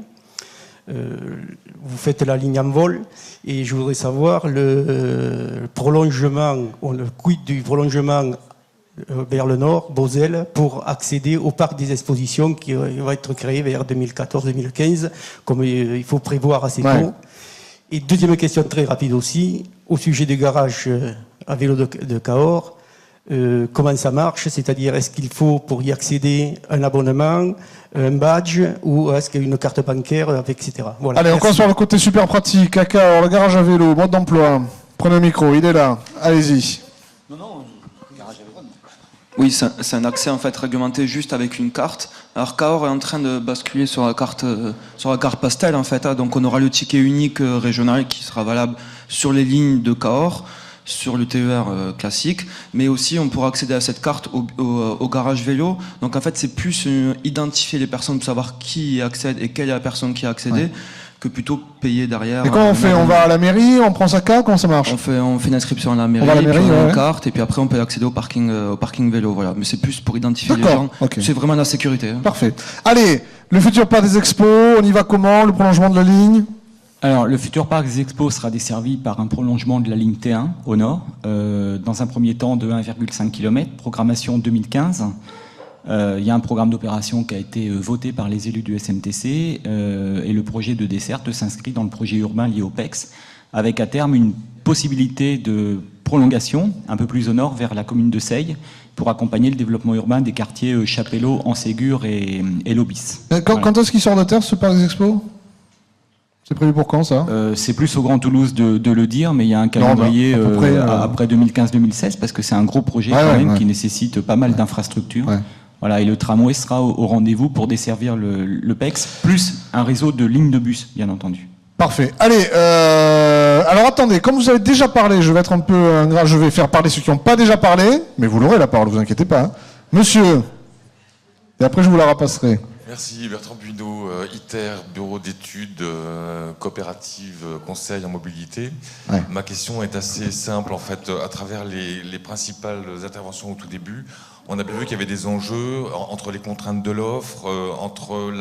L: Vous faites la ligne en vol et je voudrais savoir le prolongement, le quid du prolongement vers le nord, Beauzelle, pour accéder au parc des expositions qui va être créé vers 2014-2015, comme il faut prévoir assez tôt. Et deuxième question très rapide aussi, au sujet des garages à vélo de Cahors, comment ça marche, c'est-à-dire est-ce qu'il faut pour y accéder un abonnement, un badge, ou est-ce qu'il y a une carte bancaire, etc. Voilà.
A: Allez, on commence par le côté super pratique. Kaka, alors, le garage à vélo, mode d'emploi. Prenez le micro, il est là. Allez-y.
D: Oui, c'est un accès en fait réglementé juste avec une carte. Alors Cahors est en train de basculer sur la carte pastel en fait. Donc on aura le ticket unique régional qui sera valable sur les lignes de Cahors, sur le TER classique, mais aussi on pourra accéder à cette carte au garage vélo. Donc en fait c'est plus identifier les personnes pour savoir qui y accède et quelle est la personne qui a accédé. Que plutôt payer derrière.
A: Et comment on fait? On va à la mairie, on prend sa carte, comment ça marche?
D: On fait une inscription à la mairie,
A: puis on a
D: une carte, et puis après on peut accéder au parking vélo. Voilà. Mais c'est plus pour identifier les gens.
A: Okay.
D: C'est vraiment la sécurité. Hein.
A: Parfait. Allez, le futur parc des expos, on y va comment? Le prolongement de la ligne?
E: Alors, le futur parc des expos sera desservi par un prolongement de la ligne T1 au nord, dans un premier temps de 1,5 km, programmation 2015. Il y a un programme d'opération qui a été voté par les élus du SMTC et le projet de desserte s'inscrit dans le projet urbain lié au PEX, avec à terme une possibilité de prolongation un peu plus au nord vers la commune de Seille pour accompagner le développement urbain des quartiers Chapelleau, Anségur et Lobis.
A: Quand est-ce qu'il sort de terre ce parc des expos? C'est prévu pour quand ça?
E: C'est plus au Grand Toulouse de le dire, mais il y a un calendrier après 2015-2016 parce que c'est un gros projet qui nécessite pas mal d'infrastructures. Ouais. Voilà, et le tramway sera au rendez-vous pour desservir le PEX, plus un réseau de lignes de bus, bien entendu.
A: Parfait. Allez, alors attendez, comme vous avez déjà parlé, je vais être un peu ingrat, je vais faire parler ceux qui n'ont pas déjà parlé, mais vous l'aurez la parole, vous inquiétez pas. Hein. Monsieur, et après je vous la repasserai.
M: Merci, Bertrand Buineau, ITER, Bureau d'études, coopérative, conseil en mobilité. Ouais. Ma question est assez simple, en fait, à travers les principales interventions au tout début. On a bien vu qu'il y avait des enjeux entre les contraintes de l'offre, entre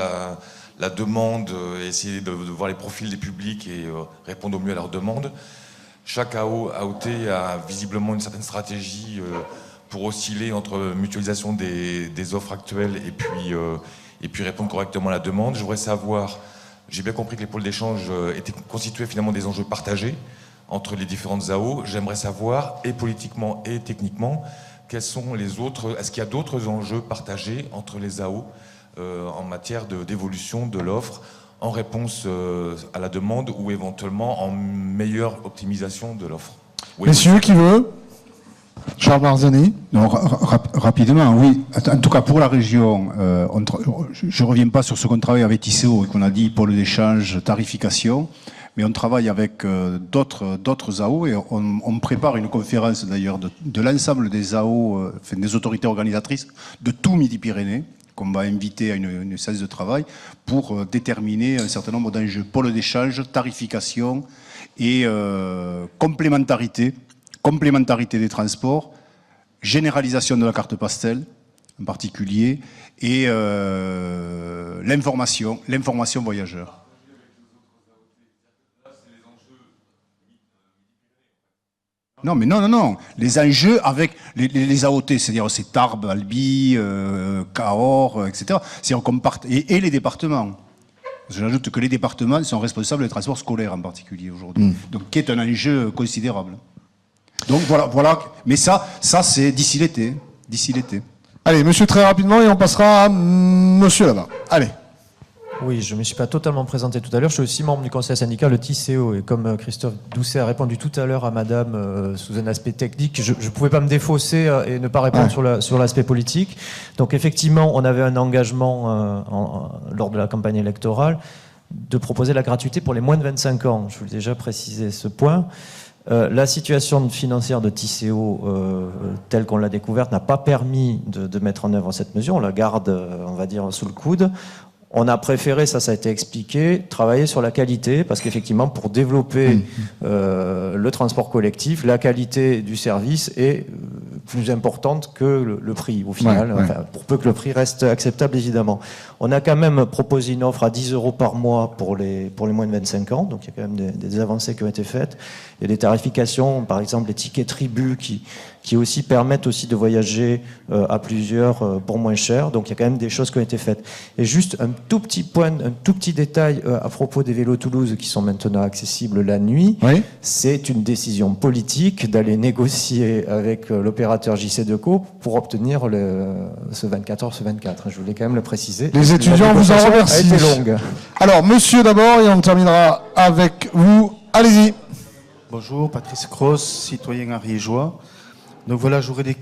M: la demande, essayer de voir les profils des publics et répondre au mieux à leurs demandes. Chaque AOT a visiblement une certaine stratégie pour osciller entre mutualisation des offres actuelles et puis répondre correctement à la demande. Je voudrais savoir, j'ai bien compris que les pôles d'échange étaient constitués finalement des enjeux partagés entre les différentes AO. J'aimerais savoir, et politiquement et techniquement, quels sont les autres, est-ce qu'il y a d'autres enjeux partagés entre les AO en matière d'évolution de l'offre en réponse à la demande ou éventuellement en meilleure optimisation de l'offre? Oui.
A: Messieurs, qui veut? Charles Marzani.
B: Non, rapidement, oui. En tout cas, pour la région, je ne reviens pas sur ce qu'on travaille avec TICEO et qu'on a dit pôle d'échange, tarification, mais on travaille avec d'autres AO et on prépare une conférence d'ailleurs de l'ensemble des AO, des autorités organisatrices de tout Midi-Pyrénées, qu'on va inviter à une séance de travail pour déterminer un certain nombre d'enjeux. Pôle d'échange, tarification et complémentarité des transports, généralisation de la carte pastel en particulier, et l'information voyageur. Non. Les enjeux avec les AOT, c'est-à-dire c'est Tarbes, Albi, Cahors, etc. C'est-à-dire qu'on et les départements. J'ajoute que les départements sont responsables des transports scolaires en particulier aujourd'hui, donc qui est un enjeu considérable. Donc voilà. Mais ça c'est d'ici l'été.
A: Allez, monsieur, très rapidement, et on passera à monsieur là-bas. Allez.
H: Oui, je ne me suis pas totalement présenté tout à l'heure. Je suis aussi membre du conseil syndical, le TICEO. Et comme Christophe Doucet a répondu tout à l'heure à madame sous un aspect technique, je ne pouvais pas me défausser et ne pas répondre sur l'aspect politique. Donc effectivement, on avait un engagement lors de la campagne électorale de proposer la gratuité pour les moins de 25 ans. Je voulais déjà préciser ce point. La situation financière de TICEO, telle qu'on l'a découverte, n'a pas permis de mettre en œuvre cette mesure. On la garde, on va dire, sous le coude. On a préféré, ça a été expliqué, travailler sur la qualité, parce qu'effectivement, pour développer le transport collectif, la qualité du service est plus importante que le prix, au final, enfin, pour peu que le prix reste acceptable, évidemment. On a quand même proposé une offre à 10 € par mois pour les moins de 25 ans, donc il y a quand même des avancées qui ont été faites. Il y a des tarifications, par exemple les tickets tribus qui aussi permettent aussi de voyager à plusieurs pour moins cher. Donc il y a quand même des choses qui ont été faites. Et juste un tout petit point, un tout petit détail à propos des vélos Toulouse qui sont maintenant accessibles la nuit. Oui. C'est une décision politique d'aller négocier avec l'opérateur l'opérateur JC2Co pour obtenir ce 24 heures sur 24. Je voulais quand même le préciser.
A: Les étudiants vous en remercient.
H: A été longue.
A: Alors, monsieur d'abord, et on terminera avec vous. Allez-y.
N: Bonjour, Patrice Cross, citoyen ariégeois. Donc voilà, j'aurais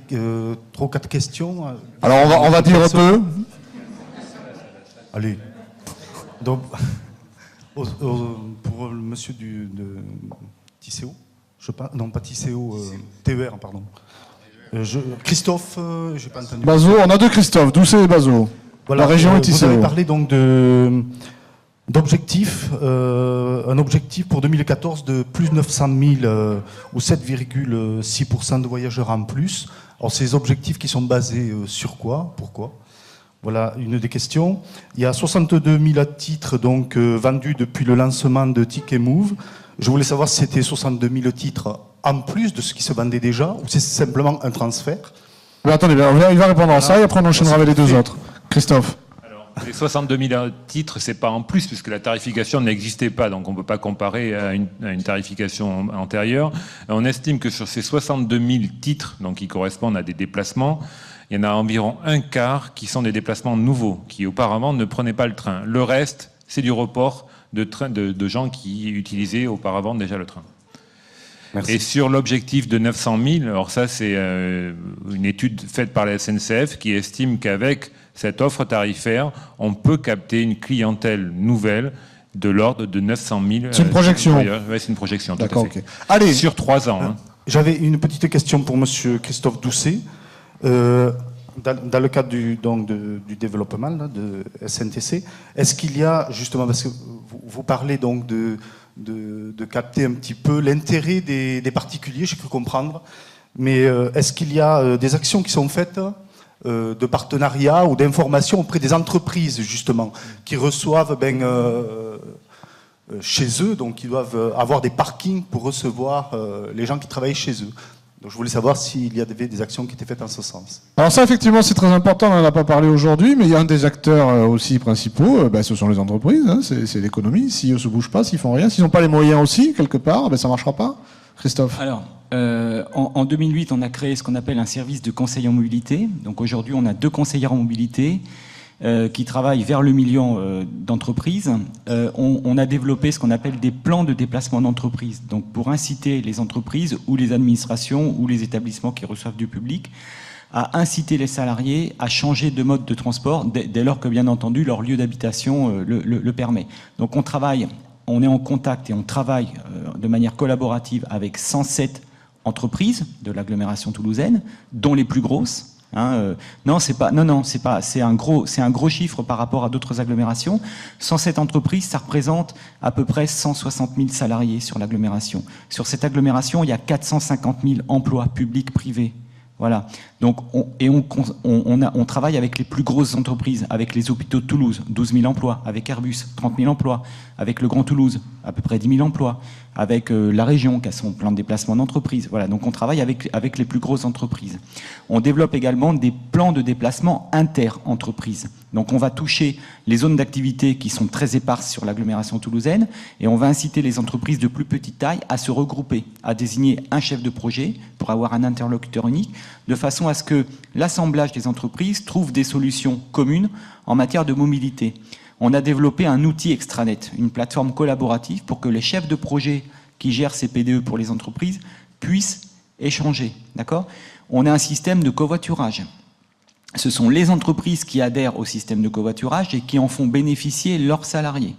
N: 3 ou 4 questions.
A: Alors, on va dire un peu.
N: Allez. Donc, pour le monsieur de Tisséo, non pas Tisséo, TER, pardon. Christophe, j'ai pas entendu.
A: Bazo, on a 2 Christophe, Doucet et Bazo.
N: Voilà,
A: la région est Tisséo.
N: Vous avez parlé donc d'objectifs, un objectif pour 2014 de plus de 900 000 ou 7,6% de voyageurs en plus. Alors ces objectifs qui sont basés sur quoi? Pourquoi? Voilà une des questions. Il y a 62 000 titres donc, vendus depuis le lancement de Ticket Move. Je voulais savoir si c'était 62 000 titres en plus de ce qui se vendait déjà ou c'est simplement un transfert.
A: Mais attendez, il va répondre à ça et après on enchaînera avec les 2 autres. Christophe.
C: Les 62 000 titres, c'est pas en plus, puisque la tarification n'existait pas, donc on ne peut pas comparer à une tarification antérieure. On estime que sur ces 62 000 titres, donc qui correspondent à des déplacements, il y en a environ un quart qui sont des déplacements nouveaux, qui auparavant ne prenaient pas le train. Le reste, c'est du report de gens qui utilisaient auparavant déjà le train. Merci. Et sur l'objectif de 900 000, alors ça c'est une étude faite par la SNCF qui estime qu'avec cette offre tarifaire, on peut capter une clientèle nouvelle de l'ordre de 900 000.
A: C'est une projection.
C: Oui, c'est une projection.
A: D'accord,
C: tout à fait.
A: ok. Allez.
C: Sur 3 ans. Hein.
N: J'avais une petite question pour monsieur Christophe Doucet. Dans le cadre du développement là, de SNTC, est-ce qu'il y a, justement, parce que vous parlez donc de capter un petit peu l'intérêt des particuliers, j'ai cru comprendre, mais est-ce qu'il y a des actions qui sont faites de partenariat ou d'information auprès des entreprises, justement, qui reçoivent chez eux, donc ils doivent avoir des parkings pour recevoir les gens qui travaillent chez eux. Donc je voulais savoir s'il y avait des actions qui étaient faites en ce sens.
A: Alors ça, effectivement, c'est très important, on n'en a pas parlé aujourd'hui, mais il y a un des acteurs aussi principaux, ce sont les entreprises, hein, c'est l'économie. S'ils ne se bougent pas, s'ils font rien, s'ils n'ont pas les moyens aussi, quelque part, ça ne marchera pas. Christophe.
E: Alors, en 2008, on a créé ce qu'on appelle un service de conseil en mobilité. Donc aujourd'hui, on a 2 conseillers en mobilité qui travaillent vers le million d'entreprises. On a développé ce qu'on appelle des plans de déplacement d'entreprise. Donc pour inciter les entreprises ou les administrations ou les établissements qui reçoivent du public à inciter les salariés à changer de mode de transport dès lors que, bien entendu, leur lieu d'habitation le permet. Donc on est en contact et on travaille de manière collaborative avec 107 entreprises de l'agglomération toulousaine, dont les plus grosses. C'est un gros chiffre par rapport à d'autres agglomérations. 107 entreprises, ça représente à peu près 160 000 salariés sur l'agglomération. Sur cette agglomération, il y a 450 000 emplois publics privés. Voilà. Donc, on travaille avec les plus grosses entreprises, avec les hôpitaux de Toulouse, 12 000 emplois, avec Airbus, 30 000 emplois, avec le Grand Toulouse, à peu près 10 000 emplois, avec la région qui a son plan de déplacement d'entreprise. Voilà. Donc, on travaille avec les plus grosses entreprises. On développe également des plans de déplacement inter-entreprises. Donc, on va toucher les zones d'activité qui sont très éparses sur l'agglomération toulousaine et on va inciter les entreprises de plus petite taille à se regrouper, à désigner un chef de projet pour avoir un interlocuteur unique, de façon à ce que l'assemblage des entreprises trouve des solutions communes en matière de mobilité. On a développé un outil extranet, une plateforme collaborative pour que les chefs de projet qui gèrent ces PDE pour les entreprises puissent échanger. D'accord ? On a un système de covoiturage. Ce sont les entreprises qui adhèrent au système de covoiturage et qui en font bénéficier leurs salariés.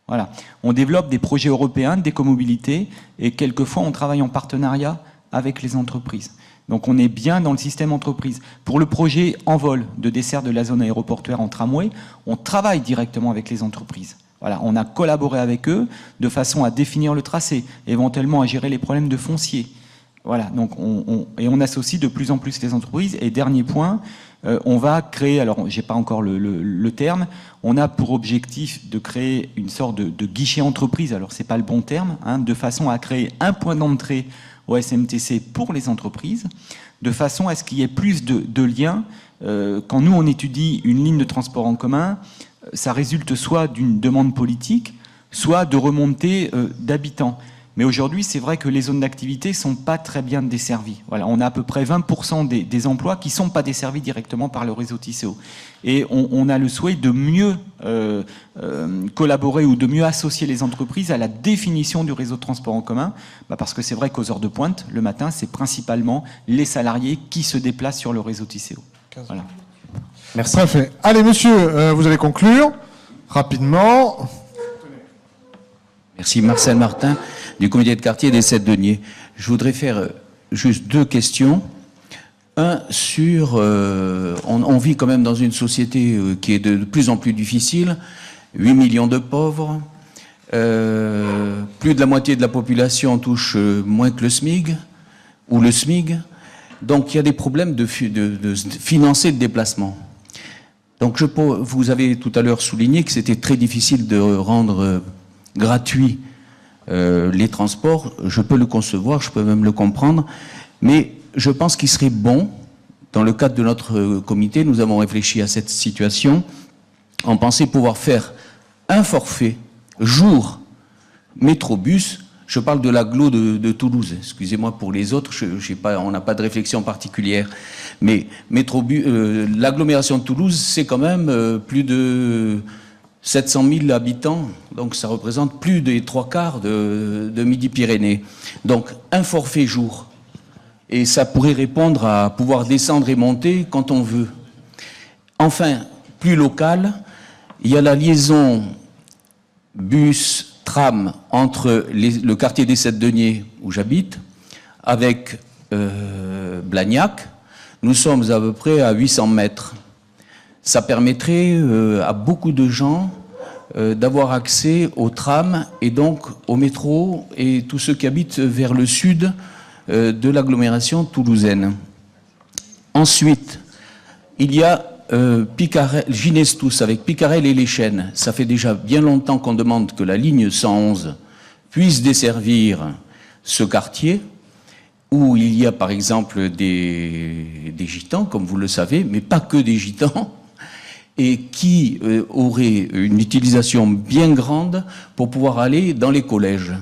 E: Voilà. On développe des projets européens d'écomobilité et quelquefois on travaille en partenariat avec les entreprises. Donc on est bien dans le système entreprise. Pour le projet Envol de dessert de la zone aéroportuaire en tramway, on travaille directement avec les entreprises. Voilà, on a collaboré avec eux de façon à définir le tracé, éventuellement à gérer les problèmes de foncier. Voilà, donc on associe de plus en plus les entreprises. Et dernier point, on va créer, alors j'ai pas encore le terme, on a pour objectif de créer une sorte de guichet entreprise, alors c'est pas le bon terme, hein, de façon à créer un point d'entrée au SMTC pour les entreprises, de façon à ce qu'il y ait plus de liens. Quand nous on étudie une ligne de transport en commun, ça résulte soit d'une demande politique, soit de remontée d'habitants. Mais aujourd'hui, c'est vrai que les zones d'activité ne sont pas très bien desservies. Voilà, on a à peu près 20% des emplois qui ne sont pas desservis directement par le réseau Tisséo. Et on a le souhait de mieux collaborer ou de mieux associer les entreprises à la définition du réseau de transport en commun, parce que c'est vrai qu'aux heures de pointe, le matin, c'est principalement les salariés qui se déplacent sur le réseau Tisséo. Voilà.
A: Merci. Parfait. Allez, monsieur, vous allez conclure rapidement.
O: Merci. Marcel Martin, du comité de quartier des 7 deniers. Je voudrais faire juste 2 questions. Un sur... on vit quand même dans une société qui est de plus en plus difficile. 8 millions de pauvres. Plus de la moitié de la population touche moins que le SMIC, ou le SMIC. Donc il y a des problèmes de financer le déplacement. Donc vous avez tout à l'heure souligné que c'était très difficile de rendre gratuit les transports. Je peux le concevoir, je peux même le comprendre, mais je pense qu'il serait bon, dans le cadre de notre comité, nous avons réfléchi à cette situation, on pensait pouvoir faire un forfait jour métro-bus. Je parle de l'agglo de Toulouse, excusez-moi pour les autres, on n'a pas de réflexion particulière, mais l'agglomération de Toulouse, c'est quand même plus de 700 000 habitants, donc ça représente plus des 3/4 de Midi-Pyrénées. Donc un forfait jour, et ça pourrait répondre à pouvoir descendre et monter quand on veut. Enfin, plus local, il y a la liaison bus-tram entre le quartier des 7 deniers où j'habite, avec Blagnac. Nous sommes à peu près à 800 mètres. Ça permettrait à beaucoup de gens d'avoir accès au tram et donc au métro et tous ceux qui habitent vers le sud de l'agglomération toulousaine. Ensuite, il y a Ginestus avec Picarel et les Chênes. Ça fait déjà bien longtemps qu'on demande que la ligne 111 puisse desservir ce quartier où il y a par exemple des gitans, comme vous le savez, mais pas que des gitans, et qui auraient une utilisation bien grande pour pouvoir aller dans les collèges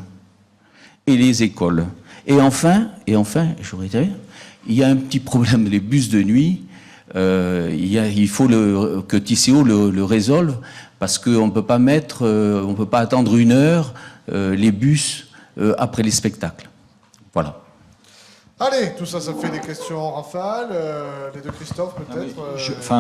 O: et les écoles. Et enfin, j'aurais dit, il y a un petit problème des bus de nuit. Il faut que Tisséo le résolve, parce qu'on ne peut pas on peut pas attendre 1 heure les bus après les spectacles. Voilà.
A: Allez, tout ça, ça fait des questions en rafale. Les deux Christophe, peut-être.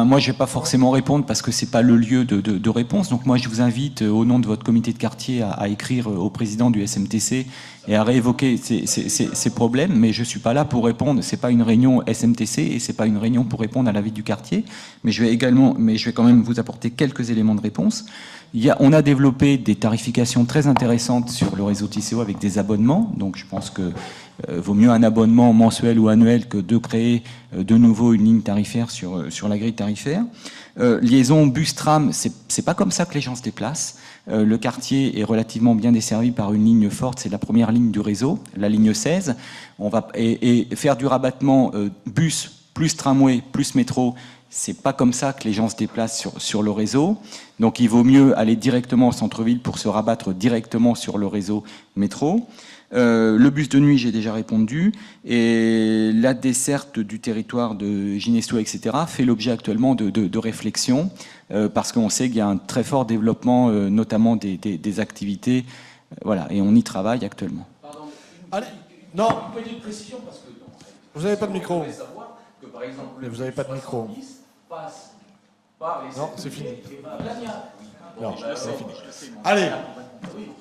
E: Moi, je ne vais pas forcément répondre parce que ce n'est pas le lieu de réponse. Donc moi, je vous invite, au nom de votre comité de quartier, à écrire au président du SMTC et à réévoquer ces problèmes. Mais je ne suis pas là pour répondre. Ce n'est pas une réunion SMTC et ce n'est pas une réunion pour répondre à la vie du quartier. Mais je vais quand même vous apporter quelques éléments de réponse. On a développé des tarifications très intéressantes sur le réseau Tisséo avec des abonnements. Donc je pense que vaut mieux un abonnement mensuel ou annuel que de créer de nouveau une ligne tarifaire sur la grille tarifaire. Liaison bus-tram, c'est pas comme ça que les gens se déplacent. Le quartier est relativement bien desservi par une ligne forte, c'est la première ligne du réseau, la ligne 16. Et faire du rabattement bus plus tramway plus métro, c'est pas comme ça que les gens se déplacent sur le réseau. Donc il vaut mieux aller directement au centre-ville pour se rabattre directement sur le réseau métro. Le bus de nuit, j'ai déjà répondu. Et la desserte du territoire de Ginestou, etc., fait l'objet actuellement de réflexions, parce qu'on sait qu'il y a un très fort développement, notamment des activités. Voilà, et on y travaille actuellement.
A: Pardon, allez, non. Une petite précision, parce que vous n'avez pas de micro. Mais vous n'avez pas de micro. Non, c'est fini. Non, c'est fini. Allez,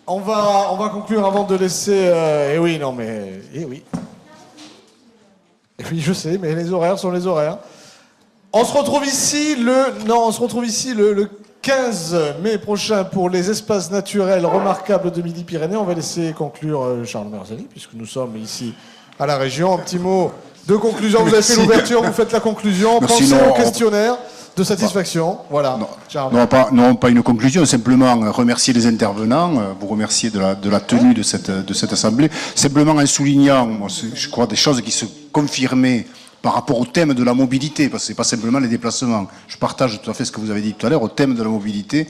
A: on va conclure avant de laisser... oui, je sais, mais les horaires sont les horaires. On se retrouve ici le 15 mai prochain pour les espaces naturels remarquables de Midi-Pyrénées. On va laisser conclure Charles Merzani, puisque nous sommes ici à la région. Un petit mot de conclusion. Vous avez fait l'ouverture, vous faites la conclusion. Pensez au questionnaire de satisfaction. Voilà.
B: Non, pas une conclusion, simplement remercier les intervenants, vous remercier de la tenue de cette assemblée. Simplement en soulignant, je crois, des choses qui se confirmaient par rapport au thème de la mobilité, parce que ce n'est pas simplement les déplacements. Je partage tout à fait ce que vous avez dit tout à l'heure, au thème de la mobilité.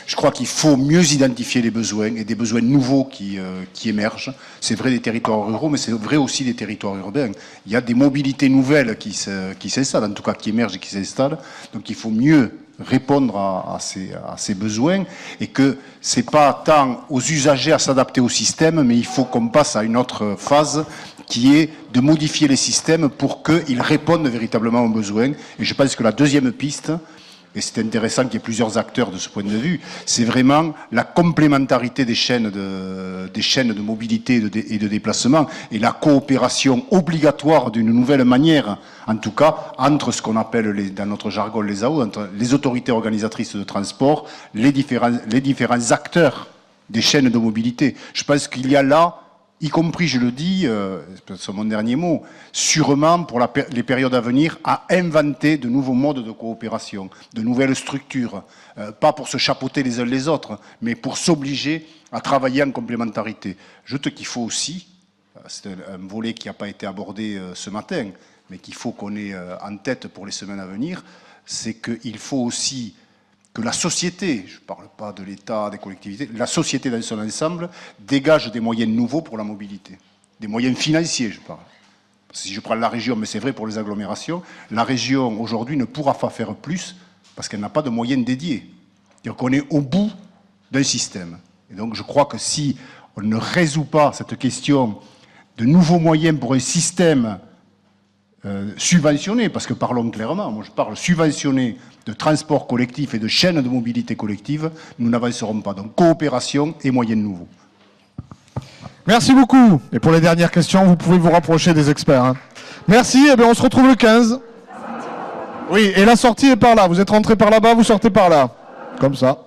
B: Je crois qu'il faut mieux identifier les besoins et des besoins nouveaux qui émergent. C'est vrai des territoires ruraux, mais c'est vrai aussi des territoires urbains. Il y a des mobilités nouvelles qui s'installent, en tout cas qui émergent et qui s'installent. Donc il faut mieux répondre à ces besoins et que ce n'est pas tant aux usagers à s'adapter au système, mais il faut qu'on passe à une autre phase qui est de modifier les systèmes pour qu'ils répondent véritablement aux besoins. Et je pense que la deuxième piste, et c'est intéressant qu'il y ait plusieurs acteurs de ce point de vue, c'est vraiment la complémentarité des chaînes de mobilité et de déplacement et la coopération obligatoire d'une nouvelle manière, en tout cas, entre ce qu'on appelle dans notre jargon les AO, entre les autorités organisatrices de transport, les différents acteurs des chaînes de mobilité. Je pense qu'il y a là, y compris, je le dis, c'est mon dernier mot, sûrement pour les périodes à venir, à inventer de nouveaux modes de coopération, de nouvelles structures, pas pour se chapeauter les uns les autres, mais pour s'obliger à travailler en complémentarité. J'ajoute qu'il faut aussi, c'est un volet qui n'a pas été abordé ce matin, mais qu'il faut qu'on ait en tête pour les semaines à venir, c'est qu'il faut aussi que la société, je ne parle pas de l'État, des collectivités, la société dans son ensemble dégage des moyens nouveaux pour la mobilité. Des moyens financiers, je parle. Si je prends la région, mais c'est vrai pour les agglomérations, la région aujourd'hui ne pourra pas faire plus parce qu'elle n'a pas de moyens dédiés. C'est-à-dire qu'on est au bout d'un système. Et donc je crois que si on ne résout pas cette question de nouveaux moyens pour un système subventionné, parce que parlons clairement, moi je parle subventionné de transport collectif et de chaînes de mobilité collective, nous n'avancerons pas. Donc coopération et moyens nouveaux.
A: Merci beaucoup. Et pour les dernières questions, vous pouvez vous rapprocher des experts. Hein. Merci, et bien on se retrouve le 15. Oui, et la sortie est par là. Vous êtes rentré par là-bas, vous sortez par là. Comme ça.